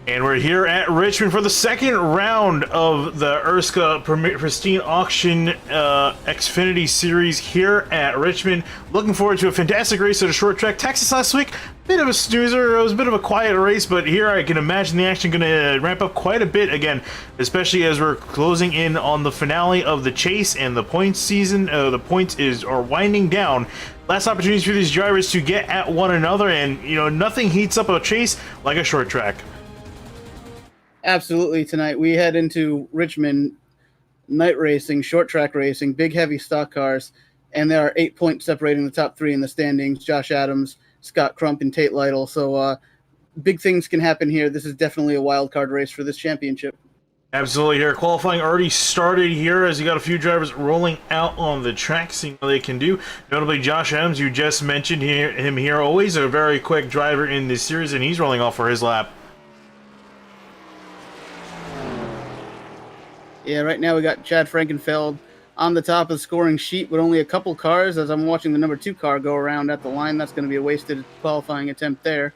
And we're here at Richmond for the second round of the ERSCA Pristine Auction Xfinity Series here at Richmond. Looking forward to a fantastic race at a short track. Texas last week, bit of a snoozer. It was a bit of a quiet race, but here I can imagine the action going to ramp up quite a bit again, especially as we're closing in on the finale of the chase and the points season. The points are winding down. Last opportunities for these drivers to get at one another, and nothing heats up a chase like a short track. Absolutely. Tonight we head into Richmond night racing, short track racing, big heavy stock cars, and there are 8 points separating the top three in the standings: Josh Adams, Scott Crump, and Tate Lytle. So big things can happen here. This is definitely a wild card race for this championship. Absolutely. Here, qualifying already started here as you got a few drivers rolling out on the track, seeing what they can do. Notably, Josh Adams, you just mentioned him here, always a very quick driver in this series, and he's rolling off for his lap. Yeah, right now we got Chad Frankenfeld on the top of the scoring sheet with only a couple cars. As I'm watching the number 2 car go around at the line, that's going to be a wasted qualifying attempt there.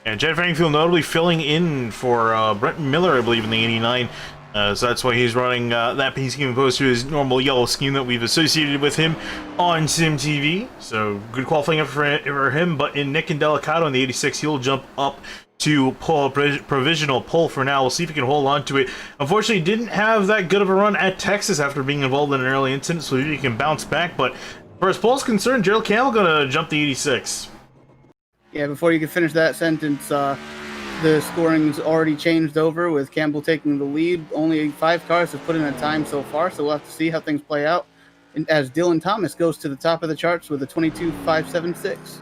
And Chad Frankenfeld notably filling in for Brent Miller, I believe, in the 89. So that's why he's running that paint scheme opposed to his normal yellow scheme that we've associated with him on SimTV. So good qualifying for him, but in Nick and Delicato in the 86, he'll jump up to provisional pole for now. We'll see if he can hold on to it. Unfortunately, didn't have that good of a run at Texas after being involved in an early incident, so he can bounce back. But as far as pole's concerned, Gerald Campbell going to jump the 86. Yeah, before you can finish that sentence, the scoring's already changed over with Campbell taking the lead. Only 5 cars have put in a time so far, so we'll have to see how things play out. And as Dylan Thomas goes to the top of the charts with a 22.576.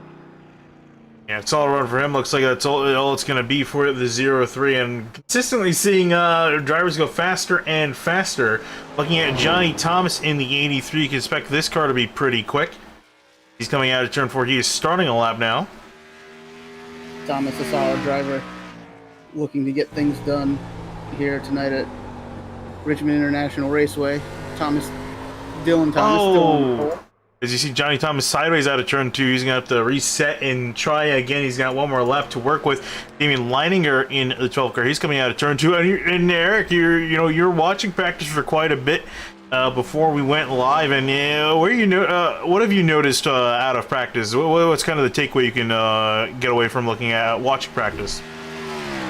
Yeah, it's all run for him. Looks like that's all it's going to be for the 0-3, and consistently seeing drivers go faster and faster. Looking at Johnny Thomas in the 83, you can expect this car to be pretty quick. He's coming out of turn 4. He is starting a lap now. Thomas, a solid driver, looking to get things done here tonight at Richmond International Raceway. Dylan Thomas still on the pole. As you see Johnny Thomas sideways out of turn 2, he's going to have to reset and try again. He's got one more lap to work with. Damian Leininger in the 12 car. He's coming out of turn 2. And Eric, you're watching practice for quite a bit before we went live. And what have you noticed out of practice? What's kind of the takeaway you can get away from looking at watching practice?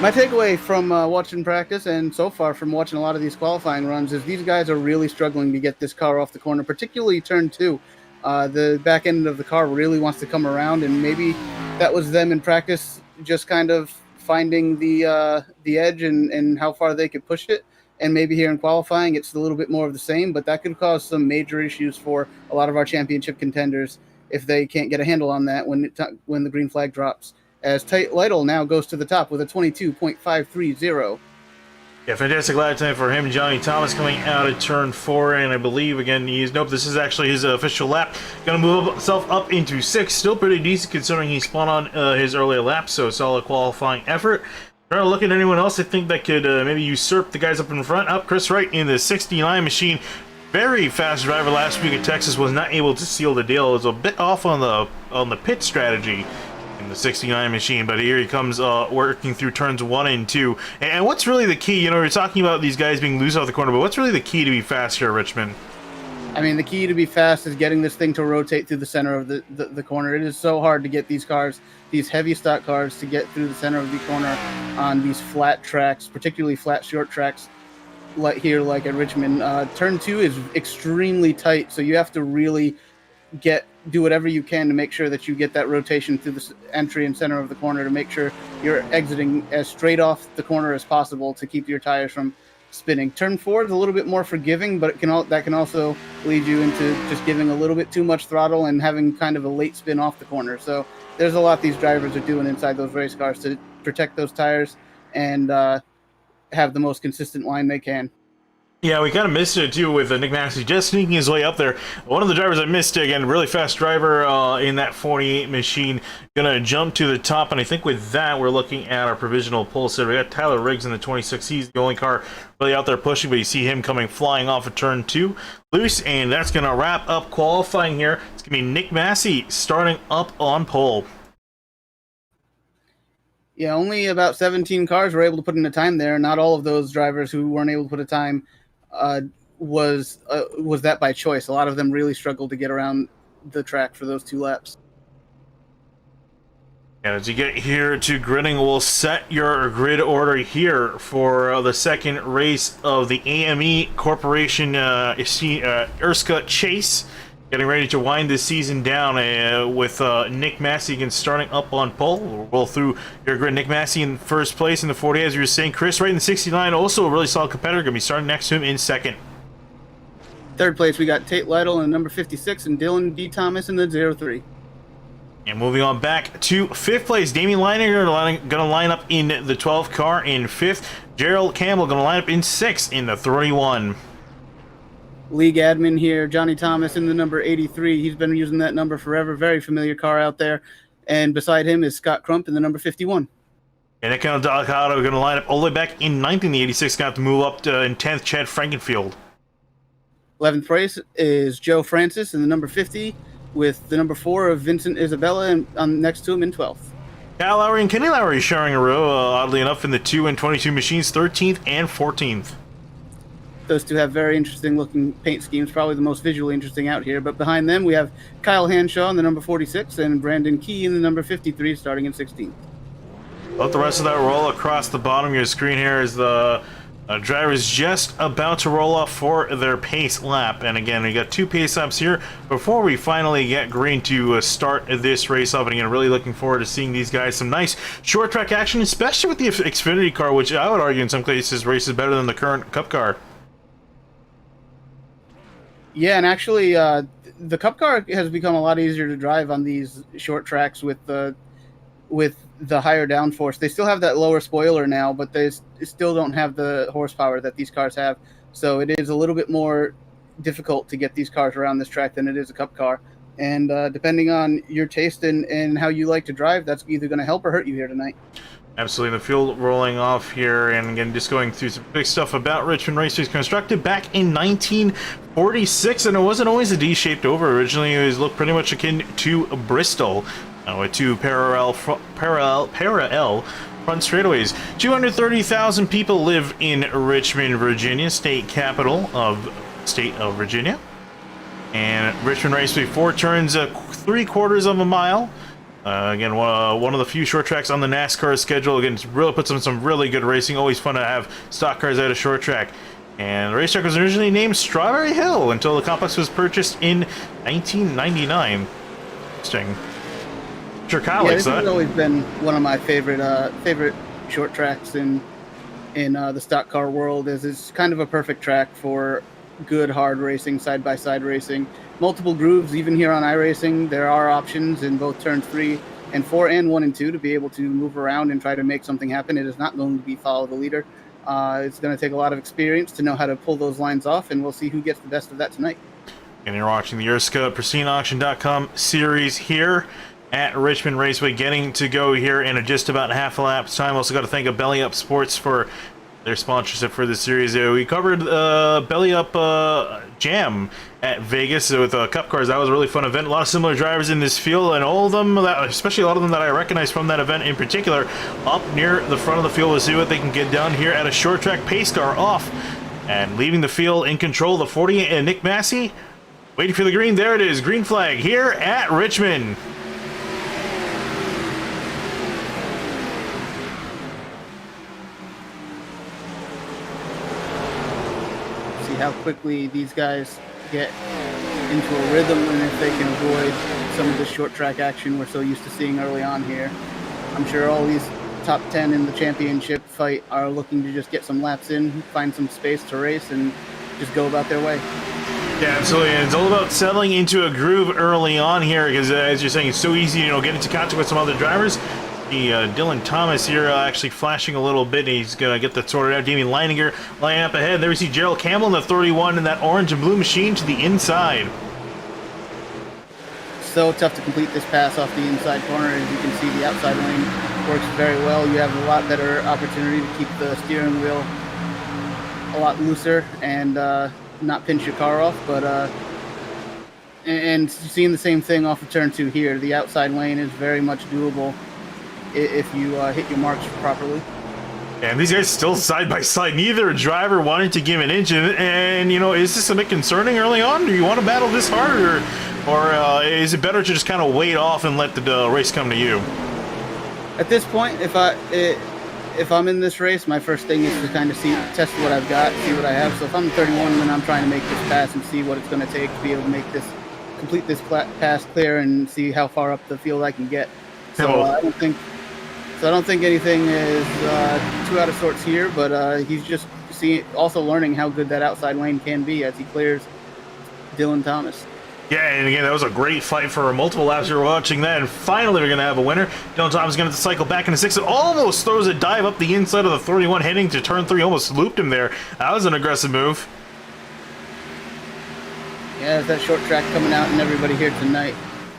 My takeaway from watching practice, and so far from watching a lot of these qualifying runs, is these guys are really struggling to get this car off the corner, particularly turn 2. The back end of the car really wants to come around, and maybe that was them in practice just kind of finding the edge and how far they could push it. And maybe here in qualifying, it's a little bit more of the same, but that could cause some major issues for a lot of our championship contenders if they can't get a handle on that when the green flag drops. As Tate Lytle now goes to the top with a 22.530. Yeah, fantastic lap time for him. Johnny Thomas coming out of turn 4, and I believe, again, this is actually his official lap. Going to move himself up into 6. Still pretty decent considering he spun on his earlier lap, so solid qualifying effort. Trying to look at anyone else I think that could maybe usurp the guys up in front. Up Chris Wright in the 69 machine. Very fast driver last week at Texas, was not able to seal the deal. It was a bit off on the pit strategy in the 69 machine, but here he comes working through turns 1 and 2. And what's really the key? You're talking about these guys being loose off the corner, but what's really the key to be fast here at Richmond? I mean, the key to be fast is getting this thing to rotate through the center of the corner. It is so hard to get these cars, these heavy stock cars, to get through the center of the corner on these flat tracks, particularly flat short tracks like at Richmond. Turn 2 is extremely tight, so you have to really do whatever you can to make sure that you get that rotation through the entry and center of the corner to make sure you're exiting as straight off the corner as possible to keep your tires from spinning. Turn 4 is a little bit more forgiving, but that can also lead you into just giving a little bit too much throttle and having kind of a late spin off the corner. So there's a lot these drivers are doing inside those race cars to protect those tires and have the most consistent line they can. Yeah, we kind of missed it too with Nick Massey just sneaking his way up there. One of the drivers I missed, again, really fast driver in that 48 machine, gonna jump to the top, and I think with that we're looking at our provisional pole sitter. We got Tyler Riggs in the 26. He's the only car really out there pushing, but you see him coming flying off of turn 2 loose, and that's gonna wrap up qualifying here. It's gonna be Nick Massey starting up on pole. Yeah, only about 17 cars were able to put in a time there. Not all of those drivers who weren't able to put a time was that by choice. A lot of them really struggled to get around the track for those 2 laps. And as you get here to gridding, we'll set your grid order here for the second race of the AME Corporation ERSCA Chase. Getting ready to wind this season down with Nick Massey again starting up on pole. We'll roll through your grid. Nick Massey in first place in the 40, as you were saying. Chris right in the 69, also a really solid competitor. Going to be starting next to him in second. Third place, we got Tate Lytle in the number 56 and Dylan D. Thomas in the 03. And moving on back to fifth place, Damien Leininger going to line up in the 12th car in fifth. Gerald Campbell going to line up in sixth in the 31. League admin here, Johnny Thomas in the number 83. He's been using that number forever. Very familiar car out there. And beside him is Scott Crump in the number 51. And Nick Ocala going to line up all the way back in ninth in the 86. Got to move up to, in 10th, Chad Frankenfield. 11th place is Joe Francis in the number 50 with the number 4 of Vincent Isabella and next to him in 12th. Cal Lowry and Kenny Lowry sharing a row, oddly enough, in the 2 and 22 machines, 13th and 14th. Those two have very interesting looking paint schemes, probably the most visually interesting out here. But behind them, we have Kyle Hanshaw in the number 46 and Brandon Key in the number 53, starting in 16th. Let the rest of that roll across the bottom of your screen here as the drivers just about to roll off for their pace lap. And again, we got 2 pace laps here before we finally get green to start this race off. And again, really looking forward to seeing these guys. Some nice short track action, especially with the Xfinity car, which I would argue in some cases races better than the current Cup car. Yeah, and actually, the Cup car has become a lot easier to drive on these short tracks with the higher downforce. They still have that lower spoiler now, but they still don't have the horsepower that these cars have. So it is a little bit more difficult to get these cars around this track than it is a Cup car. And depending on your taste and how you like to drive, that's either going to help or hurt you here tonight. Absolutely. The field rolling off here, and again, just going through some big stuff about Richmond Raceway's constructed back in 1946, and it wasn't always a D-shaped over. Originally, it was looked pretty much akin to Bristol, with 2 parallel front straightaways. 230,000 people live in Richmond, Virginia, state capital of state of Virginia. And Richmond Raceway, 4 turns, 3/4 of a mile. Again, one of the few short tracks on the NASCAR schedule. Again, it's really puts on some really good racing. Always fun to have stock cars at a short track. And the racetrack was originally named Strawberry Hill until the complex was purchased in 1999. Interesting. Sure, Kyle likes that. This has always been one of my favorite short tracks in the stock car world. It's kind of a perfect track for good hard racing, side-by-side racing. Multiple grooves, even here on iRacing. There are options in both turns 3 and 4 and 1 and 2 to be able to move around and try to make something happen. It is not going to be follow the leader. It's going to take a lot of experience to know how to pull those lines off, and we'll see who gets the best of that tonight. And you're watching the ERSCA PristineAuction.com series here at Richmond Raceway, getting to go here in just about half a lap's time. Also got to thank Belly Up Sports for their sponsorship for this series. We covered Belly Up Jam at Vegas with Cup cars. That was a really fun event. A lot of similar drivers in this field, and all of them, especially a lot of them that I recognize from that event in particular, up near the front of the field to see what they can get done here at a short track pace car off. And leaving the field in control, the 40 and Nick Massey waiting for the green. There it is, green flag here at Richmond. How quickly these guys get into a rhythm, and if they can avoid some of the short track action we're so used to seeing early on here. I'm sure all these top 10 in the championship fight are looking to just get some laps in, find some space to race, and just go about their way. Yeah, absolutely. And it's all about settling into a groove early on here, because as you're saying, it's so easy, get into contact with some other drivers. Dylan Thomas here actually flashing a little bit. He's going to get that sorted out. Damien Leininger lining up ahead. There we see Gerald Campbell in the 31 in that orange and blue machine to the inside. So tough to complete this pass off the inside corner. As you can see, the outside lane works very well. You have a lot better opportunity to keep the steering wheel a lot looser and not pinch your car off. But and seeing the same thing off of turn 2 here. The outside lane is very much doable. if you hit your marks properly. And these guys still side by side. Neither driver wanted to give an inch. And you know, is this a bit concerning early on? Do you want to battle this hard, or is it better to just kind of wait off and let the race come to you? At this point, if I'm in this race, my first thing is to kind of test what I've got, see what I have. So if I'm 31, then I'm trying to make this pass and see what it's going to take to be able to complete this pass clear and see how far up the field I can get. So I don't think anything is too out of sorts here, but he's just also learning how good that outside lane can be as he clears Dylan Thomas. Yeah, and again, that was a great fight for multiple laps. You were watching that, and finally we're going to have a winner. Dylan Thomas is going to cycle back into 6. It almost throws a dive up the inside of the 31 heading to turn 3. Almost looped him there. That was an aggressive move. Yeah, that short track coming out and everybody here tonight.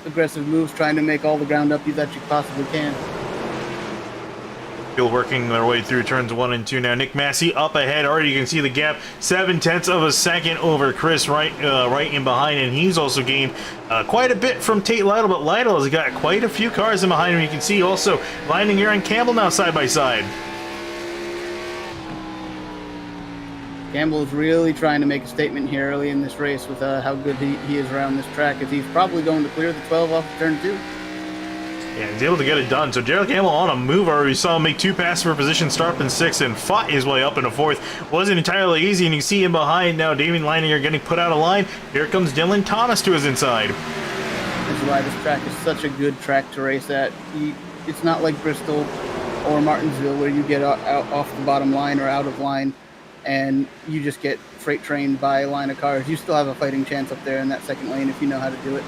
Aggressive moves, trying to make all the ground up that you possibly can. Still working their way through turns 1 and 2 now. Nick Massey up ahead. Already you can see the gap, 0.7 of a second over Chris right in behind, and he's also gained quite a bit from Tate Lytle, but Lytle has got quite a few cars in behind him. You can see also Lining Aaron Campbell now side by side. Campbell is really trying to make a statement here early in this race with how good he is around this track, as he's probably going to clear the 12 off of turn 2. Yeah, he's able to get it done. So Gerald Campbell on a move already. We saw him make 2 passes for position, start up in 6th, and fought his way up into 4th. Wasn't entirely easy, and you can see him behind now. Damian Leininger getting put out of line. Here comes Dylan Thomas to his inside. This is why this track is such a good track to race at. It's not like Bristol or Martinsville where you get out off the bottom line or out of line and you just get freight trained by a line of cars. You still have a fighting chance up there in that second lane if you know how to do it.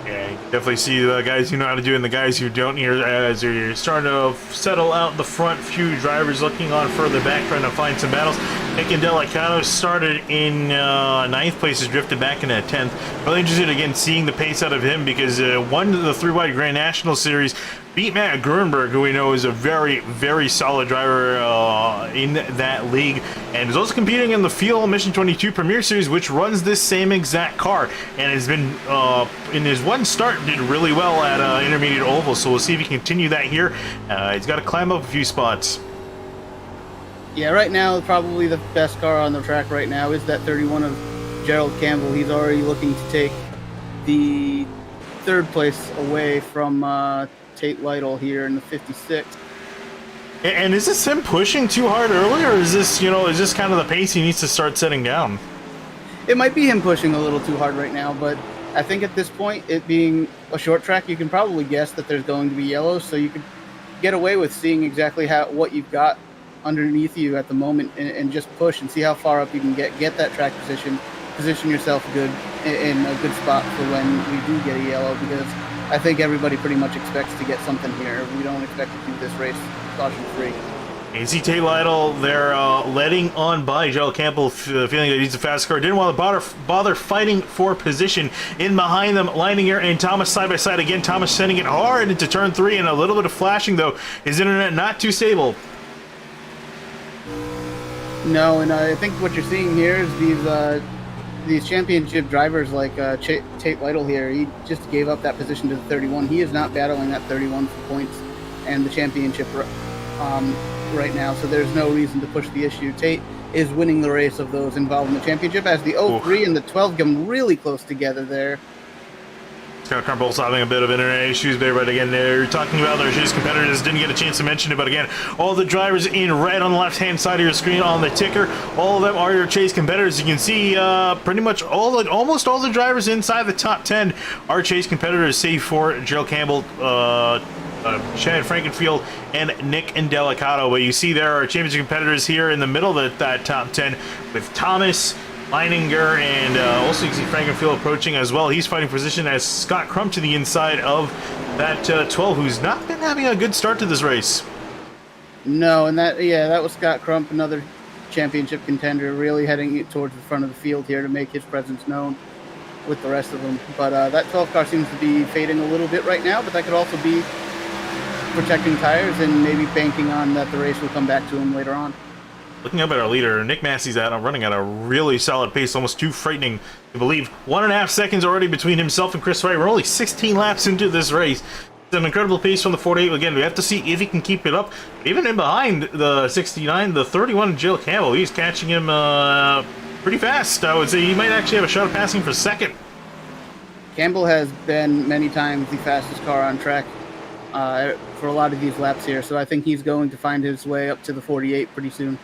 Yeah, you definitely see the guys who know how to do it and the guys who don't here as you're starting to settle out the front few drivers looking on further back, trying to find some battles. Nick Indelicato started in 9th place, has drifted back into 10th. Really interested again seeing the pace out of him because won the 3-wide Grand National Series, beat Matt Grunberg, who we know is a very, very solid driver in that league, and is also competing in the Fuel Mission 22 Premier Series, which runs this same exact car, and has been, in his one start, did really well at Intermediate Oval, so we'll see if he can continue that here. He's got to climb up a few spots. Yeah, right now, probably the best car on the track right now is that 31 of Gerald Campbell. He's already looking to take the 3rd place away from Tate Lytle here in the 56. And is this him pushing too hard early, or is this, is this kind of the pace he needs to start setting down? It might be him pushing a little too hard right now, but I think at this point, it being a short track, you can probably guess that there's going to be yellow, so you could get away with seeing exactly what you've got underneath you at the moment and just push and see how far up you can get that track position yourself good in a good spot for when we do get a yellow, because I think everybody pretty much expects to get something here. We don't expect to do this race caution free. You see Tate Lytle there letting on by Gerald Campbell, feeling that he's a fast car. Didn't want to bother fighting for position. In behind them, Leininger and Thomas side by side again. Thomas sending it hard into turn 3, and a little bit of flashing though. His internet not too stable. No, and I think what you're seeing here is these championship drivers like Tate Lytle here. He just gave up that position to the 31. He is not battling that 31 for points and the championship right now, so there's no reason to push the issue. Tate is winning the race of those involved in the championship as the 03 and the 12 come really close together there. Scott Carboul's having a bit of internet issues there, but again, they're talking about their Chase competitors. Didn't get a chance to mention it, but again, all the drivers in red on the left-hand side of your screen on the ticker, all of them are your Chase competitors. You can see pretty much almost all the drivers inside the top 10 are Chase competitors, save for Gerald Campbell, Chad Frankenfield, and Nick Indelicato. But you see there are championship competitors here in the middle of that top 10 with Thomas, Leininger, and also you can see Frankenfield approaching as well. He's fighting position as Scott Crump to the inside of that 12, who's not been having a good start to this race. No, and that was Scott Crump, another championship contender, really heading towards the front of the field here to make his presence known with the rest of them. But that 12 car seems to be fading a little bit right now, but that could also be protecting tires and maybe banking on that the race will come back to him later on. Looking up at our leader, Nick Massey's running at a really solid pace, almost too frightening to believe. 1.5 seconds already between himself and Chris Wright. We're only 16 laps into this race. It's an incredible pace from the 48. Again, we have to see if he can keep it up. Even in behind the 69, the 31, Jill Campbell, he's catching him pretty fast. I would say he might actually have a shot at passing for second. Campbell has been many times the fastest car on track for a lot of these laps here, so I think he's going to find his way up to the 48 pretty soon.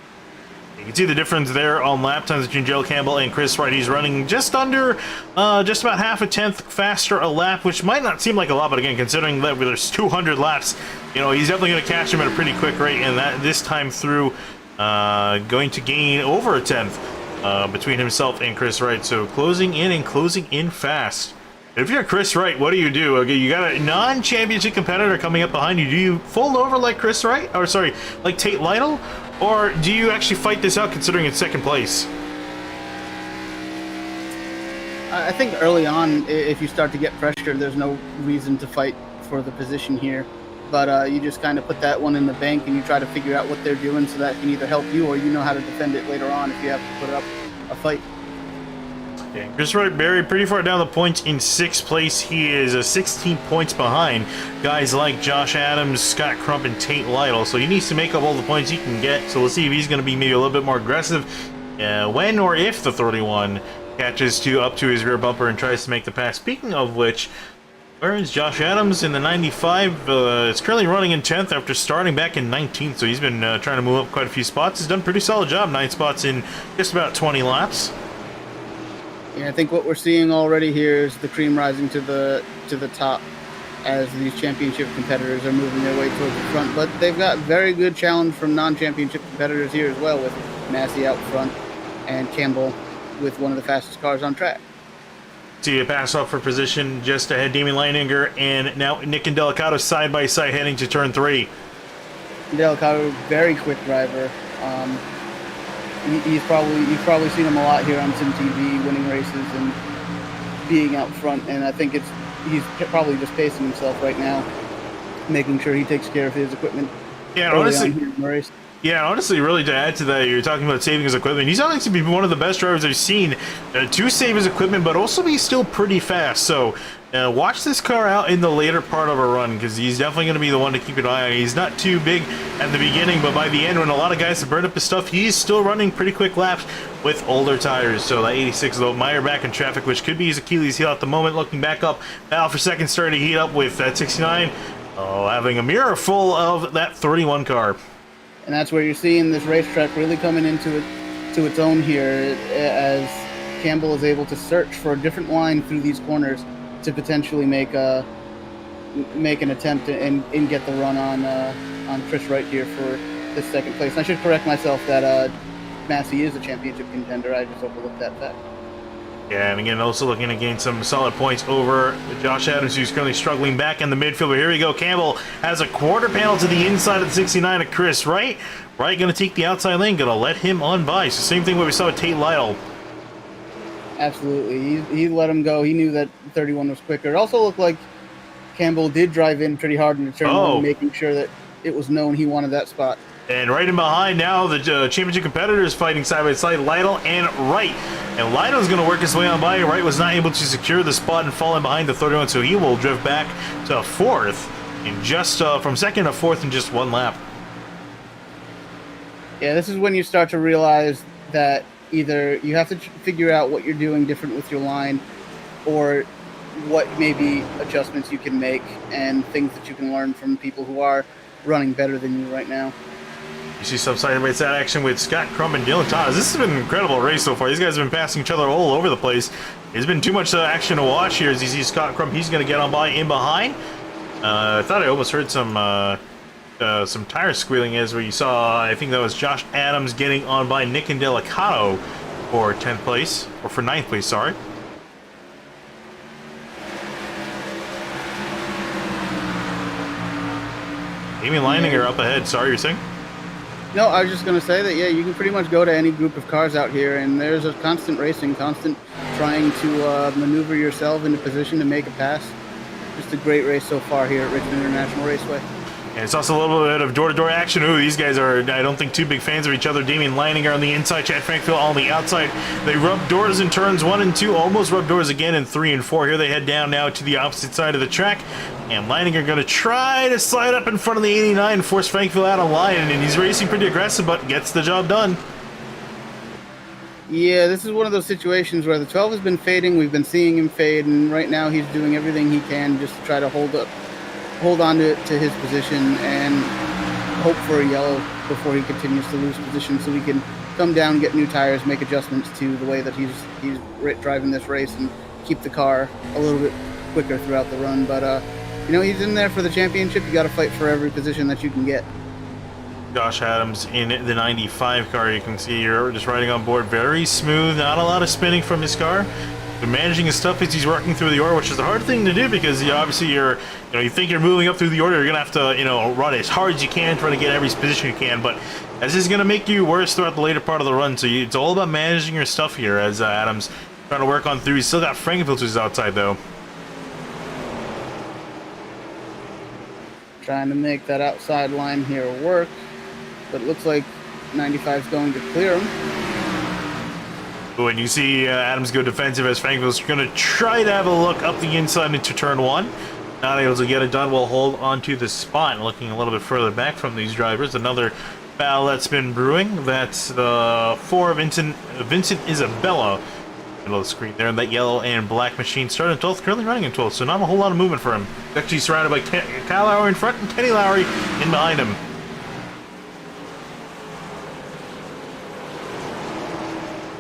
You can see the difference there on lap times between Jill Campbell and Chris Wright. He's running just under, just about half a tenth faster a lap, which might not seem like a lot, but again, considering that there's 200 laps, you know, he's definitely going to catch him at a pretty quick rate, and that this time through going to gain over a tenth between himself and Chris Wright. So closing in fast. If you're Chris Wright, what do? Okay, you got a non-championship competitor coming up behind you. Do you fold over like Chris Wright? Or sorry, like Tate Lytle? Or do you actually fight this out considering it's second place? I think early on, if you start to get pressure, there's no reason to fight for the position here. But you just kind of put that one in the bank and you try to figure out what they're doing so that can either help you or you know how to defend it later on if you have to put up a fight. Okay, Chris Wright buried pretty far down the points in 6th place. He is 16 points behind guys like Josh Adams, Scott Crump, and Tate Lytle. So he needs to make up all the points he can get. So we'll see if he's going to be maybe a little bit more aggressive when or if the 31 catches up to his rear bumper and tries to make the pass. Speaking of which, where is Josh Adams in the 95? It's currently running in 10th after starting back in 19th. So he's been trying to move up quite a few spots. He's done a pretty solid job, 9 spots in just about 20 laps. Yeah, I think what we're seeing already here is the cream rising to the top as these championship competitors are moving their way towards the front. But they've got very good challenge from non-championship competitors here as well, with Massey out front and Campbell with one of the fastest cars on track. See a pass off for position just ahead, Damien Leininger, and now Nick and Delicato side by side heading to turn 3. Delicato, very quick driver. You've probably seen him a lot here on Sim TV, winning races and being out front. And I think he's probably just pacing himself right now, making sure he takes care of his equipment. Yeah, honestly, really to add to that, you're talking about saving his equipment. He's honestly one of the best drivers I've seen to save his equipment, but also be still pretty fast. So watch this car out in the later part of a run, because he's definitely going to be the one to keep an eye on. He's not too big at the beginning, but by the end, when a lot of guys have burned up his stuff, he's still running pretty quick laps with older tires. So that 86, though, Meyer back in traffic, which could be his Achilles heel at the moment. Looking back up, battle for second, starting to heat up with that 69. Oh, having a mirror full of that 31 car. And that's where you're seeing this racetrack really coming into its own here, as Campbell is able to search for a different line through these corners to potentially make an attempt and get the run on Chris Wright here for this second place. And I should correct myself that Massey is a championship contender. I just overlooked that fact. Yeah, and again, also looking to gain some solid points over Josh Adams, who's currently struggling back in the midfield. But here we go. Campbell has a quarter panel to the inside of the 69 of Chris Wright. Wright going to take the outside lane, going to let him on by. So same thing what we saw with Tate Lytle. Absolutely. He let him go. He knew that 31 was quicker. It also looked like Campbell did drive in pretty hard in the turn one, making sure that it was known he wanted that spot. And right in behind now, the championship competitors fighting side by side, Lytle and Wright. And Lytle's going to work his way on by. Wright was not able to secure the spot and fall in behind the 31, so he will drift back to 4th in just from 2nd to 4th in just 1 lap. Yeah, this is when you start to realize that either you have to figure out what you're doing different with your line, or what maybe adjustments you can make and things that you can learn from people who are running better than you right now. You see some side-by-side action with Scott Crump and Dylan Thomas. This has been an incredible race so far. These guys have been passing each other all over the place. There's been too much action to watch here as you see Scott Crump. He's going to get on by in behind. I thought I almost heard some tire squealing as we saw, I think that was Josh Adams getting on by Nick and Delicato for 10th place, or for 9th place, sorry. Damien Leininger up ahead. Sorry, you're saying? No, I was just going to say that, yeah, you can pretty much go to any group of cars out here, and there's a constant racing, constant trying to maneuver yourself into position to make a pass. Just a great race so far here at Richmond International Raceway. And it's also a little bit of door-to-door action. Ooh, these guys are, I don't think, too big fans of each other. Damian Leininger on the inside, Chad Frankfield on the outside. They rub doors in turns 1 and 2, almost rub doors again in 3 and 4. Here they head down now to the opposite side of the track. And Leininger going to try to slide up in front of the 89 and force Frankfield out of line. And he's racing pretty aggressive, but gets the job done. Yeah, this is one of those situations where the 12 has been fading. We've been seeing him fade, and right now he's doing everything he can just to try to hold on to his position and hope for a yellow before he continues to lose position, so he can come down, get new tires, make adjustments to the way that he's driving this race, and keep the car a little bit quicker throughout the run. But you know, he's in there for the championship. You got to fight for every position that you can get. Josh Adams in the 95 car, you can see here, just riding on board, very smooth, not a lot of spinning from his car. But managing his stuff as he's working through the order, which is a hard thing to do because obviously you think you're moving up through the order, you're gonna have to run as hard as you can, try to get every position you can. But this is gonna make you worse throughout the later part of the run. So it's all about managing your stuff here as Adams trying to work on through. He's still got Frankfield who's outside though. Trying to make that outside line here work. But it looks like 95 is going to clear him. When you see Adams go defensive as Frankfield's going to try to have a look up the inside into turn 1. Not able to get it done, will hold onto the spot. Looking a little bit further back from these drivers. Another battle that's been brewing. That's the 4 Vincent Isabella. Middle of the screen there. That yellow and black machine started in 12th, currently running in 12th, so not a whole lot of movement for him. Actually surrounded by Kyle Lowry in front and Kenny Lowry in behind him.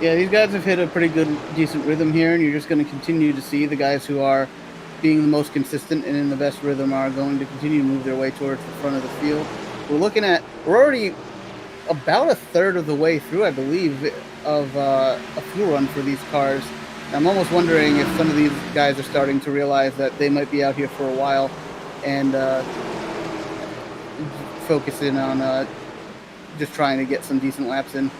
Yeah, these guys have hit a pretty good, decent rhythm here, and you're just going to continue to see the guys who are being the most consistent and in the best rhythm are going to continue to move their way towards the front of the field. We're already about a third of the way through, I believe, of a fuel run for these cars. I'm almost wondering if some of these guys are starting to realize that they might be out here for a while and focus in on just trying to get some decent laps in.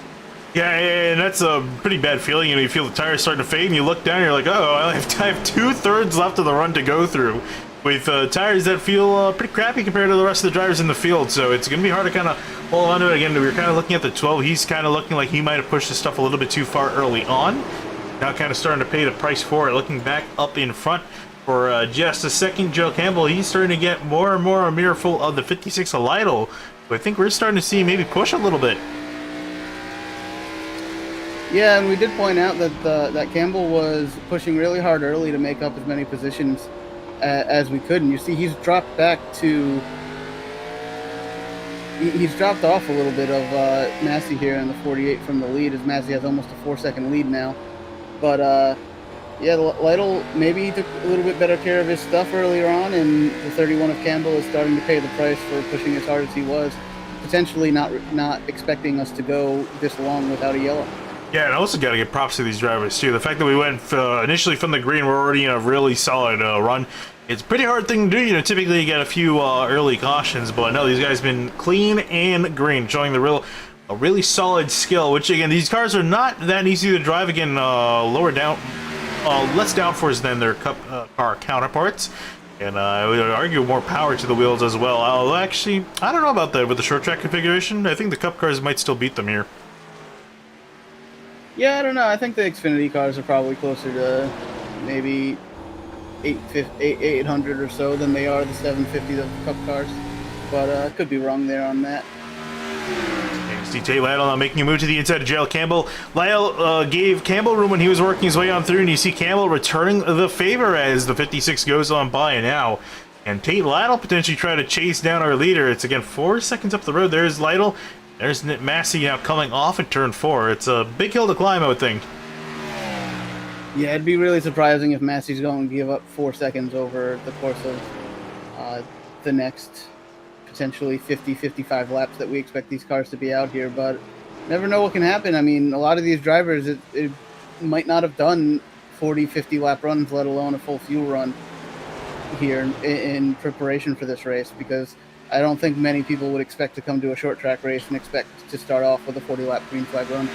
Yeah, and that's a pretty bad feeling. You feel the tires starting to fade, and you look down, and you're like, oh, I have 2/3 left of the run to go through, with tires that feel pretty crappy compared to the rest of the drivers in the field. So it's going to be hard to kind of hold on to it again. We were kind of looking at the 12. He's kind of looking like he might have pushed his stuff a little bit too far early on. Now kind of starting to pay the price for it. Looking back up in front for just a second, Joe Campbell, he's starting to get more and more a mirror full of the 56 Lidl. So I think we're starting to see maybe push a little bit. Yeah, and we did point out that that Campbell was pushing really hard early to make up as many positions as we could. And you see he's dropped back to... He's dropped off a little bit of Massey here in the 48 from the lead, as Massey has almost a 4-second lead now. But, yeah, Lytle, maybe he took a little bit better care of his stuff earlier on, and the 31 of Campbell is starting to pay the price for pushing as hard as he was, potentially not expecting us to go this long without a yellow. Yeah, and I also got to give props to these drivers, too. The fact that we went initially from the green, we're already in a really solid run. It's a pretty hard thing to do. Typically you get a few early cautions, but no, these guys have been clean and green, showing a really solid skill, which, again, these cars are not that easy to drive. Again, less downforce than their car counterparts. And I would argue more power to the wheels as well. Actually, I don't know about that with the short track configuration. I think the Cup cars might still beat them here. Yeah, I don't know. I think the Xfinity cars are probably closer to maybe 800 or so than they are the 750 of the Cup cars. But I could be wrong there on that. Tate Lytle now making a move to the inside of Jail Campbell. Lytle gave Campbell room when he was working his way on through, and you see Campbell returning the favor as the 56 goes on by now. And Tate Lytle potentially trying to chase down our leader. It's, again, 4 seconds up the road. There's Lytle. There's Massey now coming off at turn 4. It's a big hill to climb, I would think. Yeah, it'd be really surprising if Massey's going to give up 4 seconds over the course of the next potentially 50-55 laps that we expect these cars to be out here. But never know what can happen. I mean, a lot of these drivers, it might not have done 40-50 lap runs, let alone a full fuel run here in preparation for this race, because I don't think many people would expect to come to a short track race and expect to start off with a 40 lap green flag run.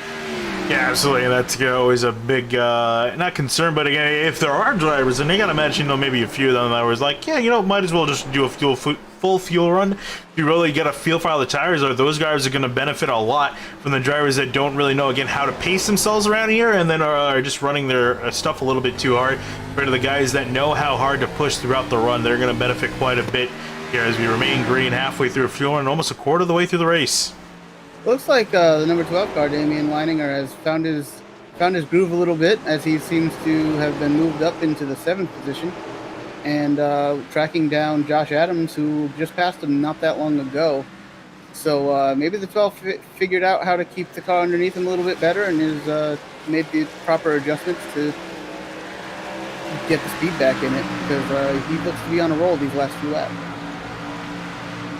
Yeah, absolutely, and that's always a big, not concern, but again, if there are drivers, and you gotta imagine, maybe a few of them that was like, yeah, might as well just do a full fuel run. If you really get a feel for how the tires are, those guys are gonna benefit a lot from the drivers that don't really know, again, how to pace themselves around here, and then are just running their stuff a little bit too hard. Compared to the guys that know how hard to push throughout the run, they're gonna benefit quite a bit here as we remain green halfway through a fuel run, almost a quarter of the way through the race. Looks like the number 12 car, Damian Leininger, has found his groove a little bit, as he seems to have been moved up into the 7th position and tracking down Josh Adams, who just passed him not that long ago. So maybe the 12 figured out how to keep the car underneath him a little bit better and has made the proper adjustments to get the speed back in it, because he looks to be on a roll these last few laps.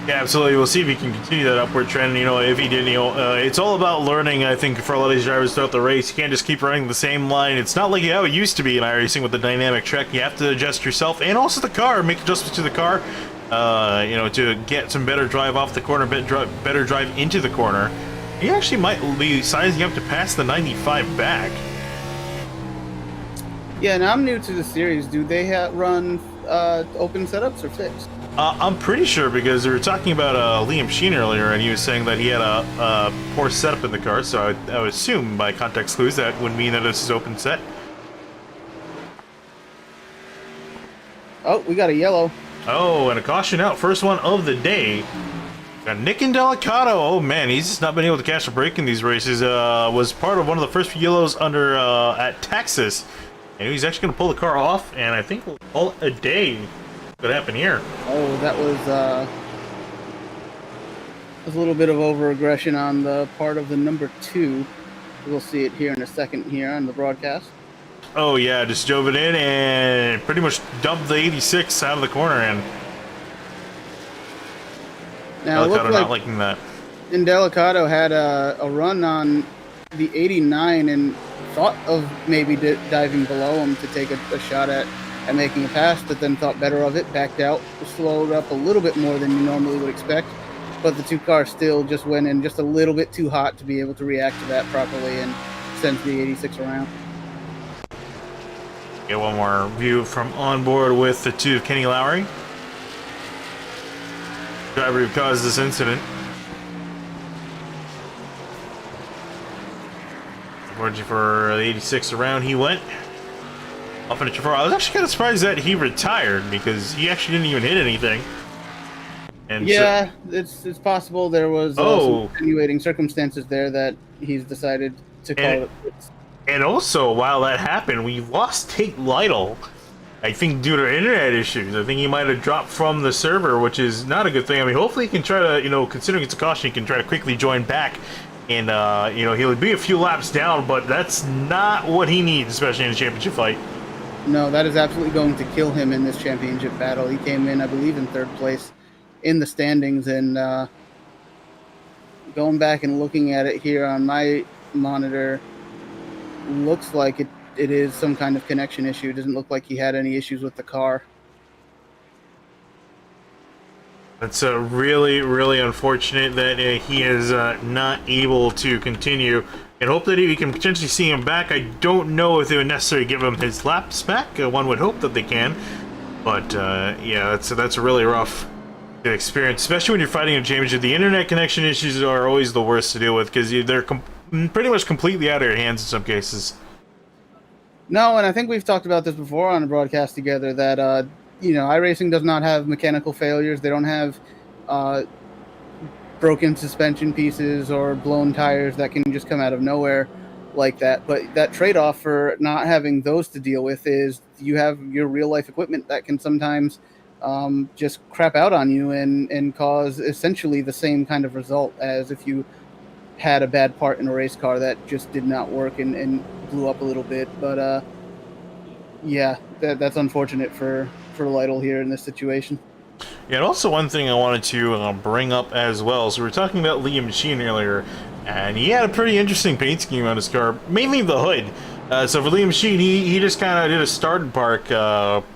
Yeah, absolutely. We'll see if he can continue that upward trend. If he did, it's all about learning, I think, for a lot of these drivers throughout the race. You can't just keep running the same line. It's not like how it used to be in iRacing with the dynamic track. You have to adjust yourself and also the car, make adjustments to the car, to get some better drive off the corner, better drive into the corner. He actually might be sizing up to pass the 95 back. Yeah, now I'm new to the series. Do they run open setups or fixed? I'm pretty sure, because they were talking about Liam Sheen earlier, and he was saying that he had a poor setup in the car, so I would assume by context clues that would mean that this is open set. Oh, we got a yellow. Oh, and a caution out, first one of the day. Got Nick and Delicato. Oh man, he's just not been able to catch a break in these races. Was part of one of the first yellows under at Texas, and he's actually going to pull the car off, and I think we'll call it a day. What happened here? Oh, that was a little bit of over-aggression on the part of the number 2. We'll see it here in a second here on the broadcast. Oh yeah, just drove it in and pretty much dumped the 86 out of the corner, and now it looked like not liking that. Delicato had a run on the 89 and thought of maybe diving below him to take a shot at making a pass, but then thought better of it, backed out, slowed up a little bit more than you normally would expect, but the two cars still just went in just a little bit too hot to be able to react to that properly and sent the 86 around. Get one more view from on board with the 2 of Kenny Lowry, driver who caused this incident. Unfortunately for the 86 around, he went. Off in a Trafalgar. I was actually kind of surprised that he retired, because he actually didn't even hit anything. And yeah, so, it's possible there was some attenuating circumstances there that he's decided to call it quits. And also, while that happened, we lost Tate Lytle, I think due to internet issues. I think he might have dropped from the server, which is not a good thing. I mean, hopefully he can try to, considering it's a caution, he can try to quickly join back. And, he'll be a few laps down, but that's not what he needs, especially in a championship fight. No, that is absolutely going to kill him in this championship battle. He came in, I believe, in 3rd place in the standings, and going back and looking at it here on my monitor, looks like it is some kind of connection issue. It doesn't look like he had any issues with the car. It's really, really unfortunate that he is not able to continue, and hope that we can potentially see him back. I don't know if they would necessarily give him his laps back. One would hope that they can, but yeah, that's a really rough experience, especially when you're fighting a championship. The internet connection issues are always the worst to deal with, because they're pretty much completely out of your hands in some cases. No, and I think we've talked about this before on a broadcast together, that iRacing does not have mechanical failures. They don't have broken suspension pieces or blown tires that can just come out of nowhere like that. But that trade-off for not having those to deal with is you have your real-life equipment that can sometimes just crap out on you and cause essentially the same kind of result as if you had a bad part in a race car that just did not work and blew up a little bit. But yeah, that's unfortunate for Lytle here in this situation. Yeah, and also one thing I wanted to bring up as well. So we were talking about Liam Sheen earlier, and he had a pretty interesting paint scheme on his car, mainly the hood. So for Liam Sheen, he just kind of did a start and park.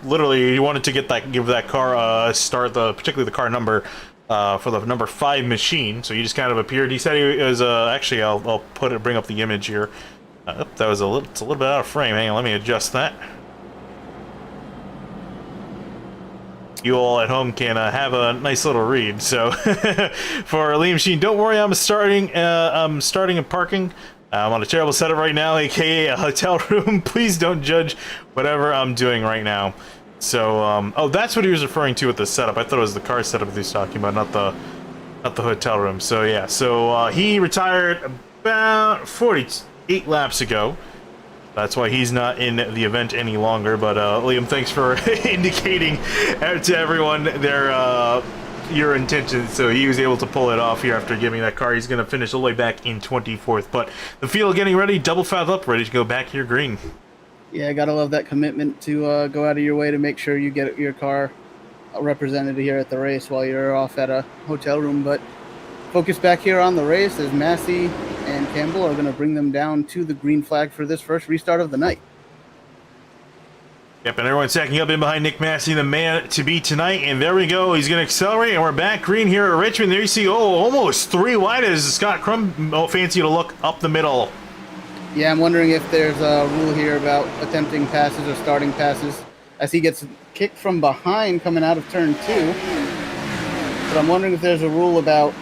Literally, he wanted to give that car a start, particularly the car number for the number 5 machine. So he just kind of appeared. He said he was actually, I'll bring up the image here. That was it's a little bit out of frame. Hang on, let me adjust that. You all at home can have a nice little read. So for Liam Sheen, don't worry, I'm starting and parking. I'm on a terrible setup right now, aka a hotel room. Please don't judge whatever I'm doing right now. So oh, that's what he was referring to with the setup. I thought it was the car setup he was talking about, not the hotel room. So yeah, so he retired about 48 laps ago. That's why he's not in the event any longer. But Liam, thanks for indicating to everyone your intentions. So he was able to pull it off here after giving that car. He's going to finish all the way back in 24th. But the field getting ready, double fouled up, ready to go back here green. Yeah, gotta love that commitment to go out of your way to make sure you get your car represented here at the race while you're off at a hotel room. But focus back here on the race as Massey and Campbell are going to bring them down to the green flag for this first restart of the night. Yep, and everyone's stacking up in behind Nick Massey, the man to beat tonight. And there we go. He's going to accelerate, and we're back green here at Richmond. There you see, almost 3 wide as Scott Crum fancy to look up the middle. Yeah, I'm wondering if there's a rule here about attempting passes or starting passes as he gets kicked from behind coming out of turn 2. But I'm wondering if there's a rule about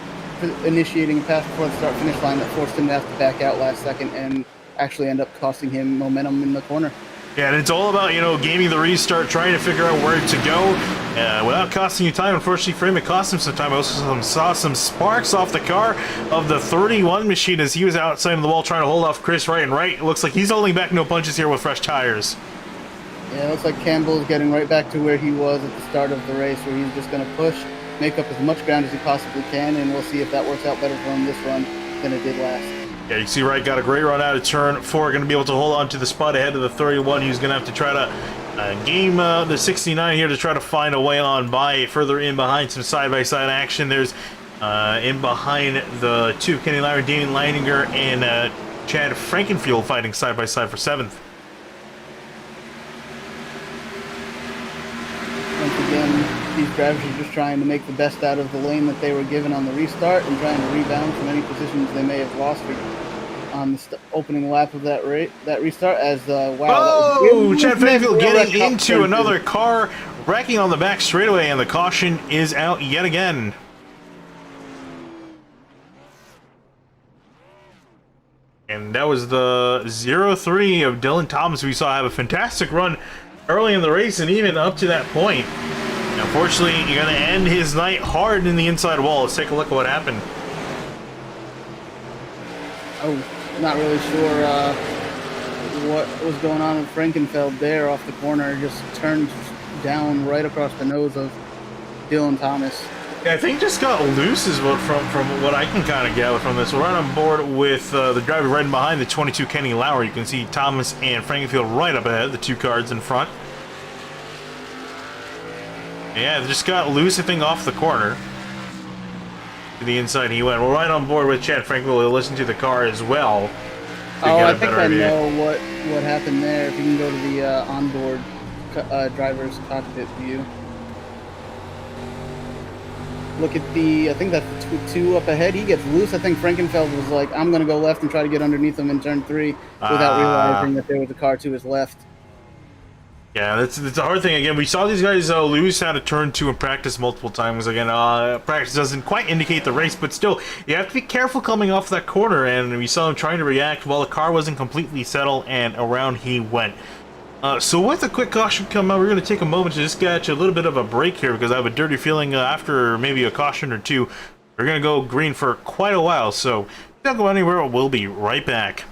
initiating a pass before the start-finish line that forced him to have to back out last second and actually end up costing him momentum in the corner. Yeah, and it's all about, gaming the restart, trying to figure out where to go without costing you time. Unfortunately for him, it cost him some time. I also saw some sparks off the car of the 31 machine as he was outside of the wall trying to hold off Chris right and right. It looks like he's holding back no punches here with fresh tires. Yeah, it looks like Campbell's getting right back to where he was at the start of the race, where he's just going to push, make up as much ground as he possibly can, and we'll see if that works out better for him this run than it did last. Yeah, you see Wright got a great run out of turn 4, going to be able to hold on to the spot ahead of the 31. He's going to have to try to game the 69 here to try to find a way on by further in behind some side-by-side action. There's in behind the 2, Kenny Lowry, Damien Leininger, and Chad Frankenfield fighting side-by-side for 7th. Once again, these drivers are just trying to make the best out of the lane that they were given on the restart and trying to rebound from any positions they may have lost on the opening lap of that restart. As Chad Frankenfield getting into another car, wrecking on the back straightaway, and the caution is out yet again. And that was the 0-3 of Dylan Thomas. We saw have a fantastic run early in the race and even up to that point. Unfortunately, you're going to end his night hard in the inside wall. Let's take a look at what happened. Oh, not really sure what was going on with Frankenfeld there off the corner. Just turned down right across the nose of Dylan Thomas. Yeah, I think just got loose is what from what I can kind of gather from this. We're right on board with the driver right in behind the 22 Kenny Lowry. You can see Thomas and Frankenfield right up ahead, the 2 cars in front. Yeah, they just got loose, I think, off the corner. To the inside he went. We're right on board with Chad Frankenfield. We'll listen to the car as well. I think I know what happened there. If you can go to the onboard driver's cockpit view. Look at I think that's the 2 up ahead. He gets loose. I think Frankenfeld was like, I'm going to go left and try to get underneath him in turn 3 without realizing that there was a car to his left. Yeah, that's a hard thing. Again, we saw these guys lose how to turn 2 in practice multiple times. Again, practice doesn't quite indicate the race, but still, you have to be careful coming off that corner, and we saw him trying to react while the car wasn't completely settled, and around he went. So with a quick caution come out, we're going to take a moment to just catch a little bit of a break here because I have a dirty feeling after maybe a caution or 2, we're going to go green for quite a while. So don't go anywhere. We'll be right back.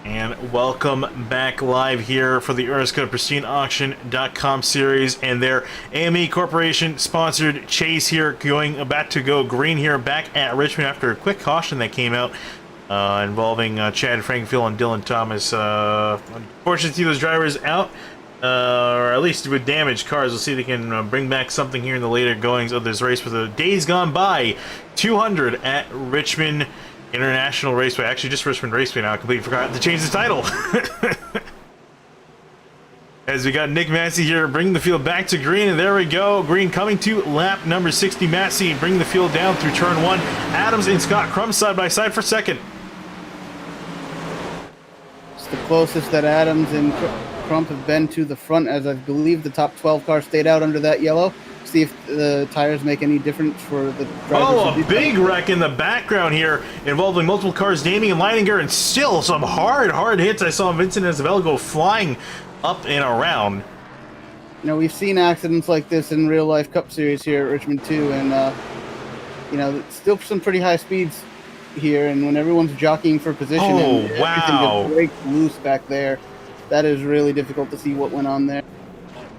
And welcome back live here for the ERSCA PristineAuction.com series and their AME Corporation sponsored chase here, about to go green here back at Richmond after a quick caution that came out involving Chad Frankfield and Dylan Thomas. Unfortunately, to see those drivers out, or at least with damaged cars. We'll see if they can bring back something here in the later goings of this race for the Days Gone By 200 at Richmond International Raceway. Actually, just Richmond Raceway now. I completely forgot to change the title. As we got Nick Massey here, bringing the field back to green, and there we go. Green coming to lap number 60. Massey bringing the field down through turn 1. Adams and Scott Crum side by side for second. It's the closest that Adams and Crump have been to the front, as I believe the top 12 car stayed out under that yellow. See if the tires make any difference for the drivers. Oh, a big wreck in the background here involving multiple cars, Damien Leininger, and still some hard hits. I saw Vincent Isabella go flying up and around. You know, we've seen accidents like this in real life Cup Series here at Richmond too, and you know, still some pretty high speeds here, and when everyone's jockeying for position and everything just breaks loose back there, that is really difficult to see what went on there.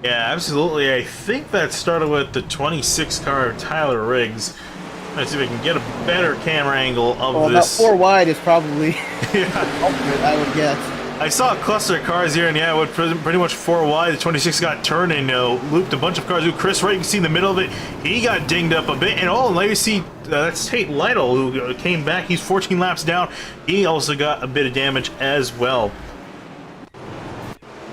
Yeah, absolutely. I think that started with the 26 car of Tyler Riggs. Let's see if I can get a better camera angle of this. About 4 wide is probably yeah. I would guess. I saw a cluster of cars here, and yeah, it was pretty much 4 wide. The 26 got turned and looped a bunch of cars. Chris Wright, you can see in the middle of it, he got dinged up a bit. And now you see that's Tate Lytle, who came back. He's 14 laps down. He also got a bit of damage as well.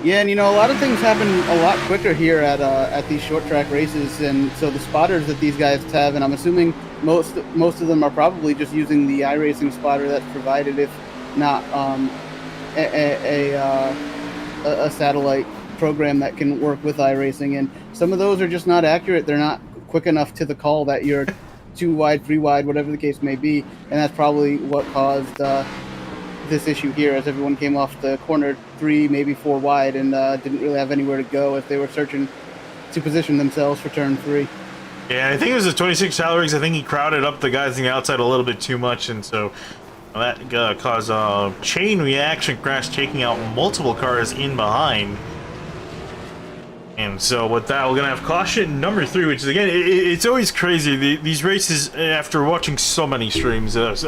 Yeah, and you know, a lot of things happen a lot quicker here at these short track races, and so the spotters that these guys have, and I'm assuming most of them are probably just using the iRacing spotter that's provided, if not a satellite program that can work with iRacing, and some of those are just not accurate. They're not quick enough to the call that you're 2 wide, 3 wide, whatever the case may be, and that's probably what caused this issue here, as everyone came off the corner 3, maybe 4 wide, and didn't really have anywhere to go if they were searching to position themselves for turn 3. Yeah, I think it was the 26 Tyler Riggs. I think he crowded up the guys on the outside a little bit too much, and so that caused a chain reaction crash, taking out multiple cars in behind. And so with that, we're going to have caution number 3, which is, again, it's always crazy. These races, after watching so many streams of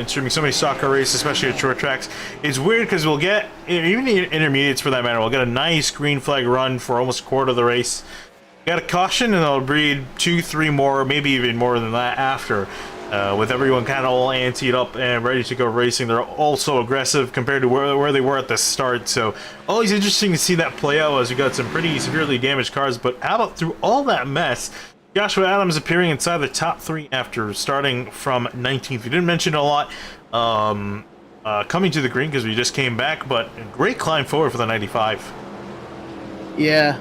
streaming so many soccer races, especially at short tracks, it's weird because we'll get, even the intermediates for that matter, we'll get a nice green flag run for almost a quarter of the race. Got a caution, and they'll breed 2, 3 more, maybe even more than that after. With everyone kind of all anteed up and ready to go racing. They're also aggressive compared to where they were at the start. So always interesting to see that play out, as we got some pretty severely damaged cars. But how about through all that mess, Joshua Adams appearing inside the top 3 after starting from 19th. We didn't mention a lot coming to the green because we just came back, but a great climb forward for the 95. Yeah,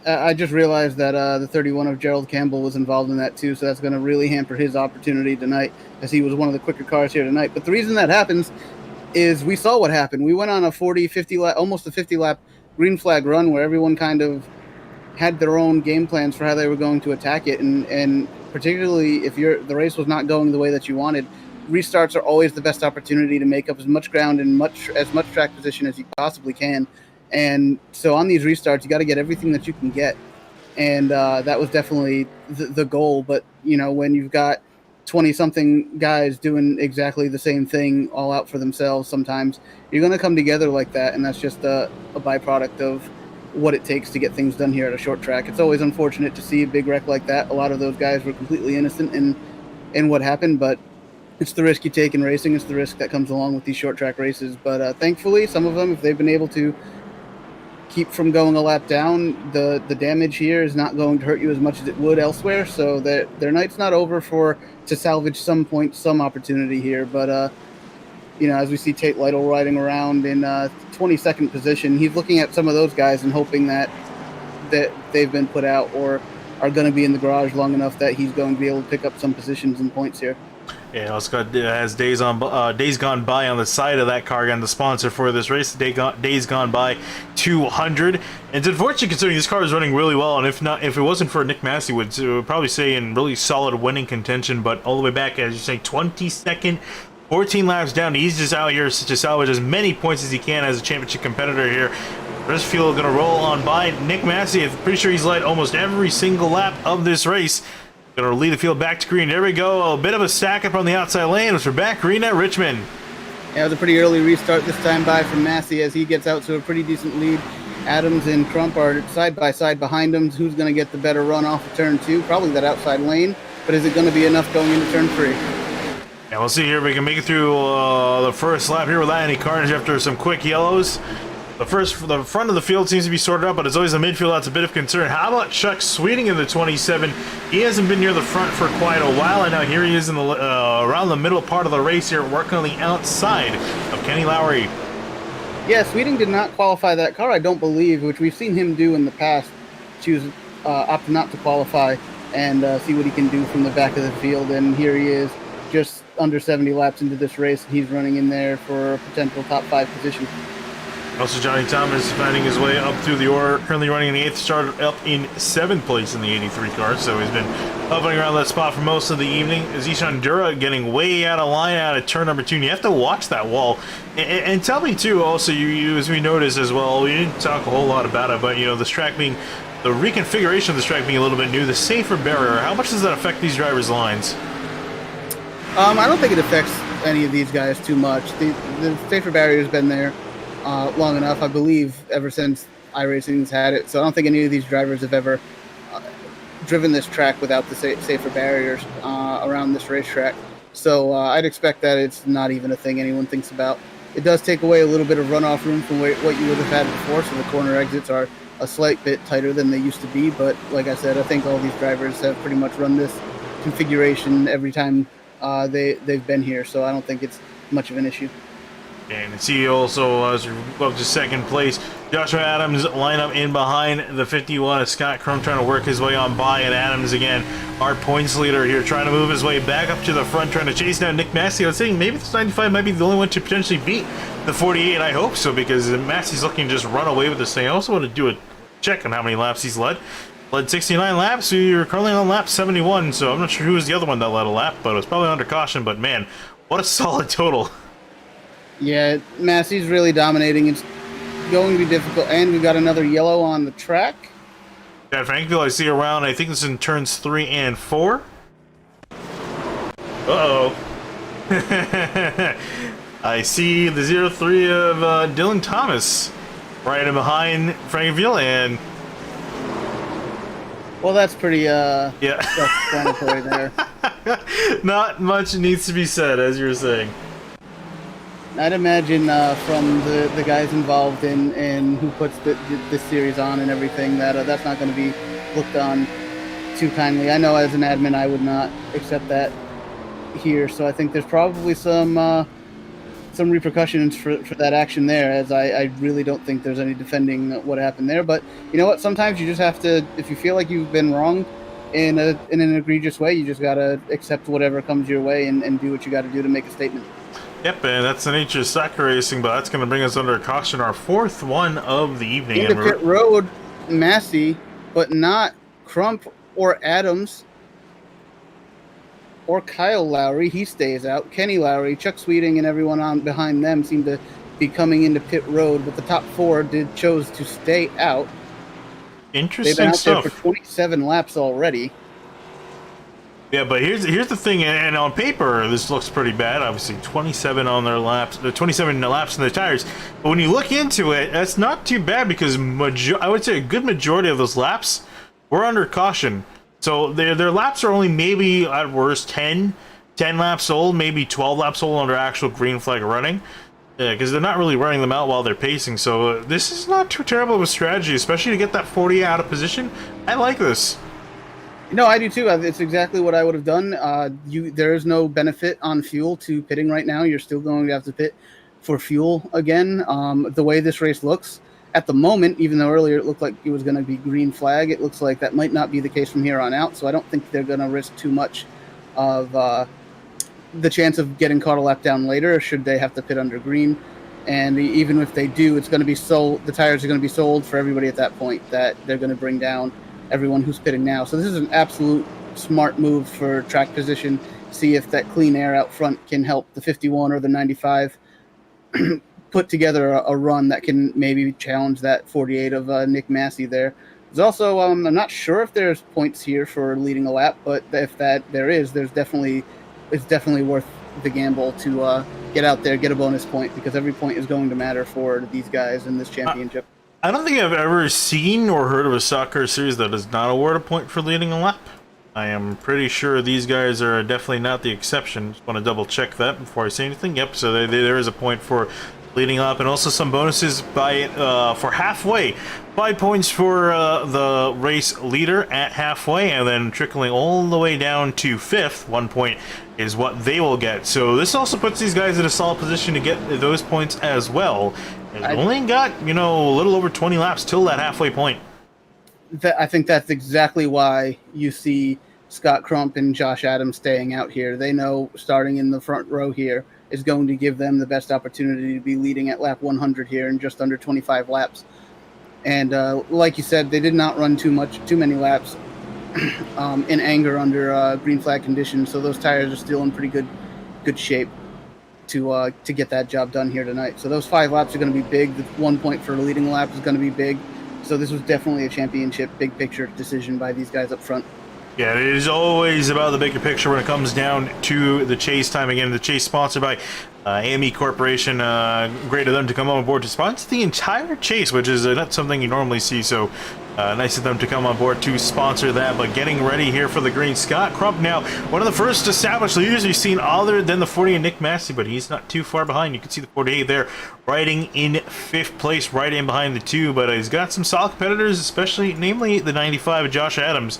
I just realized that the 31 of Gerald Campbell was involved in that too, so that's going to really hamper his opportunity tonight, as he was one of the quicker cars here tonight. But the reason that happens is we saw what happened. We went on a 40, 50 lap, almost a 50 lap green flag run where everyone kind of had their own game plans for how they were going to attack it, and particularly if the race was not going the way that you wanted, restarts are always the best opportunity to make up as much ground and as much track position as you possibly can. And so on these restarts, you got to get everything that you can get. And that was definitely the goal. But, you know, when you've got 20-something guys doing exactly the same thing all out for themselves, sometimes you're going to come together like that. And that's just a byproduct of what it takes to get things done here at a short track. It's always unfortunate to see a big wreck like that. A lot of those guys were completely innocent in what happened, but it's the risk you take in racing. It's the risk that comes along with these short track races. But thankfully, some of them, if they've been able to keep from going a lap down, the damage here is not going to hurt you as much as it would elsewhere, so that their night's not over to salvage some points, some opportunity here. But you know, as we see Tate Lytle riding around in 22nd position, he's looking at some of those guys and hoping that they've been put out or are going to be in the garage long enough that he's going to be able to pick up some positions and points here. Yeah, it's got has Days Gone By on the side of that car. Again, the sponsor for this race, Days Gone By 200. And it's unfortunate considering this car is running really well, and if it wasn't for Nick Massey, would probably say in really solid winning contention. But all the way back, as you say, 22nd 14 laps down. He's just out here to salvage as many points as he can as a championship competitor here. This field going to roll on by Nick Massey. I'm pretty sure he's led almost every single lap of this race. Going to lead the field back to green. There we go. A bit of a stack up on the outside lane as we're back green at Richmond. Yeah, it was a pretty early restart this time by from Massey as he gets out to a pretty decent lead. Adams and Crump are side by side behind him. Who's going to get the better run off of turn 2? Probably that outside lane, but is it going to be enough going into turn 3? And we'll see here if we can make it through the first lap here without any carnage after some quick yellows. The front of the field seems to be sorted out, but it's always the midfield that's a bit of concern. How about Chuck Sweeting in the 27? He hasn't been near the front for quite a while, and now here he is in the around the middle part of the race here, working on the outside of Kenny Lowry. Yeah, Sweeting did not qualify that car, I don't believe, which we've seen him do in the past. Choose opt not to qualify and see what he can do from the back of the field, and here he is, just under 70 laps into this race, and he's running in there for a potential top 5 position. Also, Johnny Thomas finding his way up through the order, currently running in the 8th, started up in 7th place in the 83 car, so he's been hovering around that spot for most of the evening. Zishan Dura getting way out of line out of turn number 2, and you have to watch that wall. And tell me, too, also, you as we noticed as well, we didn't talk a whole lot about it, but, you know, this track being, the reconfiguration of this track being a little bit new, the safer barrier, how much does that affect these drivers' lines? I don't think it affects any of these guys too much. The safer barrier has been there long enough, I believe, ever since iRacing's had it. So I don't think any of these drivers have ever driven this track without the safer barriers around this racetrack. So I'd expect that it's not even a thing anyone thinks about. It does take away a little bit of runoff room from what you would have had before, so the corner exits are a slight bit tighter than they used to be. But like I said, I think all these drivers have pretty much run this configuration every time they've been here, so I don't think it's much of an issue. And see also as we go up to 2nd place, Joshua Adams line up in behind the 51 of Scott Crump trying to work his way on by, and Adams again, our points leader here, trying to move his way back up to the front, trying to chase down Nick Massey. I was saying maybe this 95 might be the only one to potentially beat the 48. I hope so, because Massey's looking to just run away with this thing. I also want to do a check on how many laps he's led. Led 69 laps, so you're currently on lap 71, so I'm not sure who was the other one that led a lap, but it was probably under caution. But man, what a solid total. Yeah, Massey's really dominating. It's going to be difficult, and we've got another yellow on the track. Yeah, Frankville, I see around, I think this is in turns 3 and 4. Uh-oh. I see the 03 of Dylan Thomas right in behind Frankville, and... Well, that's pretty yeah, self-explanatory there. Not much needs to be said, as you were saying. I'd imagine from the guys involved in who puts this series on and everything that that's not going to be looked on too kindly. I know as an admin I would not accept that here, so I think there's probably some repercussions for that action there, as I really don't think there's any defending what happened there. But you know what? Sometimes you just have to, if you feel like you've been wrong in an egregious way, you just got to accept whatever comes your way and do what you got to do to make a statement. Yep, and that's the nature of soccer racing, but that's going to bring us under caution, our 4th one of the evening. Into pit road, Massey, but not Crump or Adams or Kyle Lowry. He stays out. Kenny Lowry, Chuck Sweeting, and everyone on behind them seem to be coming into pit road, but the top 4 chose to stay out. Interesting stuff. They've been out stuff. there for 27 laps already. Yeah, but here's the thing, and on paper this looks pretty bad. Obviously, 27 on their laps, 27 laps in their tires. But when you look into it, that's not too bad, because I would say a good majority of those laps were under caution. So their laps are only maybe at worst 10 laps old, maybe 12 laps old under actual green flag running. Because they're not really running them out while they're pacing. So this is not too terrible of a strategy, especially to get that 40 out of position. I like this. No, I do too. It's exactly what I would have done. There is no benefit on fuel to pitting right now. You're still going to have to pit for fuel again. The way this race looks at the moment, even though earlier it looked like it was going to be green flag, it looks like that might not be the case from here on out. So I don't think they're going to risk too much of the chance of getting caught a lap down later, should they have to pit under green. And even if they do, it's going to be sold. The tires are going to be sold for everybody at that point, that they're going to bring down everyone who's pitting now. So this is an absolute smart move for track position see if that clean air out front can help the 51 or the 95 put together a run that can maybe challenge that 48 of Nick Massey there. There's also, I'm not sure if there's points here for leading a lap, but if there is, it's definitely worth the gamble to get out there, get a bonus point, because every point is going to matter for these guys in this championship. I don't think I've ever seen or heard of a soccer series that does not award a point for leading a lap. I am pretty sure these guys are definitely not the exception. Just want to double check that before I say anything. Yep, so there is a point for leading up, and also some bonuses for halfway. 5 points for the race leader at halfway, and then trickling all the way down to 5th. 1 point is what they will get. So this also puts these guys in a solid position to get those points as well. And they've only got, a little over 20 laps till that halfway point. I think that's exactly why you see Scott Crump and Josh Adams staying out here. They know starting in the front row here is going to give them the best opportunity to be leading at lap 100 here in just under 25 laps. And like you said, they did not run too many laps in anger under green flag conditions. So those tires are still in pretty good shape to get that job done here tonight. So those 5 laps are going to be big. The 1 point for leading a lap is going to be big. So this was definitely a championship, big picture decision by these guys up front. Yeah, it is always about the bigger picture when it comes down to the chase time. Again, the chase sponsored by AME Corporation. Great of them to come on board to sponsor the entire chase, which is not something you normally see. So nice of them to come on board to sponsor that. But getting ready here for the green. Scott Crump now, one of the first established leaders we've seen other than the 40 and Nick Massey, but he's not too far behind. You can see the 48 there riding in 5th place, right in behind the 2. But he's got some solid competitors, especially, namely the 95 of Josh Adams.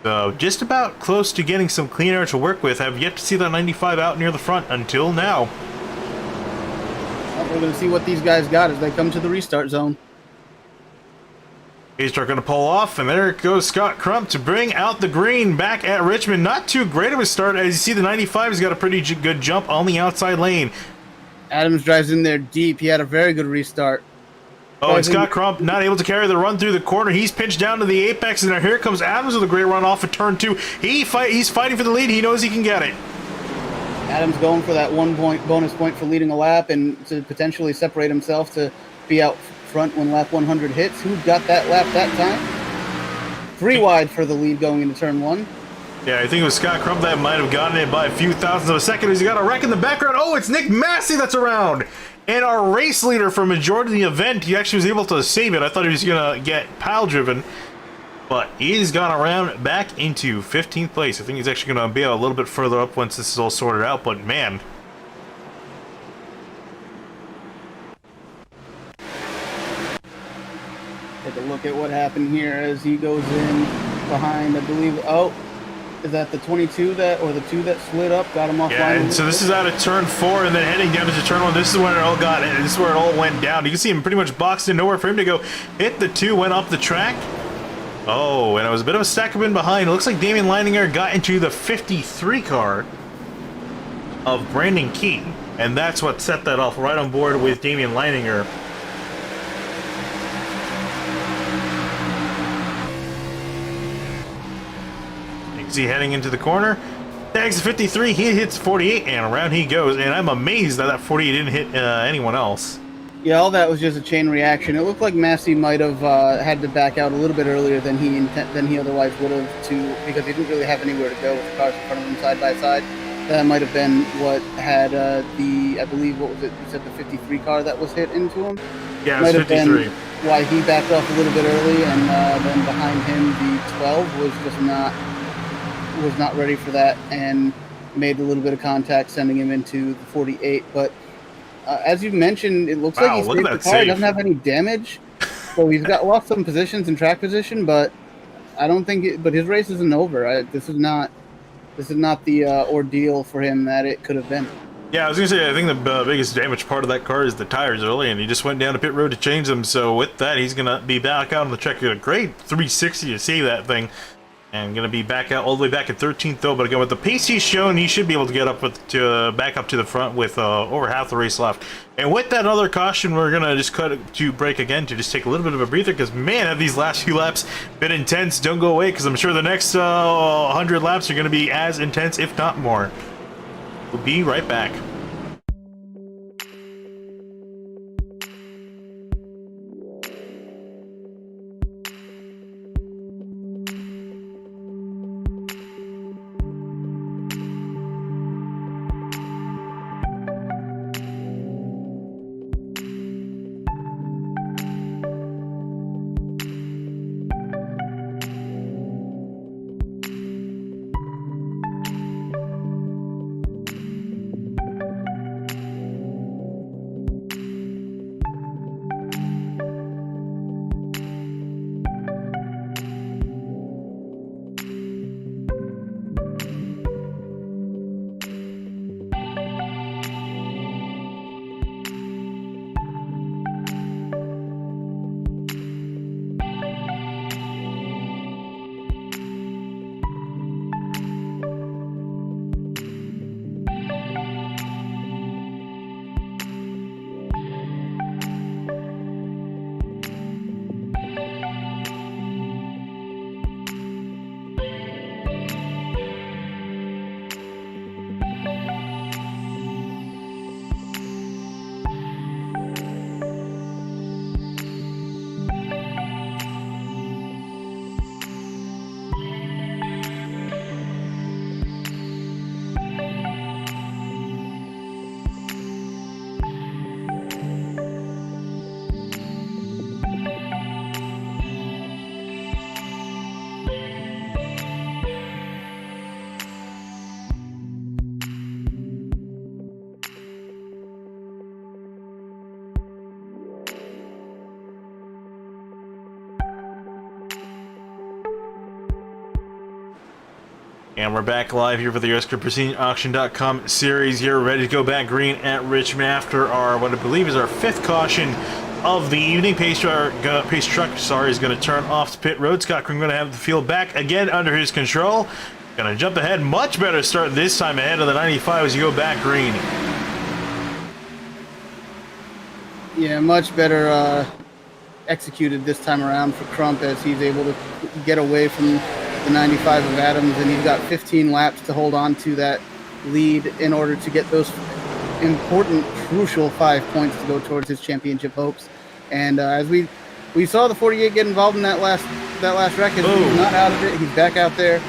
So just about close to getting some clean air to work with. Have yet to see that 95 out near the front until now. Well, we're going to see what these guys got as they come to the restart zone. He's going to pull off, and there goes Scott Crump to bring out the green back at Richmond. Not too great of a start. As you see, the 95 has got a pretty good jump on the outside lane. Adams drives in there deep. He had a very good restart. Oh, and Scott Crump not able to carry the run through the corner. He's pinched down to the apex, and here comes Adams with a great run off of turn 2. He's fighting for the lead. He knows he can get it. Adams going for that 1 point bonus point for leading a lap and to potentially separate himself to be out front when lap 100 hits. Who got that lap that time? 3 wide for the lead going into turn 1. Yeah, I think it was Scott Crump that might have gotten it by a few thousandths of a second. He's got a wreck in the background. Oh, it's Nick Massey that's around. And our race leader for majority of the event, he actually was able to save it. I thought he was going to get pile driven. But he's gone around back into 15th place. I think he's actually going to be a little bit further up once this is all sorted out. But man. Take a look at what happened here as he goes in behind, I believe. Oh, is that the 22 or the 2 that slid up, got him off yeah, line? And so this is out of turn 4 and then heading down to turn 1. This is where it all this is where it all went down. You can see him pretty much boxed in, nowhere for him to go. Hit the 2, went up the track. Oh, and it was a bit of a stack up in behind. It looks like Damian Leininger got into the 53 car of Brandon Key, and that's what set that off, right on board with Damian Leininger. See, heading into the corner, tags the 53, he hits 48, and around he goes. And I'm amazed that 48 didn't hit anyone else. Yeah, all that was just a chain reaction. It looked like Massey might have had to back out a little bit earlier than he otherwise would have, because he didn't really have anywhere to go with the cars in front of him side by side. That might have been what had I believe, what was it? You said the 53 car that was hit into him. Yeah, it was 53. Why he backed off a little bit early, and then behind him the 12 was just not ready for that and made a little bit of contact, sending him into the 48. But as you mentioned, it looks like he saved the car. He doesn't have any damage, so he's lost some positions in track position. But I don't think. But his race isn't over. This is not the ordeal for him that it could have been. Yeah, I was gonna say, I think the biggest damage part of that car is the tires early, and he just went down to pit road to change them. So with that, he's gonna be back out on the track. A great 360 to save that thing. And going to be back out all the way back at 13th though. But again, with the pace he's shown, he should be able to get up back up to the front with over half the race left. And with that other caution, we're going to just cut it to break again to just take a little bit of a breather, because man, have these last few laps been intense. Don't go away, because I'm sure the next 100 laps are going to be as intense, if not more. We'll be right back. And we're back live here for the ERSCA PristineAuction.com series here, ready to go back green at Richmond after our, what I believe is our 5th caution of the evening. Pace truck is going to turn off to pit road. Scott Kring going to have the field back again under his control. Going to jump ahead. Much better start this time ahead of the 95 as you go back green. Yeah, much better executed this time around for Crump, as he's able to get away from the 95 of Adams, and he's got 15 laps to hold on to that lead in order to get those important, crucial 5 points to go towards his championship hopes. And as we saw the 48 get involved in that last wreck, he's not out of it. He's back out there.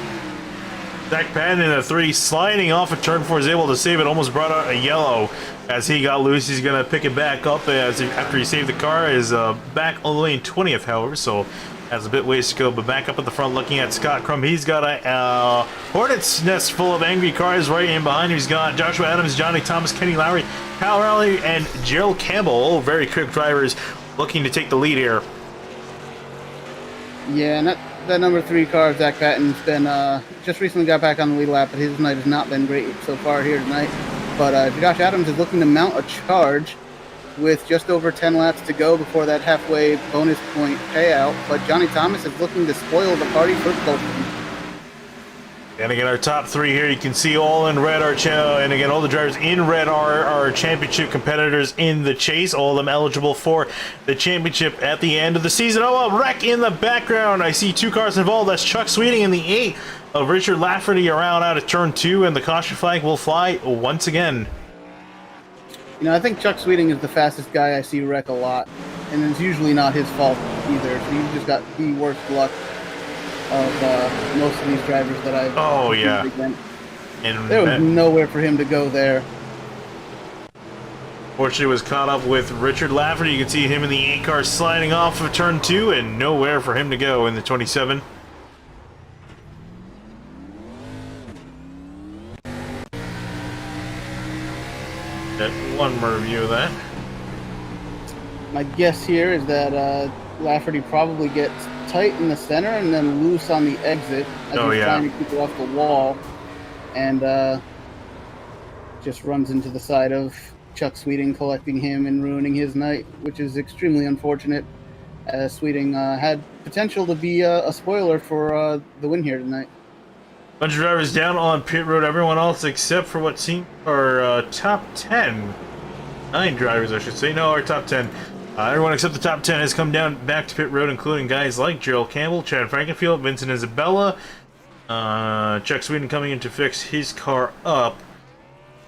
Zach Patton in a 3, sliding off of turn 4, is able to save it. Almost brought out a yellow as he got loose. He's going to pick it back up after he saved the car. Is back all the way in 20th, however, so has a bit ways to go, but back up at the front looking at Scott Crump. He's got a hornet's nest full of angry cars right in behind him. He's got Joshua Adams, Johnny Thomas, Kenny Lowry, Kyle Rowley, and Gerald Campbell, all very quick drivers looking to take the lead here. Yeah, and that number 3 car, Zach Patton's been just recently got back on the lead lap, but his night has not been great so far here tonight. But Josh Adams is looking to mount a charge with just over 10 laps to go before that halfway bonus point payout. But Johnny Thomas is looking to spoil the party for both of them. And again, our top 3 here, you can see all in red are and again, all the drivers in red are our championship competitors in the chase, all of them eligible for the championship at the end of the season. Oh, a wreck in the background. I see 2 cars involved. That's Chuck Sweeting in the 8 of Richard Lafferty around out of turn 2, and the caution flag will fly once again. You know, I think Chuck Sweeting is the fastest guy I see wreck a lot, and it's usually not his fault either. So he's just got the worst luck of most of these drivers that I've against. And there was nowhere for him to go there. Fortunately, was caught up with Richard Lafferty. You can see him in the 8 car sliding off of turn 2, and nowhere for him to go in the 27. One more review of that. My guess here is that Lafferty probably gets tight in the center and then loose on the exit as he's trying to keep it off the wall, and just runs into the side of Chuck Sweeting, collecting him and ruining his night, which is extremely unfortunate. Sweeting had potential to be a spoiler for the win here tonight. Bunch of drivers down on pit road. Everyone else except for what seemed our top 10. 9 drivers, I should say. No, our top 10. Everyone except the top 10 has come down back to pit road, including guys like Gerald Campbell, Chad Frankenfield, Vincent Isabella, Chuck Sweden coming in to fix his car up.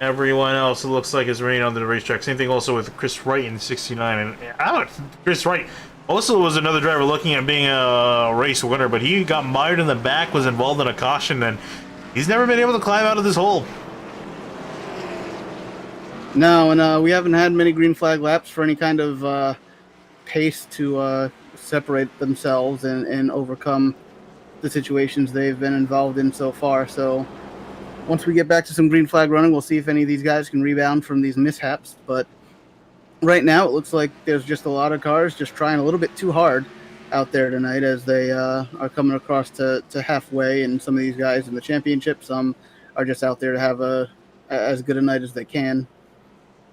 Everyone else, it looks like, is remaining on the racetrack. Same thing also with Chris Wright in 69. And Chris Wright also was another driver looking at being a race winner, but he got mired in the back, was involved in a caution, and he's never been able to climb out of this hole. No, and we haven't had many green flag laps for any kind of pace to separate themselves and overcome the situations they've been involved in so far. So once we get back to some green flag running, we'll see if any of these guys can rebound from these mishaps. But right now, it looks like there's just a lot of cars just trying a little bit too hard out there tonight as they are coming across to halfway. And some of these guys in the championship, some are just out there to have as good a night as they can.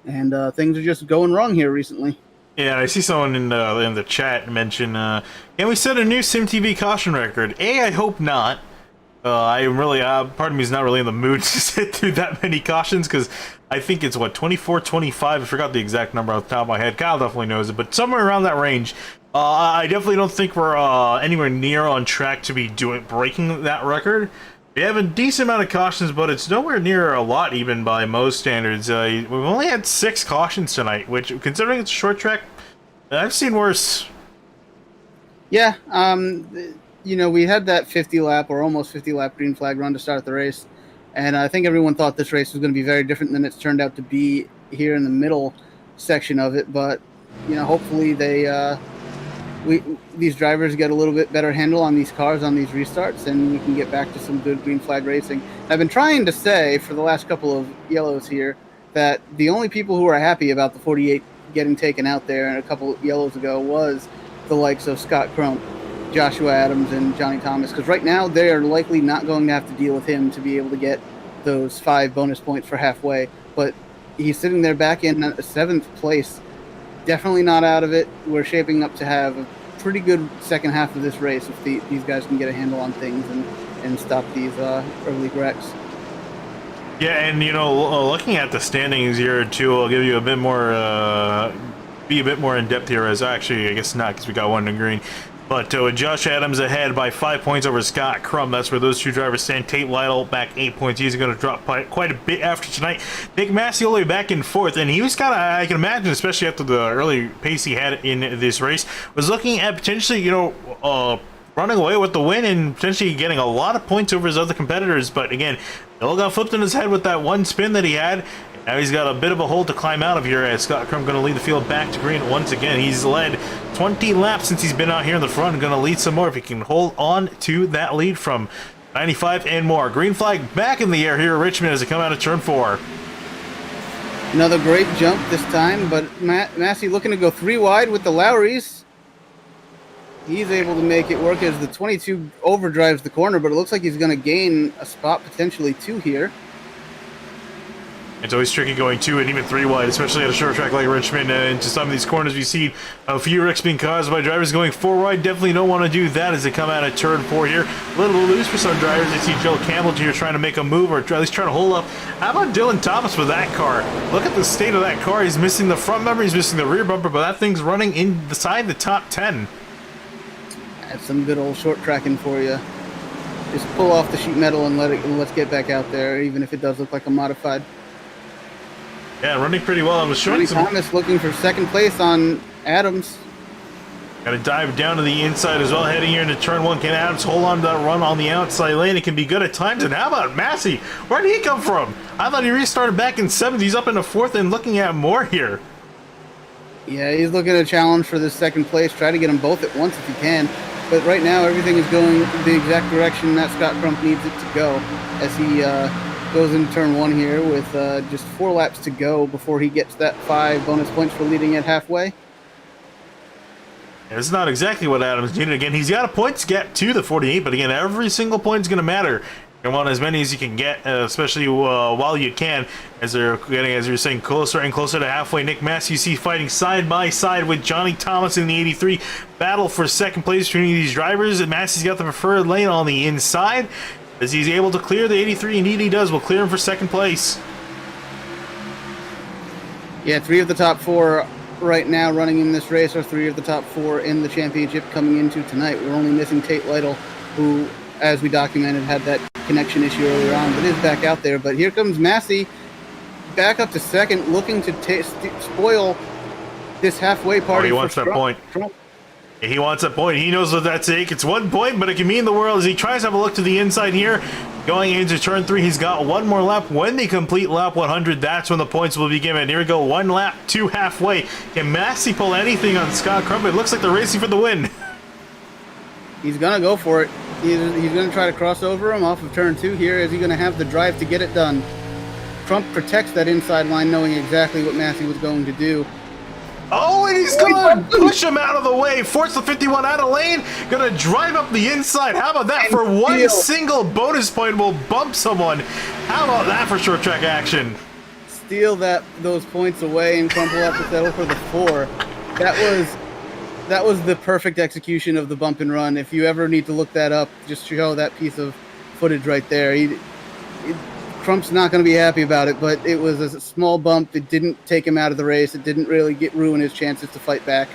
And things are just going wrong here recently. Yeah, I see someone in the chat mention, can we set a new SimTV caution record? I hope not. I'm really, part of me is not really in the mood to sit through that many cautions, because I think it's, what, 24, 25? I forgot the exact number off the top of my head. Kyle definitely knows it, but somewhere around that range. I definitely don't think we're anywhere near on track to be breaking that record. We have a decent amount of cautions, but it's nowhere near a lot, even by most standards. We've only had 6 cautions tonight, which, considering it's a short track, I've seen worse. Yeah, you know, we had that 50 lap or almost 50 lap green flag run to start the race, and I think everyone thought this race was going to be very different than it's turned out to be here in the middle section of it. But you know, hopefully these drivers get a little bit better handle on these cars on these restarts, and we can get back to some good green flag racing. I've been trying to say for the last couple of yellows here that the only people who are happy about the 48 getting taken out there and a couple of yellows ago was the likes of Scott Crump, Joshua Adams, and Johnny Thomas, because right now they are likely not going to have to deal with him to be able to get those 5 bonus points for halfway. But he's sitting there back in 7th place, definitely not out of it. We're shaping up to have a pretty good second half of this race if these guys can get a handle on things and stop these early wrecks. Yeah, and you know, looking at the standings here too, I'll give you a bit more, be a bit more in depth here. As actually, I guess not, because we got one in green. But with Josh Adams ahead by 5 points over Scott Crumb, that's where those 2 drivers stand. Tate Lytle back 8 points. He's going to drop quite a bit after tonight. Nick Massioli back in 4th, and he was kind of, I can imagine, especially after the early pace he had in this race, was looking at potentially, you know, running away with the win and potentially getting a lot of points over his other competitors. But again, it all got flipped in his head with that one spin that he had. Now he's got a bit of a hole to climb out of here, as Scott Crumb going to lead the field back to green once again. He's led 20 laps since he's been out here in the front, and going to lead some more if he can hold on to that lead from 95 and more. Green flag back in the air here at Richmond as they come out of turn 4. Another great jump this time, but Massey looking to go 3 wide with the Lowrys. He's able to make it work as the 22 overdrives the corner, but it looks like he's going to gain a spot, potentially 2 here. It's always tricky going 2 and even 3 wide, especially at a short track like Richmond. Into some of these corners, we see a few wrecks being caused by drivers going 4 wide. Definitely don't want to do that as they come out of turn 4 here. A little loose for some drivers. I see Joe Campbell here trying to make a move, or at least trying to hold up. How about Dylan Thomas with that car? Look at the state of that car. He's missing the front bumper, he's missing the rear bumper, but that thing's running inside the top 10. That's some good old short tracking for you. Just pull off the sheet metal and let's get back out there, even if it does look like a modified. Yeah, running pretty well. I was showing some. Thomas looking for 2nd place on Adams. Got to dive down to the inside as well, heading here into turn 1. Can Adams hold on to that run on the outside lane? It can be good at times. And how about Massey? Where did he come from? I thought he restarted back in 7th. He's up into 4th and looking at more here. Yeah, he's looking at a challenge for this 2nd place. Try to get them both at once if he can. But right now, everything is going the exact direction that Scott Crump needs it to go as he goes into turn 1 here with just 4 laps to go before he gets that 5 bonus points for leading at halfway. It's not exactly what Adams needed. Again, he's got a points gap to the 48, but again, every single point is going to matter You want as many as you can get, especially while you can, as they're getting, as you're saying, closer and closer to halfway. Nick Massey, you see, fighting side by side with Johnny Thomas in the 83. Battle for second place between these drivers. And Massey's got the preferred lane on the inside. As he's able to clear the 83, indeed he does. Will clear him for second place. Yeah, 3 of the top 4 right now running in this race are 3 of the top 4 in the championship coming into tonight. We're only missing Tate Lytle, who, as we documented, had that connection issue earlier on, but is back out there. But here comes Massey back up to second, looking to spoil this halfway party. He wants that point. He wants that point. He knows what that's take. It's 1 point, but it can mean the world as he tries to have a look to the inside here. Going into turn 3, he's got 1 more lap. When they complete lap 100, that's when the points will be given. Here we go, 1 lap to halfway. Can Massey pull anything on Scott Crump? It looks like they're racing for the win. He's going to go for it. He's going to try to cross over him off of turn 2 here. Is he going to have the drive to get it done? Crump protects that inside line, knowing exactly what Massey was going to do. Oh, and he's going to push him out of the way. Force the 51 out of lane. Going to drive up the inside. How about that? For one single bonus point, will bump someone. How about that for short track action? Steal those points away, and Crump will have to settle for the 4. That was the perfect execution of the bump and run. If you ever need to look that up, just show that piece of footage right there. Crump's not going to be happy about it, but it was a small bump. It didn't take him out of the race. It didn't really ruin his chances to fight back.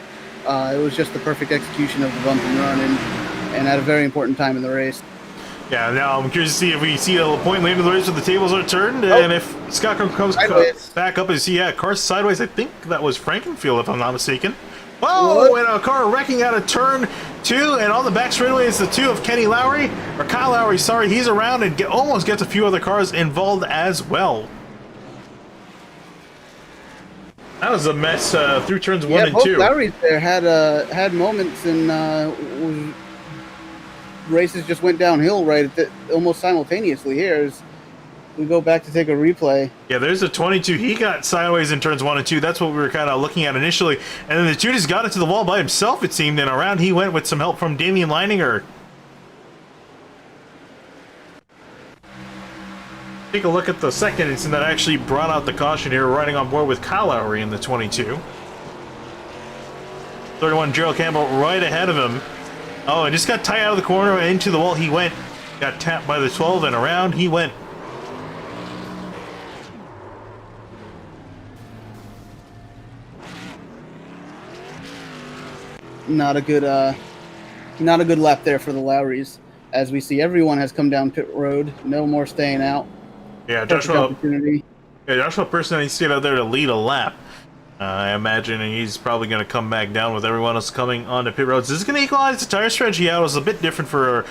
It was just the perfect execution of the bump and run, and at a very important time in the race. Yeah, now I'm curious to see if we see a point later in the race where the tables are turned, and if Scott Crump comes back up and see, cars sideways. I think that was Frankenfield, if I'm not mistaken. Oh, and a car wrecking out of turn 2, and on the back straightaway is the 2 of Kenny Lowry, or Kyle Lowry, sorry. He's around and almost gets a few other cars involved as well. That was a mess through turns 1 and 2. Yeah, both Lowrys there had moments, and races just went downhill almost simultaneously here as we go back to take a replay. Yeah, there's a 22. He got sideways in turns 1 and 2. That's what we were kind of looking at initially. And then the 2 just got into the wall by himself, it seemed, and around he went with some help from Damian Leininger. Take a look at the second incident that actually brought out the caution here, riding on board with Kyle Lowry in the 22. 31, Gerald Campbell right ahead of him. Oh, and just got tied out of the corner and into the wall he went. Got tapped by the 12 and around he went. Not a good lap there for the Lowrys. As we see, everyone has come down pit road. No more staying out. Yeah, Joshua Person, he stayed out there to lead a lap. I imagine, and he's probably going to come back down with everyone else coming onto pit roads. This is going to equalize the tire strategy. Yeah, it was a bit different for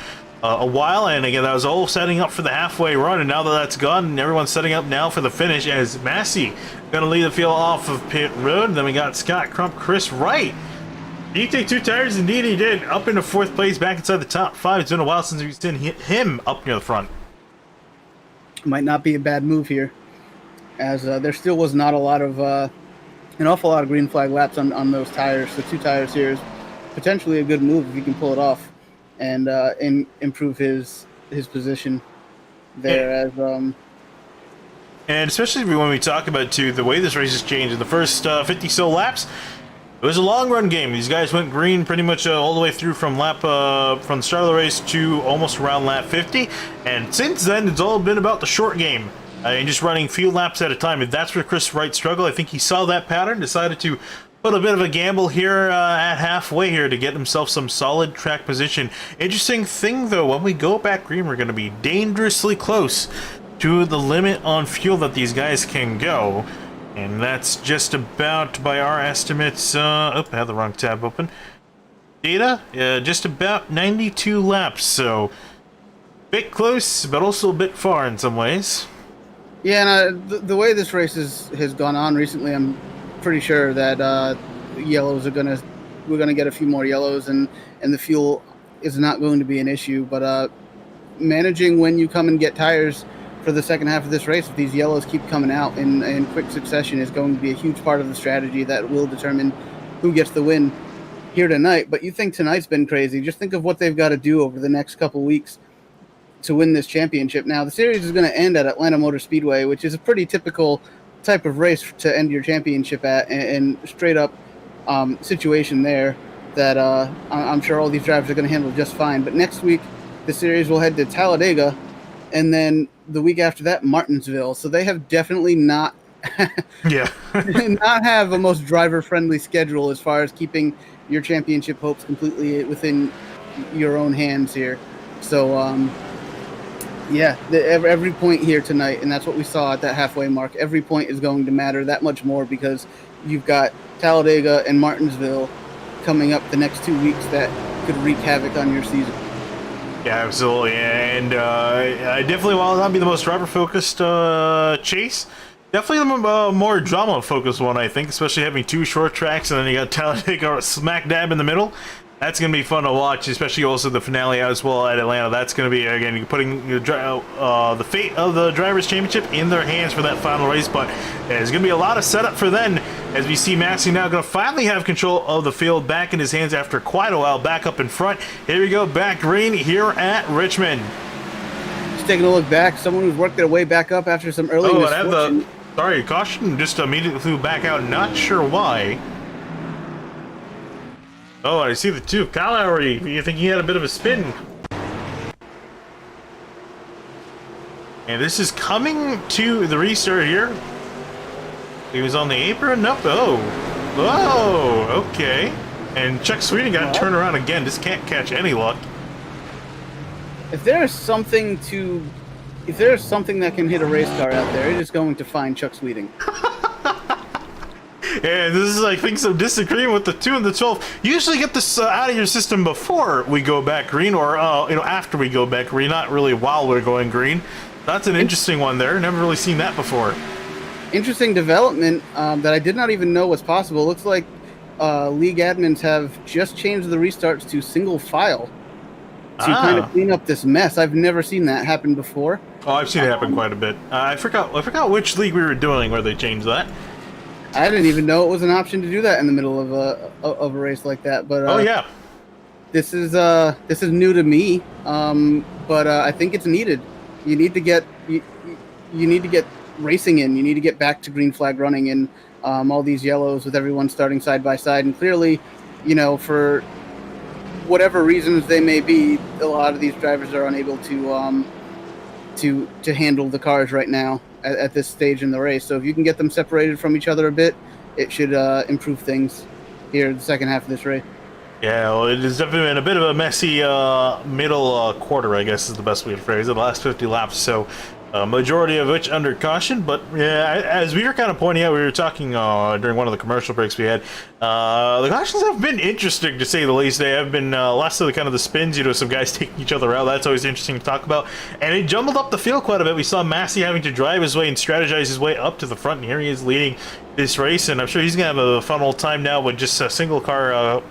a while, and again, that was all setting up for the halfway run, and now that that's gone, everyone's setting up now for the finish as Massey going to lead the field off of pit road. Then we got Scott Crump, Chris Wright. Did he take 2 tires? Indeed he did. Up into 4th place, back inside the top 5. It's been a while since we've seen him up near the front. Might not be a bad move here, as there still was not a lot of an awful lot of green flag laps on those tires. So 2 tires here is potentially a good move if you can pull it off and improve his position there. And especially when we talk about the way this race has changed in the first 50 so laps. It was a long run game. These guys went green pretty much all the way through from the start of the race to almost around lap 50, and since then it's all been about the short game and just running few laps at a time. And that's where Chris Wright struggled. I think he saw that pattern, decided to put a bit of a gamble here at halfway here to get himself some solid track position. Interesting thing though, when we go back green, we're going to be dangerously close to the limit on fuel that these guys can go. And that's just about, by our estimates, I had the wrong tab open. Data, just about 92 laps, so bit close, but also a bit far in some ways. Yeah, and the way this race has gone on recently, I'm pretty sure that yellows we're gonna get a few more yellows, and the fuel is not going to be an issue. But managing when you come and get tires for the second half of this race, if these yellows keep coming out in quick succession, is going to be a huge part of the strategy that will determine who gets the win here tonight. But you think tonight's been crazy. Just think of what they've got to do over the next couple weeks win this championship. Now, the series is going to end at Atlanta Motor Speedway, which is a pretty typical type of race to end your championship at, and straight up situation there that I'm sure all these drivers are going to handle just fine. But next week, the series will head to Talladega, and then the week after that, Martinsville. So they have definitely not not have a most driver-friendly schedule as far as keeping your championship hopes completely within your own hands here. So, every point here tonight, and that's what we saw at that halfway mark, every point is going to matter that much more because you've got Talladega and Martinsville coming up the next 2 weeks that could wreak havoc on your season. Yeah, absolutely. And definitely, while not be the most driver-focused chase, definitely the more drama-focused one, I think, especially having 2 short tracks, and then you got Talladega smack dab in the middle. That's going to be fun to watch, especially also the finale as well at Atlanta. That's going to be, again, putting the fate of the Drivers' Championship in their hands for that final race, but there's going to be a lot of setup for then, as we see Massey now going to finally have control of the field back in his hands after quite a while, back up in front. Here we go, back green here at Richmond. Just taking a look back, someone who's worked their way back up after some early misfortune. Sorry, caution just immediately flew back out, not sure why. Oh, I see the 2. Cavalry, you think he had a bit of a spin. And this is coming to the restart here. He was on the apron? Nope. Oh, okay. And Chuck Sweeting got turned around again. Just can't catch any luck. If there's something that can hit a race car out there, it is going to find Chuck Sweeting. And this is, I think, some disagreement with the 2 and the 12. You usually get this out of your system before we go back green, or after we go back green, not really while we're going green. That's an interesting one there. Never really seen that before. Interesting development that I did not even know was possible. Looks like league admins have just changed the restarts to single file to kind of clean up this mess. I've never seen that happen before. Oh, I've seen it happen quite a bit. I forgot which league we were doing where they changed that. I didn't even know it was an option to do that in the middle of a race like that. But oh yeah, this is new to me. But I think it's needed. You need to get racing in. You need to get back to green flag running and all these yellows with everyone starting side by side. And clearly, for whatever reasons they may be, a lot of these drivers are unable to handle the cars right now at this stage in the race. So if you can get them separated from each other a bit, it should improve things here in the second half of this race. Yeah, well, it has definitely been a bit of a messy middle quarter, I guess is the best way to phrase it, the last 50 laps. So majority of which under caution, but yeah, as we were kind of pointing out, we were talking during one of the commercial breaks we had, the cautions have been interesting to say the least. They have been less of the kind of the spins, some guys taking each other out. That's always interesting to talk about, and it jumbled up the field quite a bit. We saw Massey having to drive his way and strategize his way up to the front, and here he is leading this race, and I'm sure he's gonna have a fun old time now with just a single car,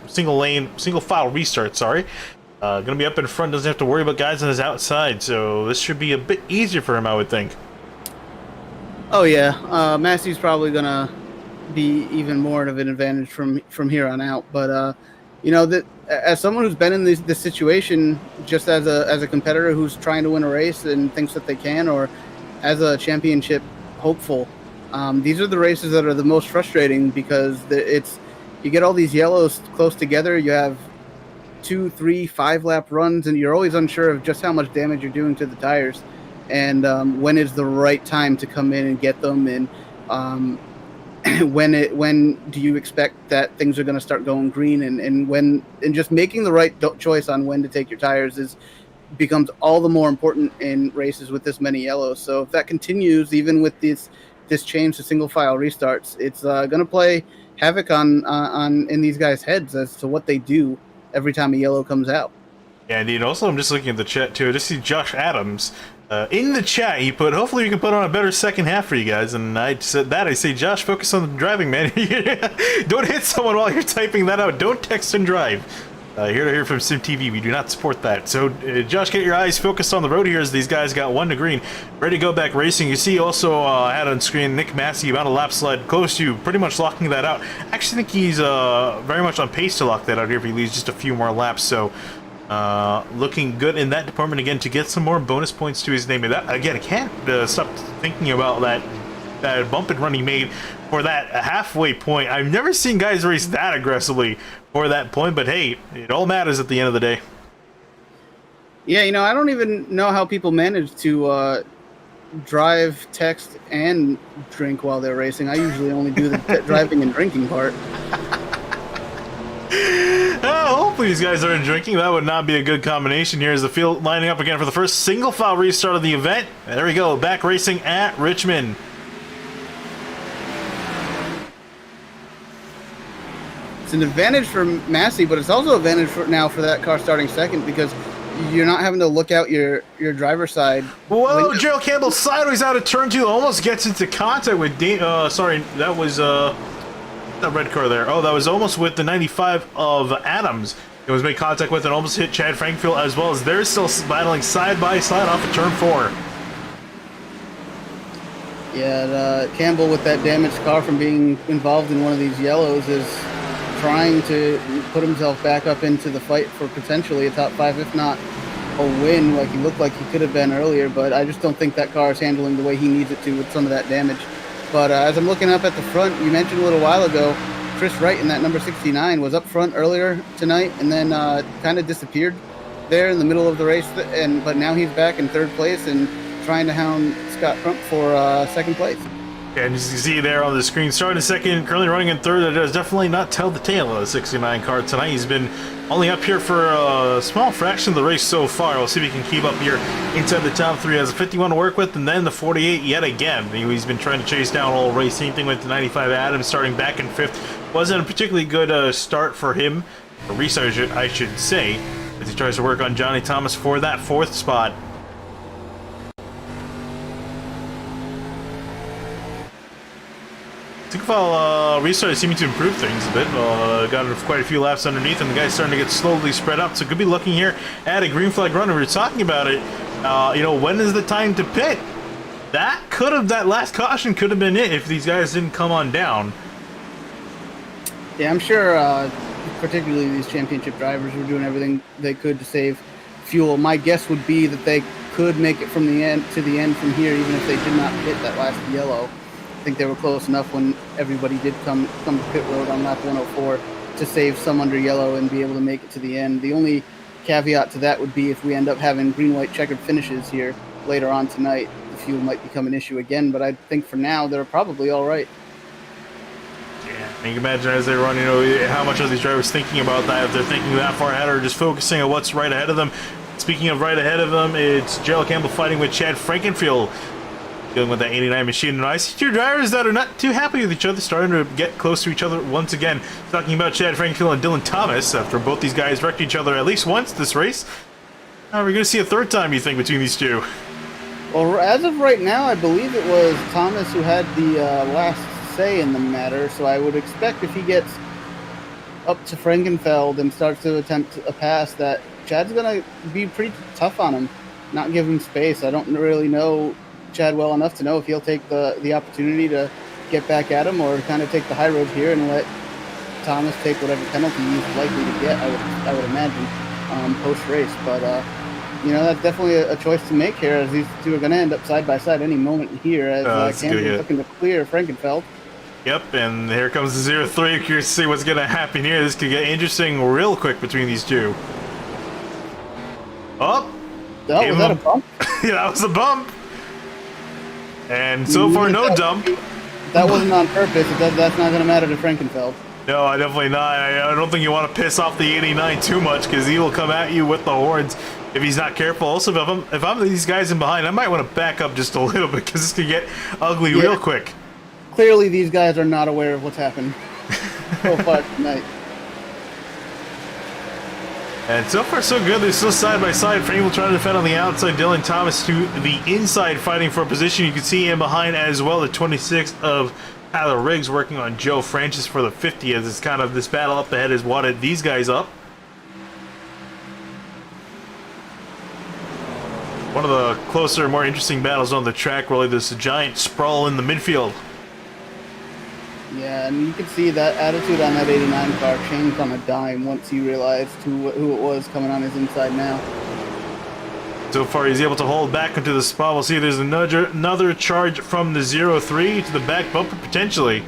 single lane, single file restart, sorry. Gonna be up in front, doesn't have to worry about guys on his outside, so this should be a bit easier for him, I would think. Oh yeah, Massey's probably gonna be even more of an advantage from here on out. But that as someone who's been in this situation, just as a competitor who's trying to win a race and thinks that they can, or as a championship hopeful, these are the races that are the most frustrating because you get all these yellows close together. You have 2, 3, 5 lap runs, and you're always unsure of just how much damage you're doing to the tires, and when is the right time to come in and get them, and when do you expect that things are going to start going green, and just making the right choice on when to take your tires becomes all the more important in races with this many yellows. So if that continues, even with this change to single file restarts, it's going to play havoc on in these guys' heads as to what they do every time a yellow comes out. Yeah, indeed. Also, I'm just looking at the chat too. I just see Josh Adams in the chat. He put, hopefully we can put on a better second half for you guys. And I said that. I say, Josh, focus on the driving, man. Don't hit someone while you're typing that out. Don't text and drive. Here to hear from SimTV, we do not support that. So, Josh, get your eyes focused on the road here as these guys got 1 to green, ready to go back racing. You see also had on screen Nick Massey about a lap slide close to pretty much locking that out. I actually think he's very much on pace to lock that out here if he leaves just a few more laps. So, Looking good in that department again to get some more bonus points to his name. And that, again, I can't stop thinking about that bump and run he made for that halfway point. I've never seen guys race that aggressively for that point, but hey, it all matters at the end of the day. Yeah, you know, I don't even know how people manage to drive, text, and drink while they're racing. I usually only do the driving and drinking part. Hopefully these guys aren't drinking. That would not be a good combination. Here's the field lining up again for the first single file restart of the event. There we go, back racing at Richmond. It's an advantage for Massey, but it's also an advantage for that car starting second because you're not having to look out your driver's side. Whoa, Gerald Campbell sideways out of turn 2, almost gets into contact with sorry, that was the red car there. Oh, that was almost with the 95 of Adams. It was made contact with and almost hit Chad Frankfield, as well as they're still battling side by side off of turn 4. Yeah, Campbell with that damaged car from being involved in one of these yellows is trying to put himself back up into the fight for potentially a top 5, if not a win, like he looked like he could have been earlier. But I just don't think that car is handling the way he needs it to with some of that damage. But as I'm looking up at the front, you mentioned a little while ago, Chris Wright in that number 69 was up front earlier tonight and then kind of disappeared there in the middle of the race. But now he's back in 3rd place and trying to hound Scott Crump for 2nd place. And as you can see there on the screen, starting 2nd, currently running in 3rd. That does definitely not tell the tale of the 69 car tonight. He's been only up here for a small fraction of the race so far. We'll see if he can keep up here inside the top 3. Has a 51 to work with, and then the 48 yet again. He's been trying to chase down all race. Same thing with the 95 Adams starting back in 5th. Wasn't a particularly good start for him, or restart I should say, as he tries to work on Johnny Thomas for that 4th spot. Single restart seeming to improve things a bit. Got quite a few laps underneath, and the guy's starting to get slowly spread out. So could be looking here at a green flag run. We were talking about it. You know, when is the time to pit? That last caution could have been it if these guys didn't come on down. Yeah, I'm sure, particularly these championship drivers were doing everything they could to save fuel. My guess would be that they could make it from the end to the end from here, even if they did not hit that last yellow. I think they were close enough when everybody did come to pit road on lap 104 to save some under yellow and be able to make it to the end. The only caveat to that would be if we end up having green-white checkered finishes here later on tonight, the fuel might become an issue again, but I think for now they're probably all right. Yeah, you can imagine as they run, you know, how much are these drivers thinking about that, if they're thinking that far ahead or just focusing on what's right ahead of them. Speaking of right ahead of them, it's Gerald Campbell fighting with Chad Frankenfield, dealing with that 89 machine. And I see two drivers that are not too happy with each other, starting to get close to each other once again. Talking about Chad Frankenfield and Dylan Thomas, after both these guys wrecked each other at least once this race. Are we going to see a third time, you think, between these two? Well, as of right now, I believe it was Thomas who had the last say in the matter, so I would expect if he gets up to Frankenfeld and starts to attempt a pass, that Chad's going to be pretty tough on him, not give him space. I don't really know Chad well enough to know if he'll take the opportunity to get back at him or kind of take the high road here and let Thomas take whatever penalty he's likely to get, I would imagine, post-race. But, you know, that's definitely a choice to make here, as these two are going to end up side by side any moment here, as Campbell's looking to clear Frankenfeld. Yep, and here comes the 0-3. Curious to see what's going to happen here. This could get interesting real quick between these two. Oh! Oh, was that a bump? Yeah, that was a bump. And so far, no dump. That wasn't on purpose. That's not going to matter to Frankenfeld. No, I definitely not. I don't think you want to piss off the 89 too much, because he will come at you with the horns if he's not careful. Also, if I'm these guys in behind, I might want to back up just a little bit, because this could get ugly real quick. Clearly, these guys are not aware of what's happened so far tonight. And so far, so good. They're still side by side. Frank will try to defend on the outside. Dylan Thomas to the inside, fighting for a position. You can see him behind as well. The 26th of Tyler Riggs working on Joe Francis for the 50, as it's kind of this battle up ahead has wadded these guys up. One of the closer, more interesting battles on the track. Really, this giant sprawl in the midfield. Yeah, and you can see that attitude on that 89 car changed on a dime once he realized who it was coming on his inside now. So far, he's able to hold back into the spot. We'll see. There's another charge from the 0-3 to the back bumper potentially.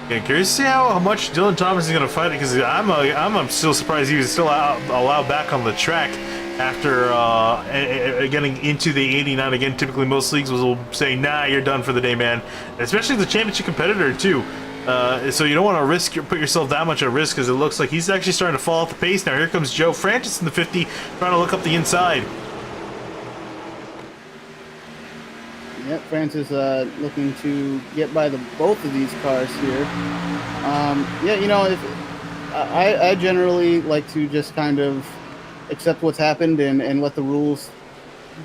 Yeah, curious to see how much Dylan Thomas is going to fight it, because I'm still surprised he was still allowed back on the track after getting into the 89 again. Typically, most leagues will say, "Nah, you're done for the day, man." Especially the championship competitor too. So you don't want to put yourself that much at risk, because it looks like he's actually starting to fall off the pace now. Here comes Joe Francis in the 50, trying to look up the inside. Yep, Francis looking to get by both of these cars here. Yeah, you know, I generally like to just kind of accept what's happened and let the rules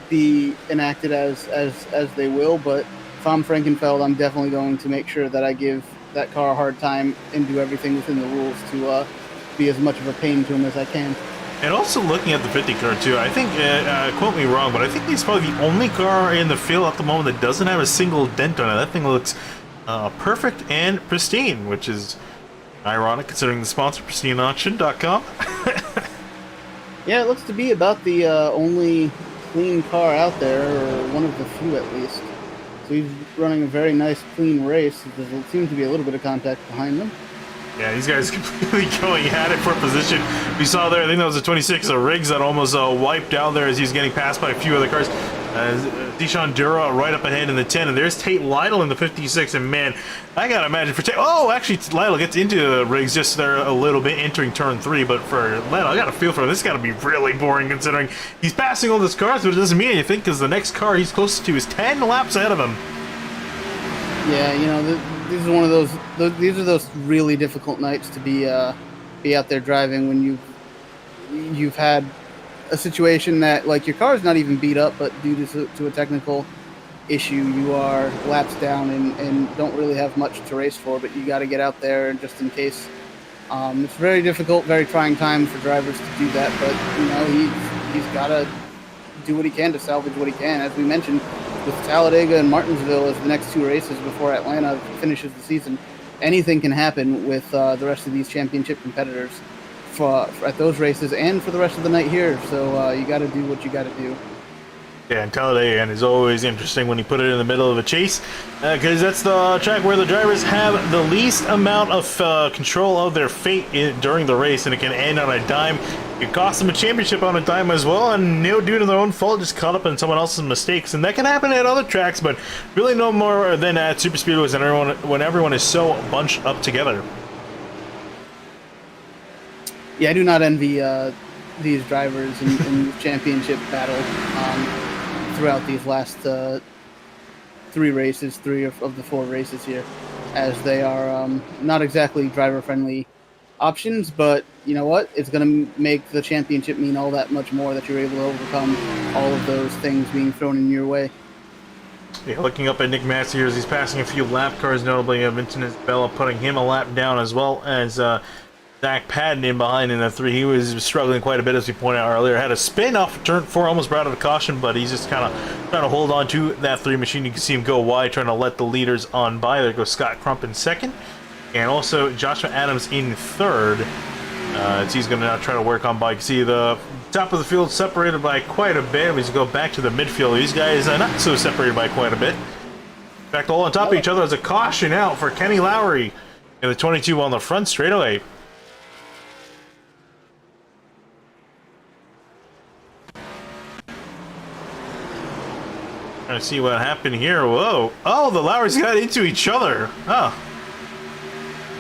be enacted as they will. But if I'm Frankenfeld, I'm definitely going to make sure that I give that car a hard time and do everything within the rules to be as much of a pain to him as I can. And also looking at the 50 car too, I think, quote me wrong, but I think he's probably the only car in the field at the moment that doesn't have a single dent on it. That thing looks perfect and pristine, which is ironic considering the sponsor, pristineauction.com. Yeah, it looks to be about the only clean car out there, or one of the few at least. So he's running a very nice, clean race. There seems to be a little bit of contact behind them. Yeah, these guys completely going at it for position. We saw there, I think that was a 26 of Riggs that almost wiped out there as he was getting passed by a few other cars. Deshaun Dura right up ahead in the 10, and there's Tate Lytle in the 56, and man, I gotta imagine for Tate, actually Lytle gets into Riggs just there a little bit entering turn 3, but for Lytle, I got a feel for him. This gotta be really boring considering he's passing all those cars, but it doesn't mean anything because the next car he's closest to is 10 laps ahead of him. Yeah, you know, these are one of those. These are those really difficult nights to be out there driving when you've had a situation that, like, your car's not even beat up, but due to a technical issue, you are laps down and don't really have much to race for. But you got to get out there just in case. It's very difficult, very trying time for drivers to do that. But you know, he's got to do what he can to salvage what he can. As we mentioned, with Talladega and Martinsville as the next 2 races before Atlanta finishes the season, anything can happen with the rest of these championship competitors at those races and for the rest of the night here. So you got to do what you got to do. Yeah, and Talladega is always interesting when you put it in the middle of a chase, because that's the track where the drivers have the least amount of control of their fate during the race, and it can end on a dime. It can cost them a championship on a dime as well, and due to their own fault, just caught up in someone else's mistakes, and that can happen at other tracks, but really no more than at super speedways when everyone is so bunched up together. Yeah, I do not envy these drivers in championship battle. Throughout these last 3 races, 3 of the 4 races here, as they are not exactly driver-friendly options, but you know what? It's going to make the championship mean all that much more that you're able to overcome all of those things being thrown in your way. Yeah, looking up at Nick Massey as he's passing a few lap cars, notably Vincent Isabella putting him a lap down, as well as Zach Padden in behind in the 3. He was struggling quite a bit, as we pointed out earlier. Had a spin off turn 4, almost brought out a caution, but he's just kind of trying to hold on to that 3 machine. You can see him go wide, trying to let the leaders on by. There goes Scott Crump in 2nd, and also Joshua Adams in 3rd. He's going to now try to work on by. You can see the top of the field separated by quite a bit. We just go back to the midfield. These guys are not so separated by quite a bit. In fact, all on top of each other as a caution out for Kenny Lowry in the 22 on the front straightaway. Trying to see what happened here. Whoa. Oh, the Lowrys got into each other. Oh.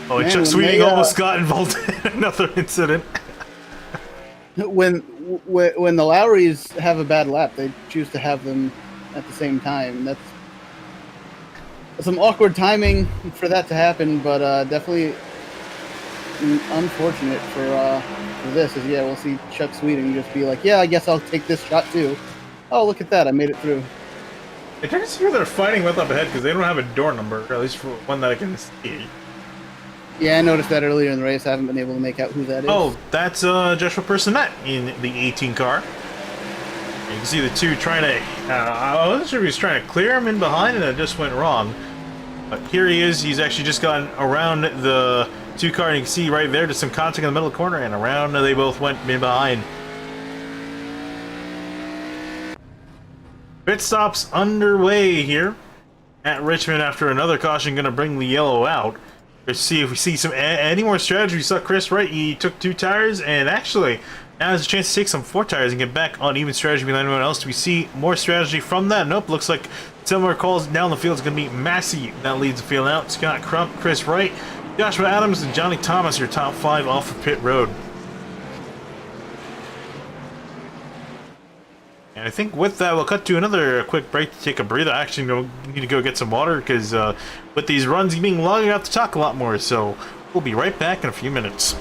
Oh, man, Chuck Sweeting almost got involved in another incident. When the Lowrys have a bad lap, they choose to have them at the same time. That's some awkward timing for that to happen, but definitely unfortunate for this. Is, yeah, we'll see Chuck Sweeting just be like, yeah, I guess I'll take this shot too. Oh, look at that, I made it through. I try to see who they're fighting with up ahead, because they don't have a door number, or at least for one that I can see. Yeah, I noticed that earlier in the race. I haven't been able to make out who that is. Oh, that's Joshua Personette in the 18 car. You can see the two trying to, I wasn't sure if he was trying to clear him in behind and it just went wrong. But here he is, he's actually just gone around the two car, and you can see right there, just some contact in the middle of the corner, and around they both went in behind. Pit stops underway here at Richmond after another caution going to bring the yellow out. Let's see if we see some any more strategy. We saw Chris Wright, he took 2 tires, and actually now has a chance to take some 4 tires and get back on even strategy with anyone else. Do we see more strategy from that? Nope, looks like similar calls down the field. It's going to be Massey that leads the field out. Scott Crump, Chris Wright, Joshua Adams, and Johnny Thomas, your top 5 off of pit road. And I think with that, we'll cut to another quick break to take a breather. I actually need to go get some water because with these runs being long, I have to talk a lot more. So we'll be right back in a few minutes.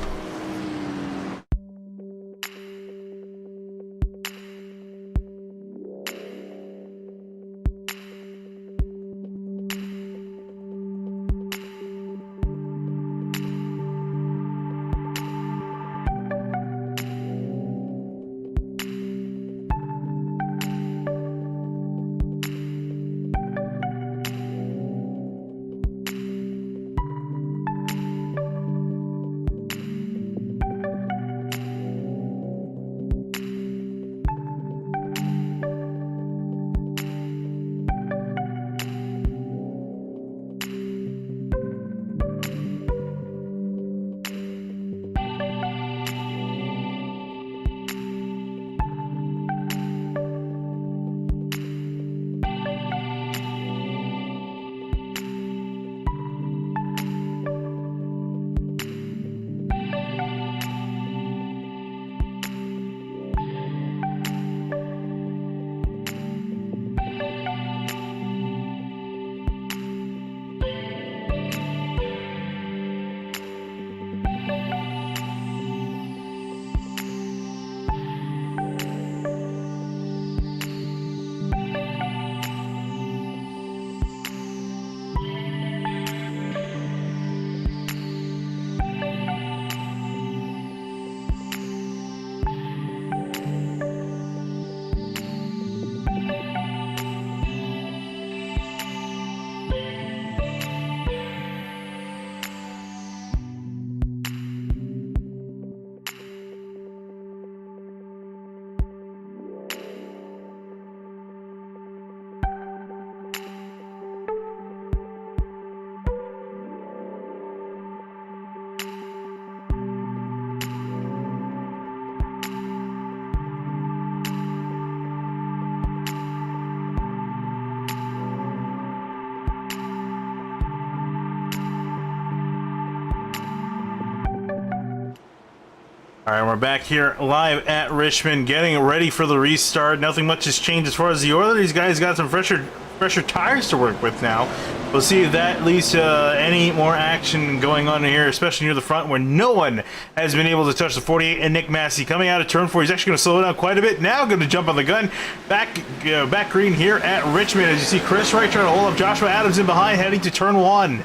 Alright, we're back here live at Richmond, getting ready for the restart. Nothing much has changed as far as the order. These guys got some fresher tires to work with now. We'll see if that leads to any more action going on here, especially near the front where no one has been able to touch the 48. And Nick Massey coming out of turn 4. He's actually going to slow down quite a bit. Now going to jump on the gun. Back green here at Richmond as you see Chris Wright trying to hold up Joshua Adams in behind, heading to turn 1.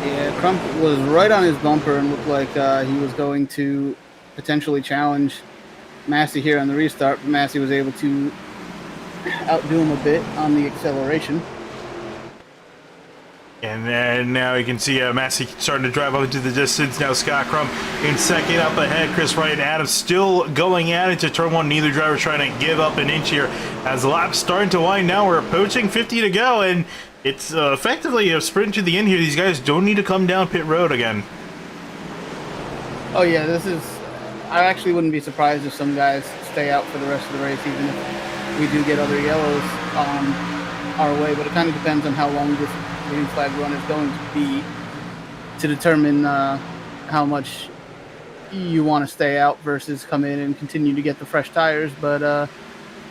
Yeah, Crump was right on his bumper and looked like he was going to potentially challenge Massey here on the restart. But Massey was able to outdo him a bit on the acceleration. And then now you can see Massey starting to drive up into the distance. Now Scott Crump in second up ahead. Chris Wright and Adams still going at it to turn 1. Neither driver trying to give up an inch here. As the lap's starting to wind down, we're approaching 50 to go. And it's effectively a sprint to the end here. These guys don't need to come down pit road again. Oh yeah, this is... I actually wouldn't be surprised if some guys stay out for the rest of the race, even if we do get other yellows our way. But it kind of depends on how long this green flag run is going to be to determine how much you want to stay out versus come in and continue to get the fresh tires. But,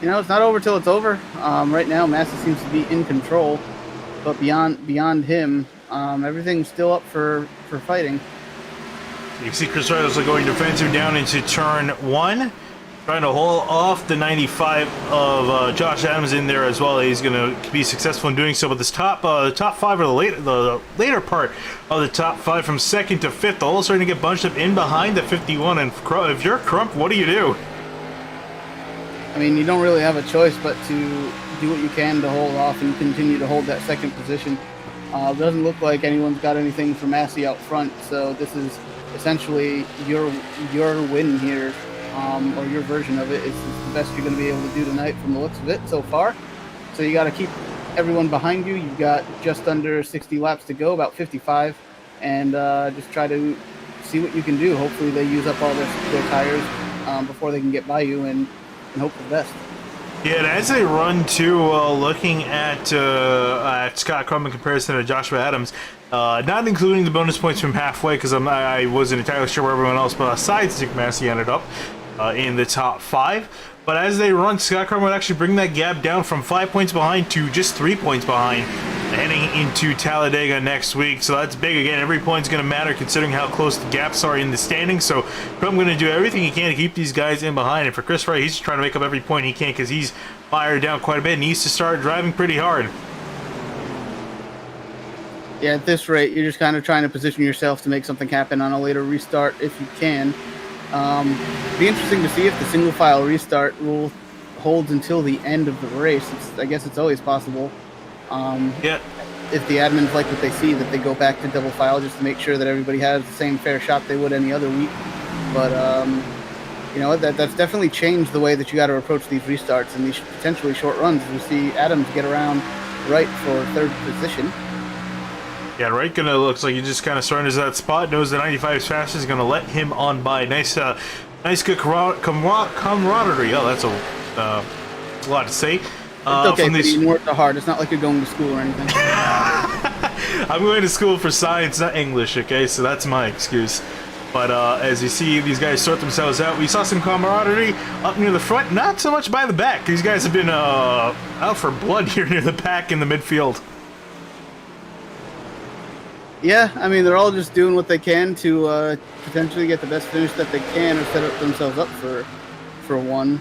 you know, it's not over till it's over. Right now, Massey seems to be in control. But beyond him, everything's still up for fighting. You can see Chris Wright also going defensive down into turn 1, trying to hold off the 95 of Josh Adams in there as well. He's going to be successful in doing so. But this top 5 or the later part of the top 5 from 2nd to 5th, all starting to get bunched up in behind the 51. And if you're Crump, what do you do? I mean, you don't really have a choice but to do what you can to hold off and continue to hold that second position. It doesn't look like anyone's got anything for Massey out front, so this is essentially your win here, or your version of it. It's the best you're going to be able to do tonight from the looks of it so far. So you got to keep everyone behind you. You've got just under 60 laps to go, about 55, and just try to see what you can do. Hopefully they use up all their tires before they can get by you, and hope for the best. Yeah, and as they run too, looking at Scott Crum in comparison to Joshua Adams, not including the bonus points from halfway, because I wasn't entirely sure where everyone else, but aside Zeke Massey ended up in the top 5. But as they run, Scott Crum would actually bring that gap down from 5 points behind to just 3 points behind, heading into Talladega next week. So that's big. Again, every point's going to matter considering how close the gaps are in the standings. So Crum going to do everything he can to keep these guys in behind. And for Chris Wright, he's just trying to make up every point he can because he's fired down quite a bit and needs to start driving pretty hard. Yeah, at this rate, you're just kind of trying to position yourself to make something happen on a later restart if you can. Be interesting to see if the single file restart rule holds until the end of the race. I guess it's always possible. Yeah. If the admins like what they see, that they go back to double file just to make sure that everybody has the same fair shot they would any other week. But you know, that's definitely changed the way that you got to approach these restarts and these potentially short runs. We see Adams get around Wright for third position. Yeah, Wright looks like he just kind of starting to that spot. Knows the 95 is fast. Is going to let him on by. Nice good camaraderie. Oh, that's a lot to say. It's okay, but you work hard. It's not like you're going to school or anything. I'm going to school for science, not English, okay? So that's my excuse. But as you see, these guys sort themselves out. We saw some camaraderie up near the front, not so much by the back. These guys have been out for blood here near the back in the midfield. Yeah, I mean, they're all just doing what they can to potentially get the best finish that they can or set up themselves up for one.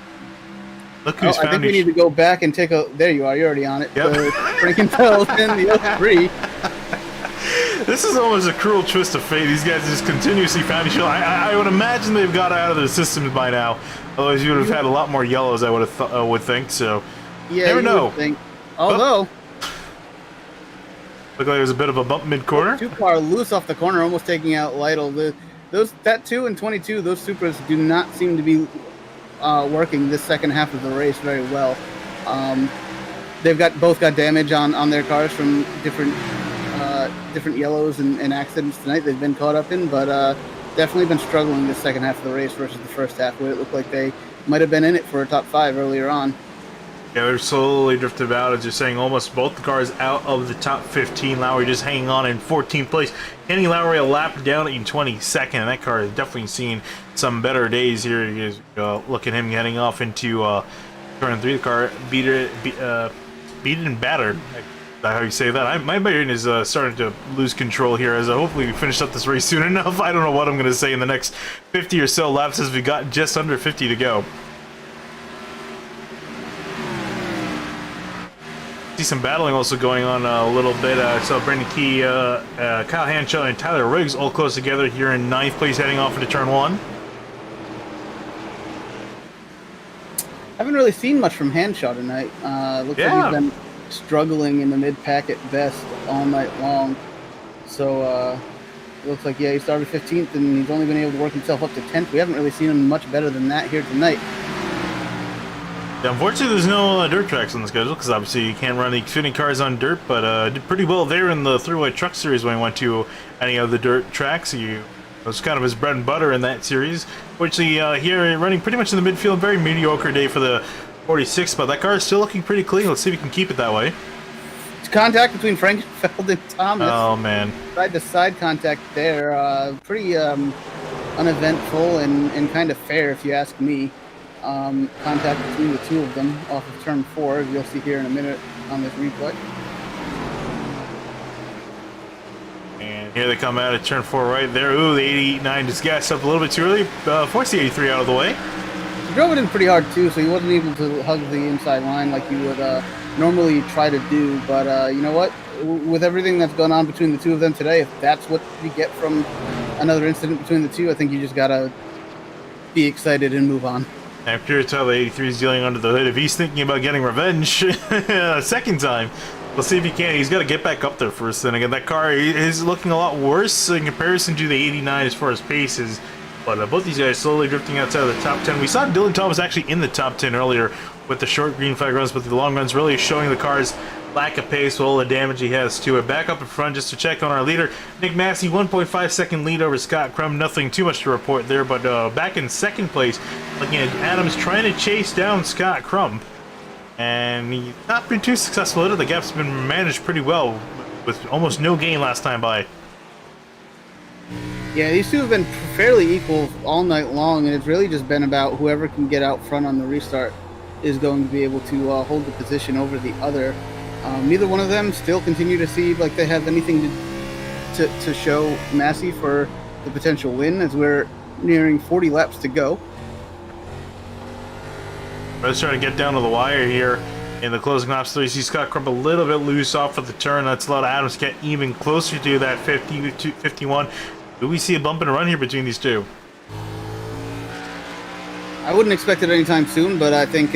Look who's I think we need to go back and take a... There you are. You're already on it. Yep. The Frankenfeld in the 03. This is almost a cruel twist of fate. These guys just continuously found each other. I would imagine they've got out of their systems by now. Otherwise, you would have had a lot more yellows, I would think. So, yeah, never know. Although... Looked like there was a bit of a bump mid-corner. Too far loose off the corner, almost taking out Lytle. That 2 and 22, those Supras do not seem to be working this second half of the race very well. They've both got damage on their cars from different yellows and accidents tonight they've been caught up in, but definitely been struggling this second half of the race versus the first half, where it looked like they might have been in it for a top 5 earlier on. Yeah, they're slowly drifted out, as you're saying, almost both the cars out of the top 15. Lowry just hanging on in 14th place. Kenny Lowry a lap down in 22nd, and that car has definitely seen some better days here. You guys, look at him heading off into turn 3. The car beat it and battered. Is that how you say that? My brain is starting to lose control here, as hopefully we finish up this race soon enough. I don't know what I'm going to say in the next 50 or so laps, as we got just under 50 to go. See some battling also going on a little bit. So Brendan Key, Kyle Hanshaw, and Tyler Riggs all close together here in 9th place, heading off into turn 1. Haven't really seen much from Hanshaw tonight. Looks like he's been struggling in the mid-pack at best all night long. So it looks like, he started 15th, and he's only been able to work himself up to 10th. We haven't really seen him much better than that here tonight. Yeah, unfortunately, there's no dirt tracks on the schedule, because obviously you can't run the Xfinity cars on dirt, but did pretty well there in the 3-Way Truck Series when he went to any of the dirt tracks. It was kind of his bread and butter in that series. Fortunately, here running pretty much in the midfield, very mediocre day for the 46, but that car is still looking pretty clean. Let's see if we can keep it that way. It's contact between Frankenfeld and Thomas. Oh, man. Side-to-side contact there. Pretty uneventful and kind of fair, if you ask me. Contact between the two of them off of turn 4, as you'll see here in a minute on this replay. And here they come out at turn 4 right there. Ooh, the 89 just gassed up a little bit too early. Forced the 83 out of the way. He drove it in pretty hard too, so he wasn't able to hug the inside line like you would normally try to do. But you know what? With everything that's gone on between the two of them today, if that's what you get from another incident between the two, I think you just gotta be excited and move on. I'm curious how the 83 is dealing under the hood. If he's thinking about getting revenge a second time, we'll see if he can. He's got to get back up there first. Then again, that car is looking a lot worse in comparison to the 89 as far as paces. But both these guys slowly drifting outside of the top 10. We saw Dylan Thomas actually in the top 10 earlier with the short green flag runs, but the long runs really showing the car's lack of pace with all the damage he has to it. Back up in front just to check on our leader, Nick Massey, 1.5 second lead over Scott Crum. Nothing too much to report there, but back in second place, looking at Adams trying to chase down Scott Crum. And he's not been too successful. The gap's been managed pretty well with almost no gain last time by. Yeah, these two have been fairly equal all night long, and it's really just been about whoever can get out front on the restart is going to be able to hold the position over the other. Neither one of them still continue to see like they have anything to show Massey for the potential win, as we're nearing 40 laps to go. Let's try to get down to the wire here in the closing laps. So you see Scott Crump a little bit loose off of the turn. That's allowed Adams to get even closer to that 50 to 51. Do we see a bump and run here between these two? I wouldn't expect it anytime soon, but I think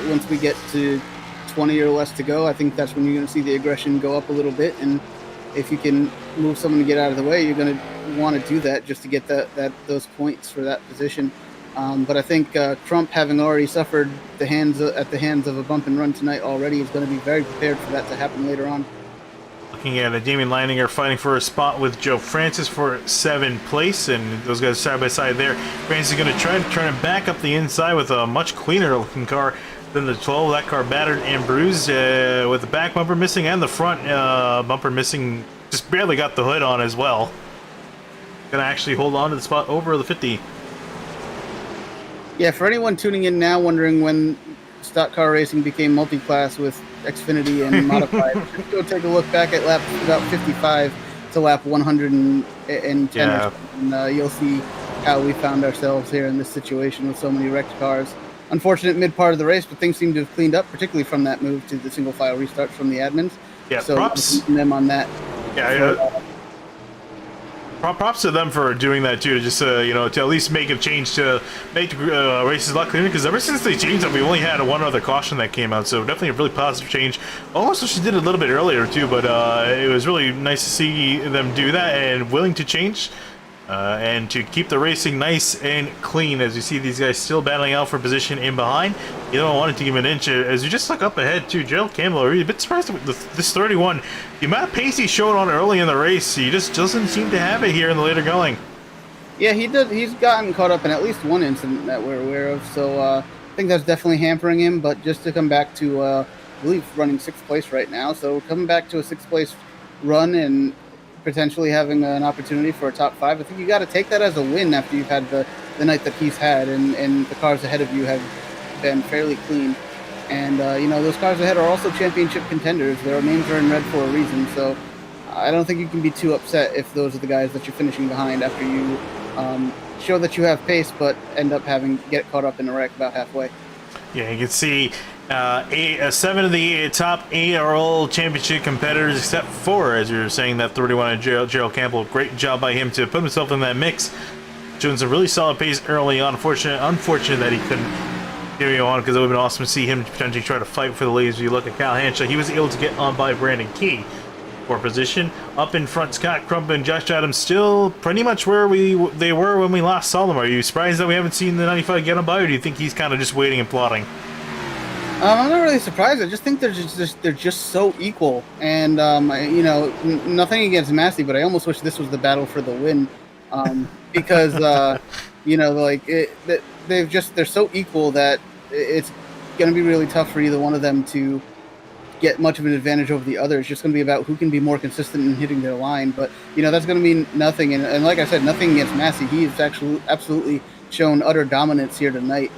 once we get to 20 or less to go, I think that's when you're going to see the aggression go up a little bit. And if you can move someone to get out of the way, you're going to want to do that just to get those points for that position. But I think Crump, having already suffered at the hands of a bump and run tonight already, is going to be very prepared for that to happen later on. Looking at Damien Leininger fighting for a spot with Joe Francis for 7th place, and those guys side by side there. Francis is going to try to turn it back up the inside with a much cleaner looking car than the 12. That car battered and bruised with the back bumper missing and the front bumper missing. Just barely got the hood on as well. Going to actually hold on to the spot over the 50. Yeah, for anyone tuning in now wondering when stock car racing became multi-class with Xfinity and Modified, just go take a look back at lap about 55 to lap 110. Yeah. And you'll see how we found ourselves here in this situation with so many wrecked cars. Unfortunate mid part of the race, but things seem to have cleaned up, particularly from that move to the single file restart from the admins. Yeah, so props. Them on that. Yeah, props to them for doing that too, to just to at least make a change to make races a lot cleaner. Because ever since they changed them, we only had one other caution that came out, so definitely a really positive change. Also, she did it a little bit earlier too, but it was really nice to see them do that and willing to change and to keep the racing nice and clean. As you see these guys still battling out for position in behind. You don't want it to give an inch as you just look up ahead too. Gerald Campbell, are you a bit surprised with this 31? The amount of pace he showed on early in the race, he just doesn't seem to have it here in the later going. Yeah, he did. He's gotten caught up in at least one incident that we're aware of, so I think that's definitely hampering him. But just to come back to, I believe, running 6th place right now, so coming back to a 6th place run and potentially having an opportunity for a top 5, I think you got to take that as a win after you've had the night that he's had, and the cars ahead of you have been fairly clean. And those cars ahead are also championship contenders. Their names are in red for a reason, so I don't think you can be too upset if those are the guys that you're finishing behind after you show that you have pace but end up get caught up in a wreck about halfway. Yeah, you can see 7 of the top 8 are all championship competitors except 4, as you're saying, that 31 Gerald Campbell. Great job by him to put himself in that mix. Showing some really solid pace early on. Unfortunate that he couldn't carry on, because it would have been awesome to see him potentially try to fight for the lead. As you look at Kyle Hanshaw, he was able to get on by Brandon Key for position. Up in front, Scott Crump and Josh Adams still pretty much where they were when we last saw them. Are you surprised that we haven't seen the 95 get on by, or do you think he's kind of just waiting and plotting? I'm not really surprised. I just think they're just so equal, and nothing against Massey, but I almost wish this was the battle for the win, because they're so equal that it's going to be really tough for either one of them to get much of an advantage over the other. It's just going to be about who can be more consistent in hitting their line. But that's going to mean nothing. And like I said, nothing against Massey. He's actually absolutely shown utter dominance here tonight.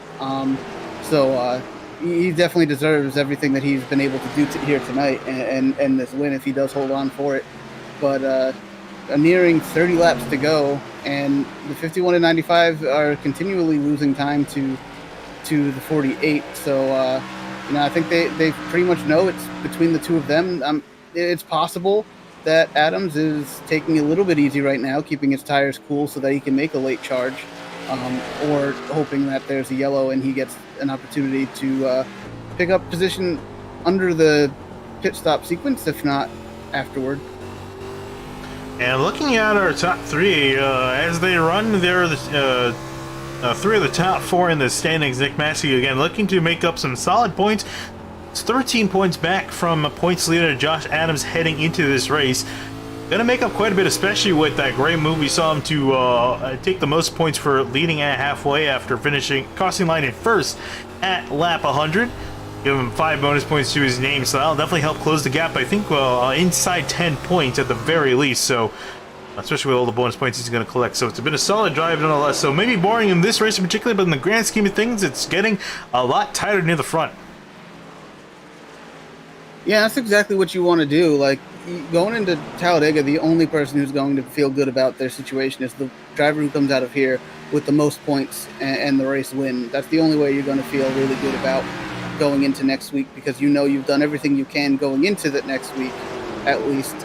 He definitely deserves everything that he's been able to do here tonight and this win if he does hold on for it. But nearing 30 laps to go, and the 51 and 95 are continually losing time to the 48. So I think they pretty much know it's between the two of them. It's possible that Adams is taking it a little bit easy right now, keeping his tires cool so that he can make a late charge. or hoping that there's a yellow and he gets an opportunity to pick up position under the pit stop sequence, if not afterward. And looking at our top three, as they run, they're the three of the top four in the standings. Nick Massey again looking to make up some solid points. It's 13 points back from points leader Josh Adams heading into this race. Gonna make up quite a bit, especially with that great move we saw him to take the most points for leading at halfway after finishing crossing line in first at lap 100. Give him 5 bonus points to his name, so that'll definitely help close the gap. I think inside 10 points at the very least. So, especially with all the bonus points he's going to collect. So it's been a solid drive nonetheless. So maybe boring in this race in particular, but in the grand scheme of things, it's getting a lot tighter near the front. Yeah, that's exactly what you want to do. Like, going into Talladega, the only person who's going to feel good about their situation is the driver who comes out of here with the most points and the race win. That's the only way you're going to feel really good about going into next week, because you know you've done everything you can going into that next week, at least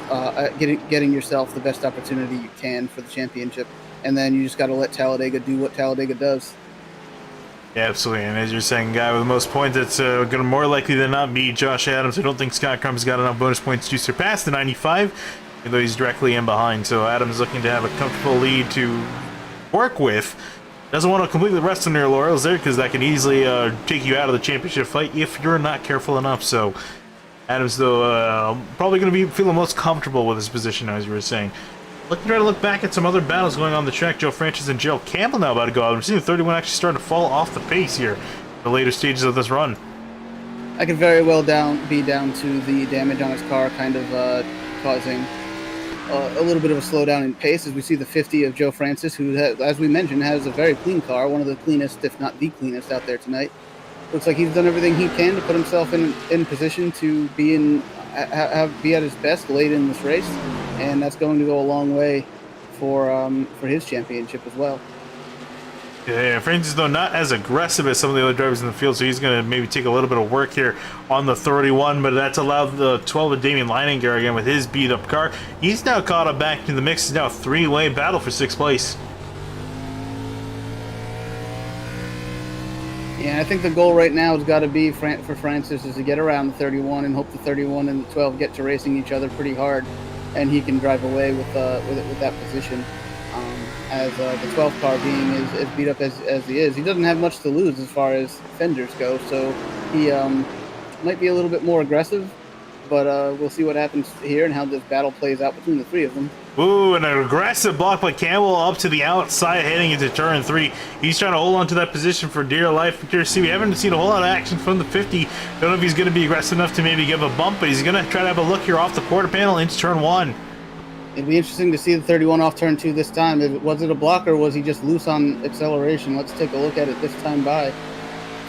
getting yourself the best opportunity you can for the championship. And then you just got to let Talladega do what Talladega does. Yeah, absolutely. And as you're saying, guy with the most points, it's going to more likely than not be Josh Adams. I don't think Scott Crumb's got enough bonus points to surpass the 95, even though he's directly in behind. So Adams looking to have a comfortable lead to work with. Doesn't want to completely rest on their laurels there, because that can easily take you out of the championship fight if you're not careful enough. So Adams, though, probably going to be feeling most comfortable with his position, as you were saying. Try to look back at some other battles going on the track. Joe Francis and Gerald Campbell now about to go out. I'm seeing the 31 actually starting to fall off the pace here in the later stages of this run. I could very well be down to the damage on his car kind of causing a little bit of a slowdown in pace, as we see the 50 of Joe Francis, who, as we mentioned, has a very clean car, one of the cleanest, if not the cleanest, out there tonight. Looks like he's done everything he can to put himself in position to be at his best late in this race, and that's going to go a long way for his championship as well. Yeah, Francis, though, not as aggressive as some of the other drivers in the field, so he's going to maybe take a little bit of work here on the 31, but that's allowed the 12 of Damian Leininger again with his beat-up car. He's now caught up back in the mix. It's now a three-way battle for 6th place. Yeah, I think the goal right now has got to be for Francis is to get around the 31 and hope the 31 and the 12 get to racing each other pretty hard, and he can drive away with that position. As the 12 car being as beat up as he is, he doesn't have much to lose as far as fenders go, so he might be a little bit more aggressive, but we'll see what happens here and how this battle plays out between the three of them. Ooh, and an aggressive block by Campbell up to the outside heading into turn 3. He's trying to hold on to that position for dear life. We haven't seen a whole lot of action from the 50. Don't know if he's going to be aggressive enough to maybe give a bump, but he's going to try to have a look here off the quarter panel into turn 1. It'd be interesting to see the 31 off turn 2 this time. Was it a block or was he just loose on acceleration? Let's take a look at it this time by.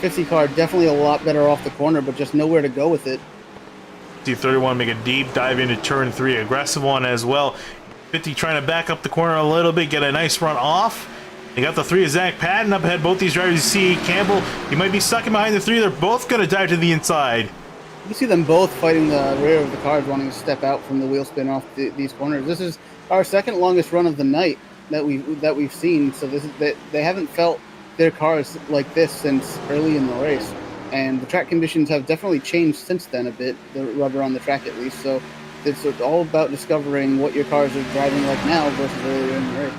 50 car definitely a lot better off the corner, but just nowhere to go with it. See 31 make a deep dive into turn 3, aggressive one as well. 50 trying to back up the corner a little bit, get a nice run off. They got the 3 of Zach Patton up ahead. Both these drivers, you see Campbell, he might be stuck in behind the 3. They're both going to dive to the inside. You see them both fighting the rear of the cars, wanting to step out from the wheel spin off these corners. This is our second longest run of the night that we've seen. So they haven't felt their cars like this since early in the race, and the track conditions have definitely changed since then a bit. The rubber on the track, at least. So it's all about discovering what your cars are driving like now versus earlier in the race.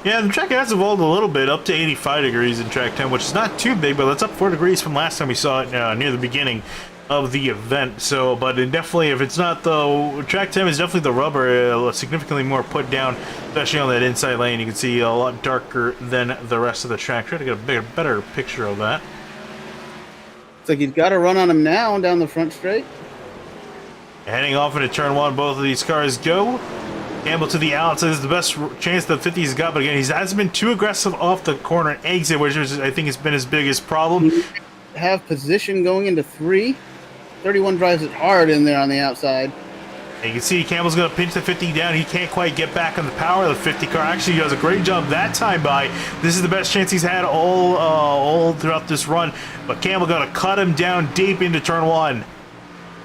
Yeah, the track has evolved a little bit, up to 85 degrees in track 10, which is not too big, but that's up 4 degrees from last time we saw it near the beginning of the event. So, but it definitely, if it's not the track 10, is definitely the rubber significantly more put down, especially on that inside lane. You can see a lot darker than the rest of the track. Try to get a better picture of that. It's like he's got to run on him now down the front straight. Heading off into turn 1, both of these cars go. Campbell to the outside is the best chance that 50's got, but again, he hasn't been too aggressive off the corner and exit, which I think has been his biggest problem. Have position going into 3. 31 drives it hard in there on the outside. And you can see Campbell's going to pinch the 50 down. He can't quite get back on the power of the 50 car. Actually, he does a great job that time by. This is the best chance he's had all throughout this run. But Campbell going to cut him down deep into turn 1.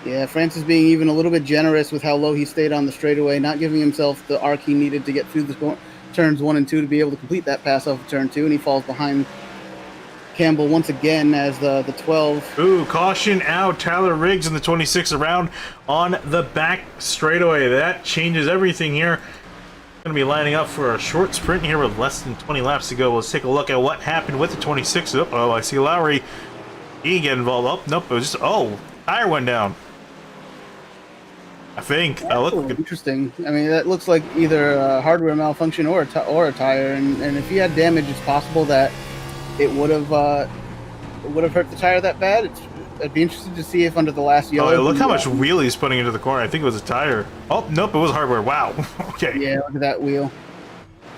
Yeah, Francis being even a little bit generous with how low he stayed on the straightaway, not giving himself the arc he needed to get through turns 1 and 2 to be able to complete that pass off of turn 2, and he falls behind Campbell once again as the 12. Ooh, caution out. Tyler Riggs in the 26 around on the back straightaway. That changes everything here. Going to be lining up for a short sprint here with less than 20 laps to go. Let's take a look at what happened with the 26. Oh, I see Lowry. He didn't get involved. Oh, nope. It was just, oh, tire went down. I think. That looked interesting. I mean, that looks like either a hardware malfunction or a tire. And if he had damage, it's possible that it would have hurt the tire that bad. I'd be interested to see if under the last yellow. Oh, look how much wheel he's putting into the corner. I think it was a tire. Oh, nope, it was hardware. Wow. Okay. Yeah, look at that wheel.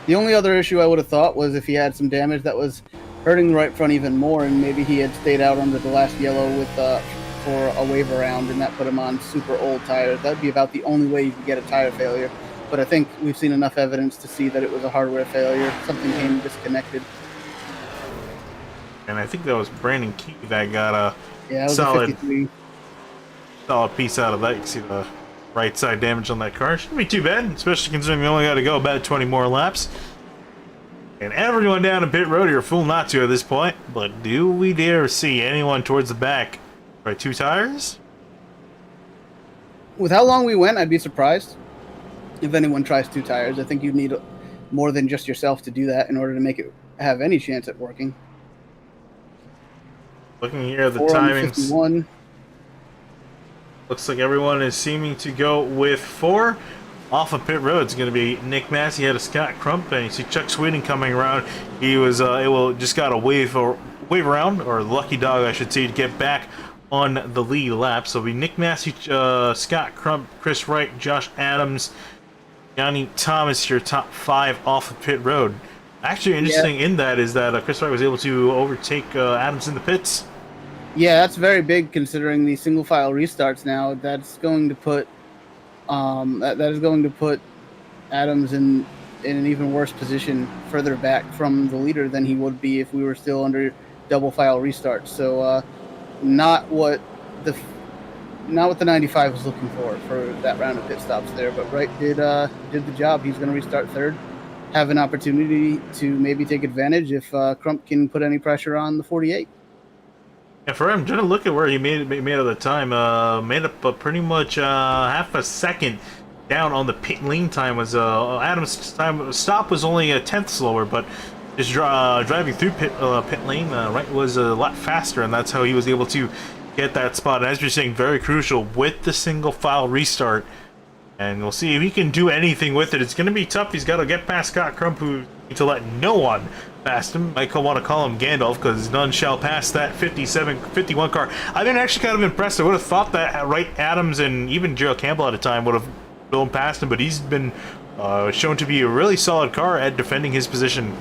The only other issue I would have thought was if he had some damage that was hurting the right front even more, and maybe he had stayed out under the last yellow with for a wave around, and that put him on super old tires. That'd be about the only way you could get a tire failure. But I think we've seen enough evidence to see that it was a hardware failure. Something came disconnected. And I think that was Brandon Key that got a solid piece out of that. You can see the right side damage on that car. Shouldn't be too bad, especially considering we only got to go about 20 more laps. And everyone down in pit road, you're a fool not to at this point. But do we dare see anyone towards the back by 2 tires? With how long we went, I'd be surprised if anyone tries 2 tires. I think you need more than just yourself to do that in order to make it have any chance at working. Looking here at the timings, looks like everyone is seeming to go with 4. Off of pit road, it's going to be Nick Massey ahead of Scott Crump, and you see Chuck Sweden coming around. He was just got a wave around, or lucky dog, I should say, to get back on the lead lap. So it'll be Nick Massey, Scott Crump, Chris Wright, Josh Adams, Johnny Thomas, your top 5 off of pit road. Actually, interesting in that is that Chris Wright was able to overtake Adams in the pits. Yeah, that's very big considering the single file restarts now. That's going to put that is going to put Adams in an even worse position further back from the leader than he would be if we were still under double file restarts. So not what the 95 was looking for that round of pit stops there, but Wright did the job. He's going to restart third, have an opportunity to maybe take advantage if Crump can put any pressure on the 48. Yeah, for him, I'm trying to look at where he made at the time. Made up pretty much half a second down on the pit lane time. Was Adams' time stop was only a 10th slower, but just driving through pit lane, Wright was a lot faster, and that's how he was able to get that spot. And as you're saying, very crucial with the single file restart. And we'll see if he can do anything with it. It's going to be tough. He's got to get past Scott Crump, who needs to let no one past him. Might want to call him Gandalf, because none shall pass that 51 car. I've been actually kind of impressed. I would have thought that Wright, Adams, and even Gerald Campbell at a time would have blown past him, but he's been shown to be a really solid car at defending his position.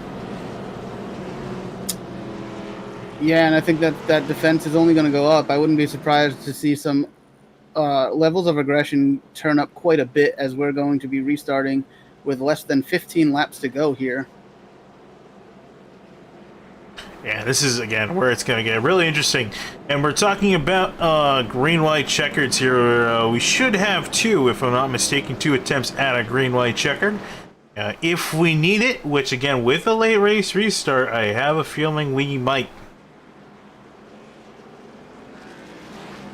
Yeah, and I think that defense is only going to go up. I wouldn't be surprised to see some levels of aggression turn up quite a bit as we're going to be restarting with less than 15 laps to go here. Yeah, this is, again, where it's going to get really interesting. And we're talking about green-white checkers here. We should have 2, if I'm not mistaken, 2 attempts at a green-white checkered. If we need it, which, again, with a late race restart, I have a feeling we might.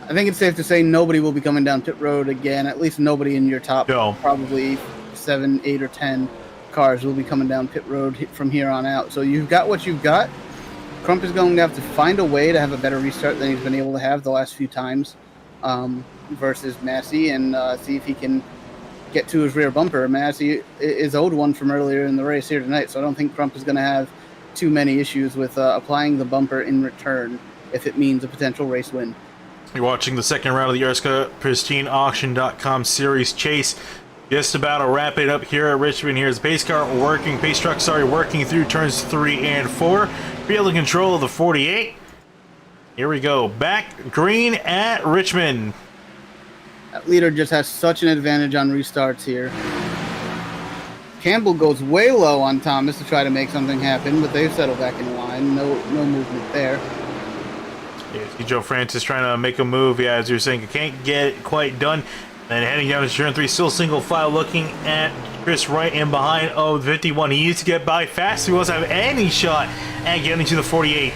I think it's safe to say nobody will be coming down pit road again. At least nobody in your top probably 7, 8, or 10 cars will be coming down pit road from here on out. So you've got what you've got. Crump is going to have to find a way to have a better restart than he's been able to have the last few times versus Massey, and see if he can get to his rear bumper. Massey is owed one from earlier in the race here tonight, so I don't think Crump is going to have too many issues with applying the bumper in return if it means a potential race win. You're watching the second round of the ERSCA Pristine Auction.com Series Chase. Just about to wrap it up here at Richmond. Here's pace truck working through turns 3 and 4. Field control of the 48. Here we go. Back green at Richmond. That leader just has such an advantage on restarts here. Campbell goes way low on Thomas to try to make something happen, but they've settled back in line. No movement there. Yeah, see Joe Francis trying to make a move. Yeah, as you're saying, can't get it quite done. And heading down to turn 3, still single file, looking at Chris Wright in behind. Oh, 51. He needs to get by fast. He wants to have any shot at getting to the 48.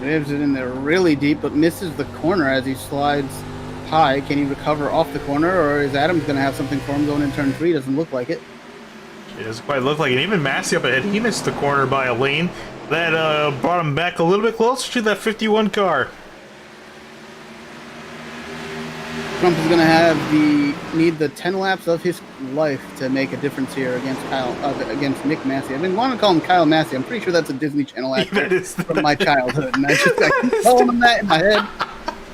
Waves it in there really deep, but misses the corner as he slides high. Can he recover off the corner, or is Adams going to have something for him going in turn 3? Doesn't look like it. It doesn't quite look like it. Even Massey up ahead, he missed the corner by a lane. That brought him back a little bit closer to that 51 car. Trump is going to need the 10 laps of his life to make a difference here against Nick Massey. I've been wanting to call him Kyle Massey. I'm pretty sure that's a Disney Channel actor from my childhood, and I keep calling him that in my head.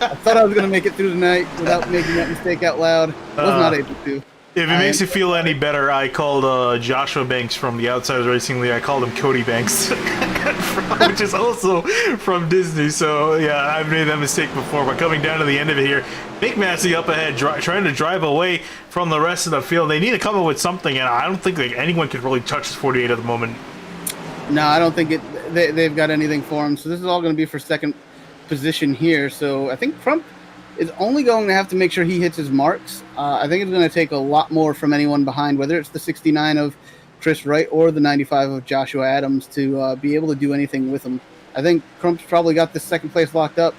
I thought I was going to make it through tonight without making that mistake out loud. Was not able to. If it makes you feel any better, I called Joshua Banks from the Outsiders Racing League. I called him Cody Banks, which is also from Disney. So, yeah, I've made that mistake before. But coming down to the end of it here, Nick Massey up ahead, trying to drive away from the rest of the field. They need to come up with something, and I don't think anyone can really touch this 48 at the moment. No, I don't think they've got anything for him. So this is all going to be for second position here. So I think Crump is only going to have to make sure he hits his marks. I think it's going to take a lot more from anyone behind, whether it's the 69 of Chris Wright or the 95 of Joshua Adams, to be able to do anything with him. I think Crump's probably got this second place locked up,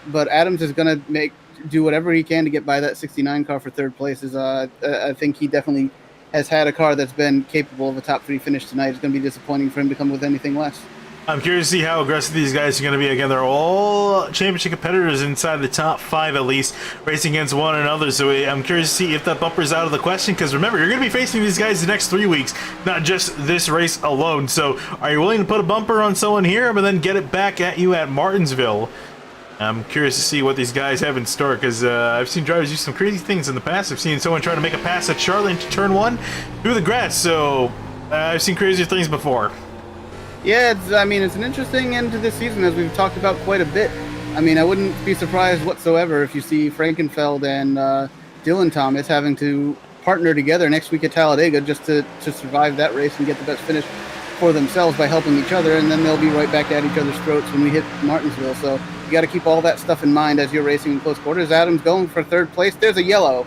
but Adams is going to do whatever he can to get by that 69 car for third place. I think he definitely has had a car that's been capable of a top 3 finish tonight. It's going to be disappointing for him to come with anything less. I'm curious to see how aggressive these guys are going to be. Again, they're all championship competitors inside the top 5 at least, racing against one another. So I'm curious to see if that bumper's out of the question, because remember, you're going to be facing these guys the next 3 weeks, not just this race alone. So are you willing to put a bumper on someone here, but then get it back at you at Martinsville? I'm curious to see what these guys have in store, because I've seen drivers do some crazy things in the past. I've seen someone try to make a pass at Charlotte into turn 1 through the grass. So I've seen crazier things before. Yeah, it's an interesting end to this season, as we've talked about quite a bit. I mean, I wouldn't be surprised whatsoever if you see Frankenfeld and Dylan Thomas having to partner together next week at Talladega just to survive that race and get the best finish for themselves by helping each other, and then they'll be right back at each other's throats when we hit Martinsville. So you got to keep all that stuff in mind as you're racing in close quarters. Adams going for third place. There's a yellow.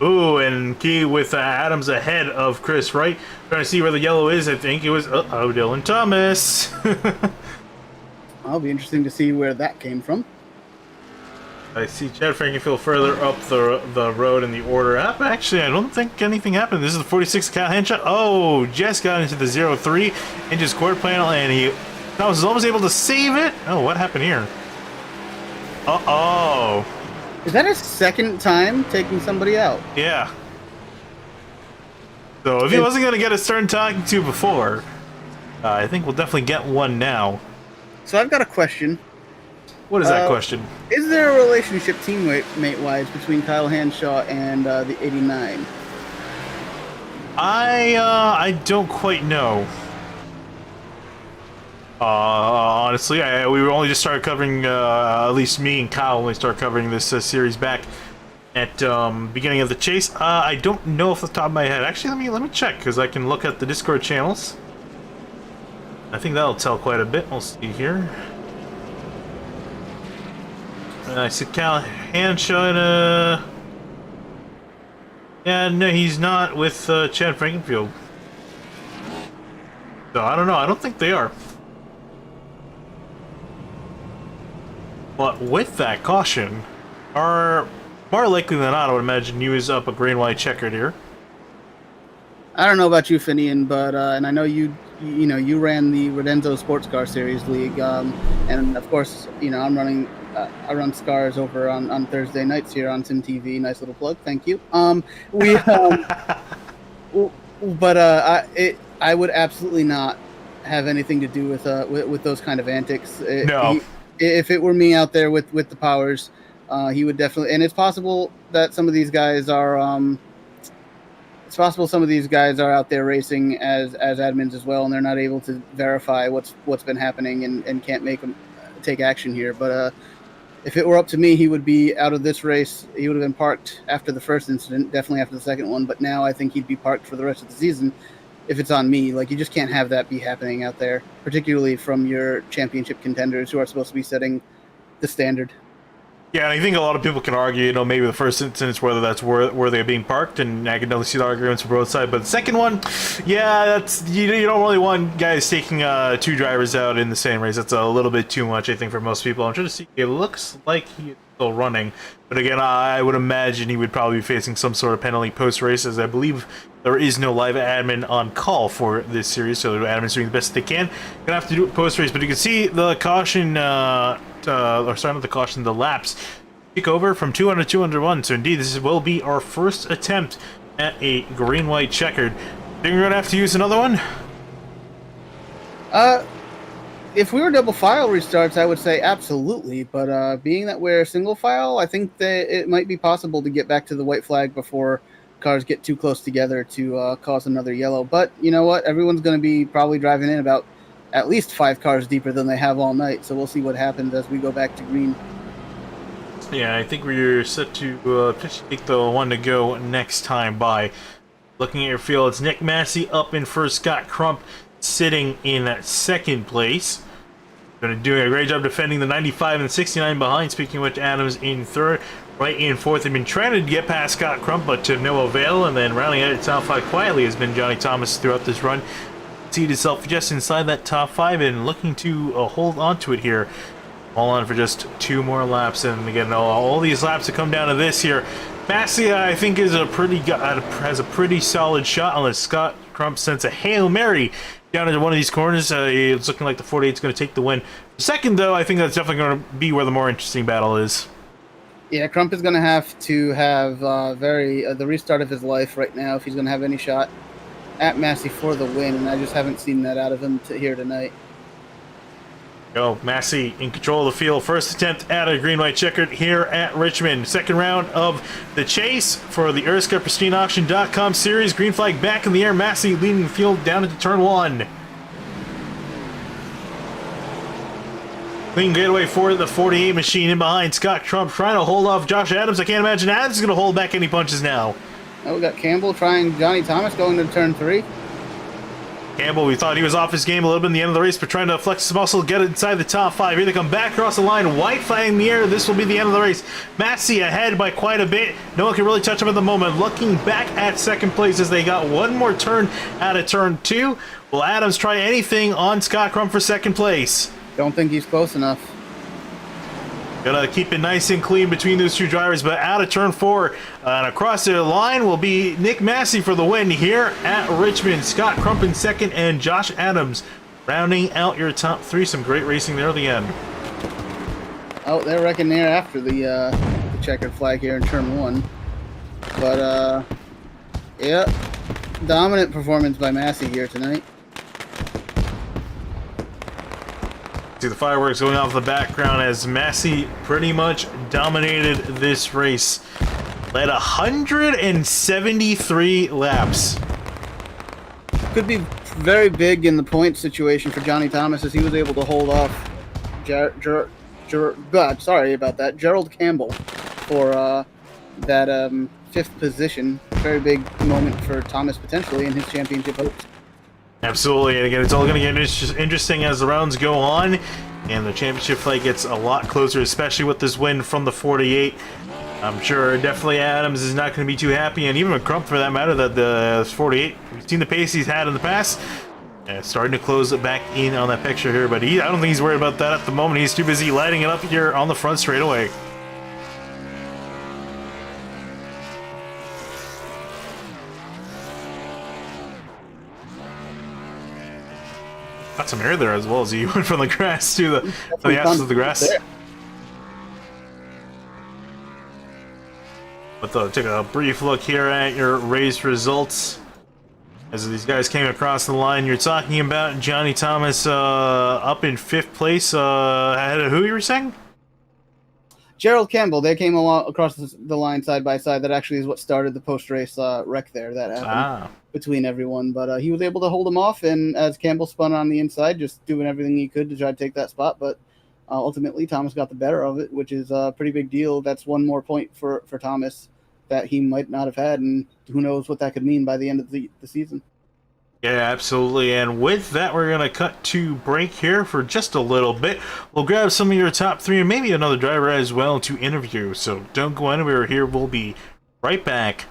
Ooh, and key with Adams ahead of Chris Wright. Trying to see where the yellow is. I think it was Dylan Thomas. It'll be interesting to see where that came from. I see Chad Frankenfield further up the road in the order. Actually, I don't think anything happened. This is the 46 Cal Henshaw. Oh, just got into the 03 inches quarter panel, and Thomas was almost able to save it. Oh, what happened here? Uh-oh. Is that his second time taking somebody out? Yeah. So if he wasn't going to get a stern talking to before, I think we'll definitely get one now. So I've got a question. What is that question? Is there a relationship teammate-wise between Kyle Hanshaw and the 89? I don't quite know. Honestly, we only just started covering, at least me and Kyle only started covering this series back at beginning of the chase. I don't know off the top of my head. Actually, let me check, because I can look at the Discord channels. I think that'll tell quite a bit. We'll see here. I see Cal Hanshaw. Yeah, no, he's not with Chad Frankenfield. So I don't know. I don't think they are. But with that caution, more likely than not, I would imagine you is up a green white checkered here. I don't know about you, Finian, but and I know you ran the Rodenzo Sports Car Series League, and of course, I run Scars over on Thursday nights here on Sim TV. Nice little plug, thank you. I would absolutely not have anything to do with those kind of antics. No. If it were me out there with the powers, he would definitely. And it's possible that some of these guys are. It's possible some of these guys are out there racing as admins as well, and they're not able to verify what's been happening and can't make them take action here. But if it were up to me, he would be out of this race. He would have been parked after the first incident, definitely after the second one. But now I think he'd be parked for the rest of the season. If it's on me, like, you just can't have that be happening out there, particularly from your championship contenders who are supposed to be setting the standard. Yeah, and I think a lot of people can argue, you know, maybe the first instance whether that's worthy of being parked, and I can definitely see the arguments for both sides. But the second one, yeah, that's you don't really want guys taking two drivers out in the same race. That's a little bit too much, I think, for most people. I'm trying to see. It looks like he's still running, but again, I would imagine he would probably be facing some sort of penalty post race, as I believe there is no live admin on call for this series, so the admin's doing the best they can. Gonna have to do it post race, but you can see the caution. Or sorry, not the caution, the laps kick over from 200 to 201. So indeed, this will be our first attempt at a green-white checkered. Think we're gonna have to use another one? If we were double file restarts, I would say absolutely. But being that we're single file, I think that it might be possible to get back to the white flag before cars get too close together to cause another yellow. But you know what? Everyone's going to be probably driving in about at least 5 cars deeper than they have all night. So we'll see what happens as we go back to green. Yeah, I think we're set to take the one to go next time by. Looking at your field, it's Nick Massey up in first, Scott Crump sitting in second place. Doing a great job defending the 95 and 69 behind, speaking of which, Adams in third. Right in fourth, had been trying to get past Scott Crump, but to no avail, and then rounding out top 5 quietly has been Johnny Thomas throughout this run. Seed itself just inside that top 5 and looking to hold on to it here. All on for just 2 more laps, and again, all these laps to come down to this here. Massey, I think, is has a pretty solid shot unless Scott Crump sends a Hail Mary down into one of these corners. It's looking like the 48 is going to take the win. Second, though, I think that's definitely going to be where the more interesting battle is. Yeah, Crump is going to have the restart of his life right now if he's going to have any shot at Massey for the win, and I just haven't seen that out of him here tonight. Go, Massey in control of the field. First attempt at a green-white checkered here at Richmond. Second round of the chase for the ERSCA PristineAuction.com series. Green flag back in the air. Massey leading the field down into turn 1. Clean getaway for the 48 machine in behind. Scott Crump trying to hold off Josh Adams. I can't imagine Adams is going to hold back any punches now. Oh, we got Campbell trying Johnny Thomas going to turn 3. Campbell, we thought he was off his game a little bit in the end of the race, but trying to flex his muscle, get inside the top 5. Here they come back across the line, white flag in the air. This will be the end of the race. Massey ahead by quite a bit. No one can really touch him at the moment. Looking back at second place as they got one more turn out of turn 2. Will Adams try anything on Scott Crump for second place? Don't think he's close enough. Gonna keep it nice and clean between those 2 drivers, but out of turn 4 and across the line will be Nick Massey for the win here at Richmond. Scott Crump in second and Josh Adams rounding out your top 3. Some great racing there at the end. Oh, they're wrecking there after the checkered flag here in turn 1. But, yeah, dominant performance by Massey here tonight. See the fireworks going off in the background as Massey pretty much dominated this race. Led 173 laps. Could be very big in the point situation for Johnny Thomas as he was able to hold off Gerald Campbell for that 5th position. Very big moment for Thomas potentially in his championship hopes. Absolutely, and again, it's all going to get interesting as the rounds go on, and the championship fight gets a lot closer, especially with this win from the 48. I'm sure definitely Adams is not going to be too happy, and even Crump for that matter, that the 48, we've seen the pace he's had in the past, starting to close it back in on that picture here, but I don't think he's worried about that at the moment. He's too busy lighting it up here on the front straightaway. Got some air there as well as he went from the grass to the absence of the grass. But take a brief look here at your race results. As these guys came across the line, you're talking about Johnny Thomas up in 5th place. Ahead of who you were saying? Gerald Campbell. They came along across the line side by side. That actually is what started the post-race wreck there. That happened between everyone. But he was able to hold him off, and as Campbell spun on the inside, just doing everything he could to try to take that spot. But ultimately, Thomas got the better of it, which is a pretty big deal. That's one more point for Thomas that he might not have had, and who knows what that could mean by the end of the season. Yeah, absolutely. And with that, we're going to cut to break here for just a little bit. We'll grab some of your top three and maybe another driver as well to interview. So don't go anywhere here. We'll be right back.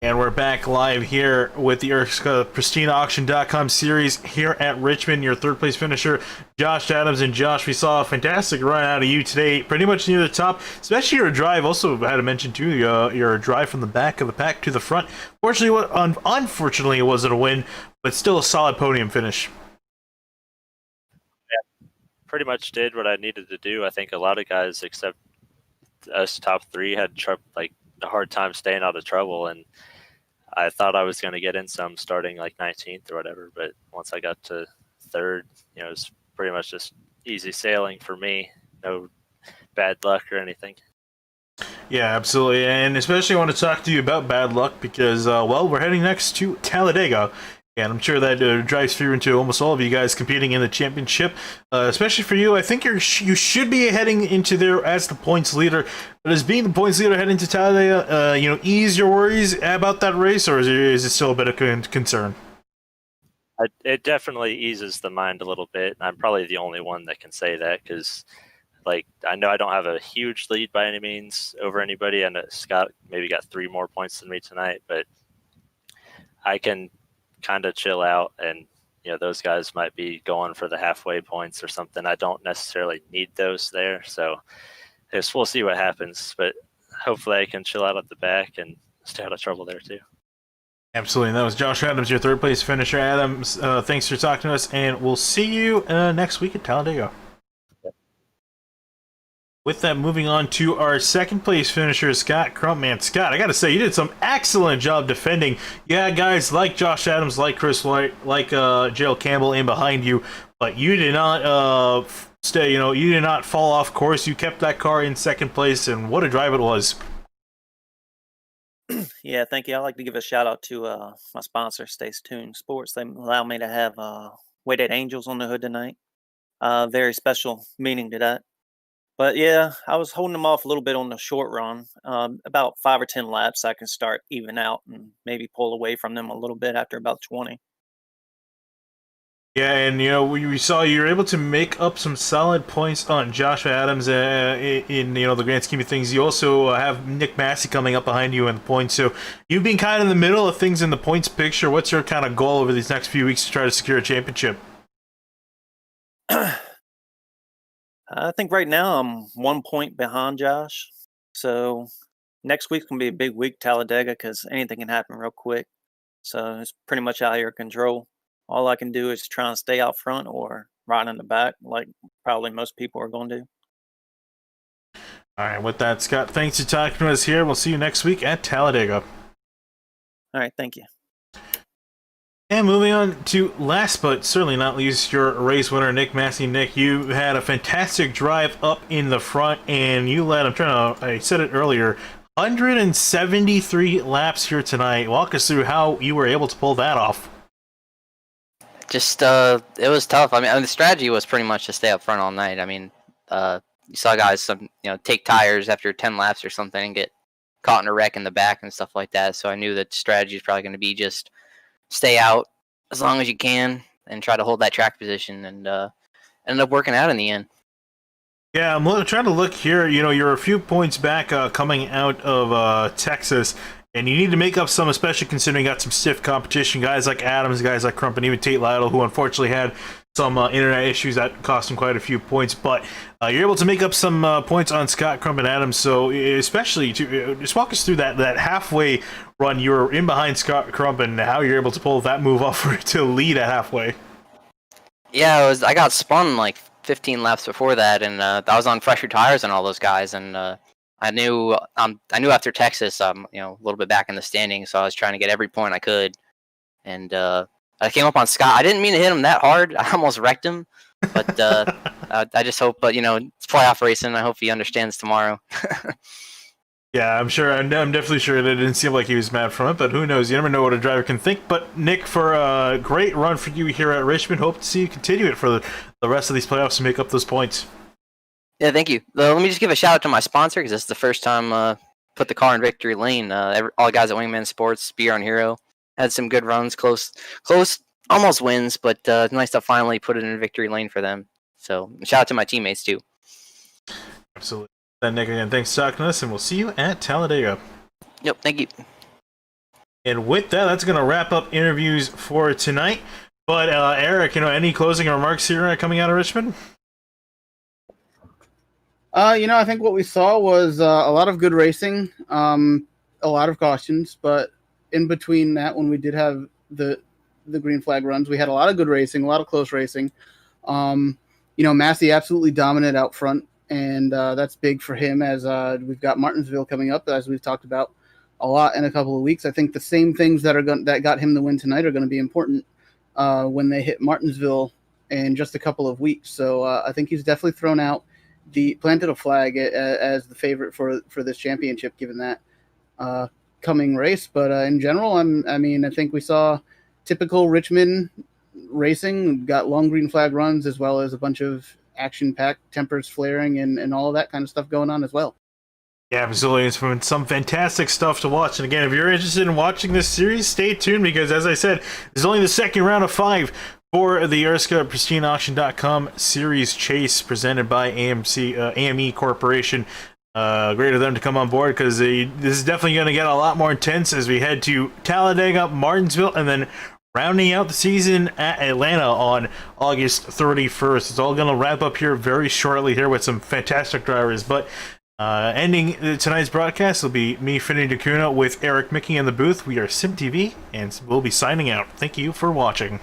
And we're back live here with the ERSCA PristineAuction.com series here at Richmond. Your third place finisher, Josh Adams. And Josh, we saw a fantastic run out of you today, pretty much near the top, especially your drive. Also, had to mention too, your drive from the back of the pack to the front. Unfortunately, it wasn't a win, but still a solid podium finish. Yeah, pretty much did what I needed to do. I think a lot of guys, except us top three, had a hard time staying out of trouble, and I thought I was going to get in some starting like 19th or whatever, but once I got to third, it was pretty much just easy sailing for me. No bad luck or anything. Yeah, absolutely, and especially want to talk to you about bad luck because, well, we're heading next to Talladega, and I'm sure that drives through into almost all of you guys competing in the championship. Especially for you, I think you should be heading into there as the points leader. But as being the points leader heading to Talladega, ease your worries about that race, or is it still a bit of concern? It definitely eases the mind a little bit. I'm probably the only one that can say that because, I know I don't have a huge lead by any means over anybody. I know Scott maybe got 3 more points than me tonight, but I can kind of chill out, and those guys might be going for the halfway points or something. I don't necessarily need those there, so we'll see what happens, but hopefully I can chill out at the back and stay out of trouble there too. Absolutely, and that was Josh Adams, your third place finisher. Adams, thanks for talking to us, and we'll see you next week at Talladega. With that, moving on to our second place finisher, Scott Crump. Man, Scott, I gotta say, you did some excellent job defending. Yeah, guys like Josh Adams, like Chris White, like Gerald Campbell in behind you, but you did not stay. You did not fall off course. You kept that car in second place, and what a drive it was. Yeah, thank you. I'd like to give a shout out to my sponsor, Stace Tune Sports. They allowed me to have Weighted Angels on the hood tonight. Very special meaning to that. But yeah, I was holding them off a little bit on the short run. About 5 or 10 laps, I can start even out and maybe pull away from them a little bit after about 20. Yeah, and we saw you were able to make up some solid points on Josh Adams in the grand scheme of things. You also have Nick Massey coming up behind you in the points, so you've been kind of in the middle of things in the points picture. What's your kind of goal over these next few weeks to try to secure a championship? I think right now I'm 1 point behind Josh. So next week's going to be a big week, Talladega, because anything can happen real quick. So it's pretty much out of your control. All I can do is try and stay out front or right in the back, like probably most people are going to do. All right, with that, Scott, thanks for talking to us here. We'll see you next week at Talladega. All right, thank you. And moving on to last but certainly not least, your race winner, Nick Massey. Nick, you had a fantastic drive up in the front, and you led, I said it earlier, 173 laps here tonight. Walk us through how you were able to pull that off. Just, it was tough. I mean, the strategy was pretty much to stay up front all night. I mean, you saw guys, take tires after 10 laps or something and get caught in a wreck in the back and stuff like that. So I knew that strategy is probably going to be just stay out as long as you can and try to hold that track position, and ended up working out in the end. Yeah, I'm trying to look here. You're a few points back coming out of Texas, and you need to make up some, especially considering you got some stiff competition. Guys like Adams, guys like Crump, and even Tate Lytle, who unfortunately had some internet issues that cost him quite a few points. But you're able to make up some points on Scott, Crump, and Adams. So especially, just walk us through that halfway run. You were in behind Scott Crump, and how you're able to pull that move off to lead at halfway. Yeah, I got spun like 15 laps before that, and I was on fresher tires than all those guys, and I knew after Texas, a little bit back in the standings, so I was trying to get every point I could, and I came up on Scott. I didn't mean to hit him that hard. I almost wrecked him, but I just hope, it's playoff racing. I hope he understands tomorrow. Yeah, I'm sure. I'm definitely sure that it didn't seem like he was mad from it, but who knows? You never know what a driver can think. But Nick, for a great run for you here at Richmond, hope to see you continue it for the rest of these playoffs to make up those points. Yeah, thank you. Let me just give a shout out to my sponsor, because this is the first time put the car in victory lane. All the guys at Wingman Sports, Beer on Hero, had some good runs, close, almost wins, but it's nice to finally put it in victory lane for them. So shout out to my teammates too. Absolutely. Then Nick, again, thanks for talking to us, and we'll see you at Talladega. Yep, thank you. And with that, that's going to wrap up interviews for tonight. But Eric, any closing remarks here coming out of Richmond? I think what we saw was a lot of good racing, a lot of cautions, but in between that, when we did have the green flag runs, we had a lot of good racing, a lot of close racing. Massey absolutely dominant out front, and that's big for him, as we've got Martinsville coming up, as we've talked about a lot in a couple of weeks. I think the same things that got him the win tonight are going to be important when they hit Martinsville in just a couple of weeks. So I think he's definitely planted a flag as the favorite for this championship, given that coming race. But in general, I think we saw typical Richmond racing. We've got long green flag runs, as well as a bunch of action-packed, tempers flaring, and all of that kind of stuff going on as well. Yeah, absolutely. It's been some fantastic stuff to watch. And again, if you're interested in watching this series, stay tuned, because as I said, this is only the second round of 5 for the ERSCA PristineAuction.com Series Chase presented by AME Corporation. Great of them to come on board, because this is definitely going to get a lot more intense as we head to Talladega, Martinsville, and then rounding out the season at Atlanta on August 31st. It's all going to wrap up here very shortly here with some fantastic drivers. But ending tonight's broadcast will be me, Finney DeCuna, with Eric Mickey in the booth. We are SimTV, and we'll be signing out. Thank you for watching.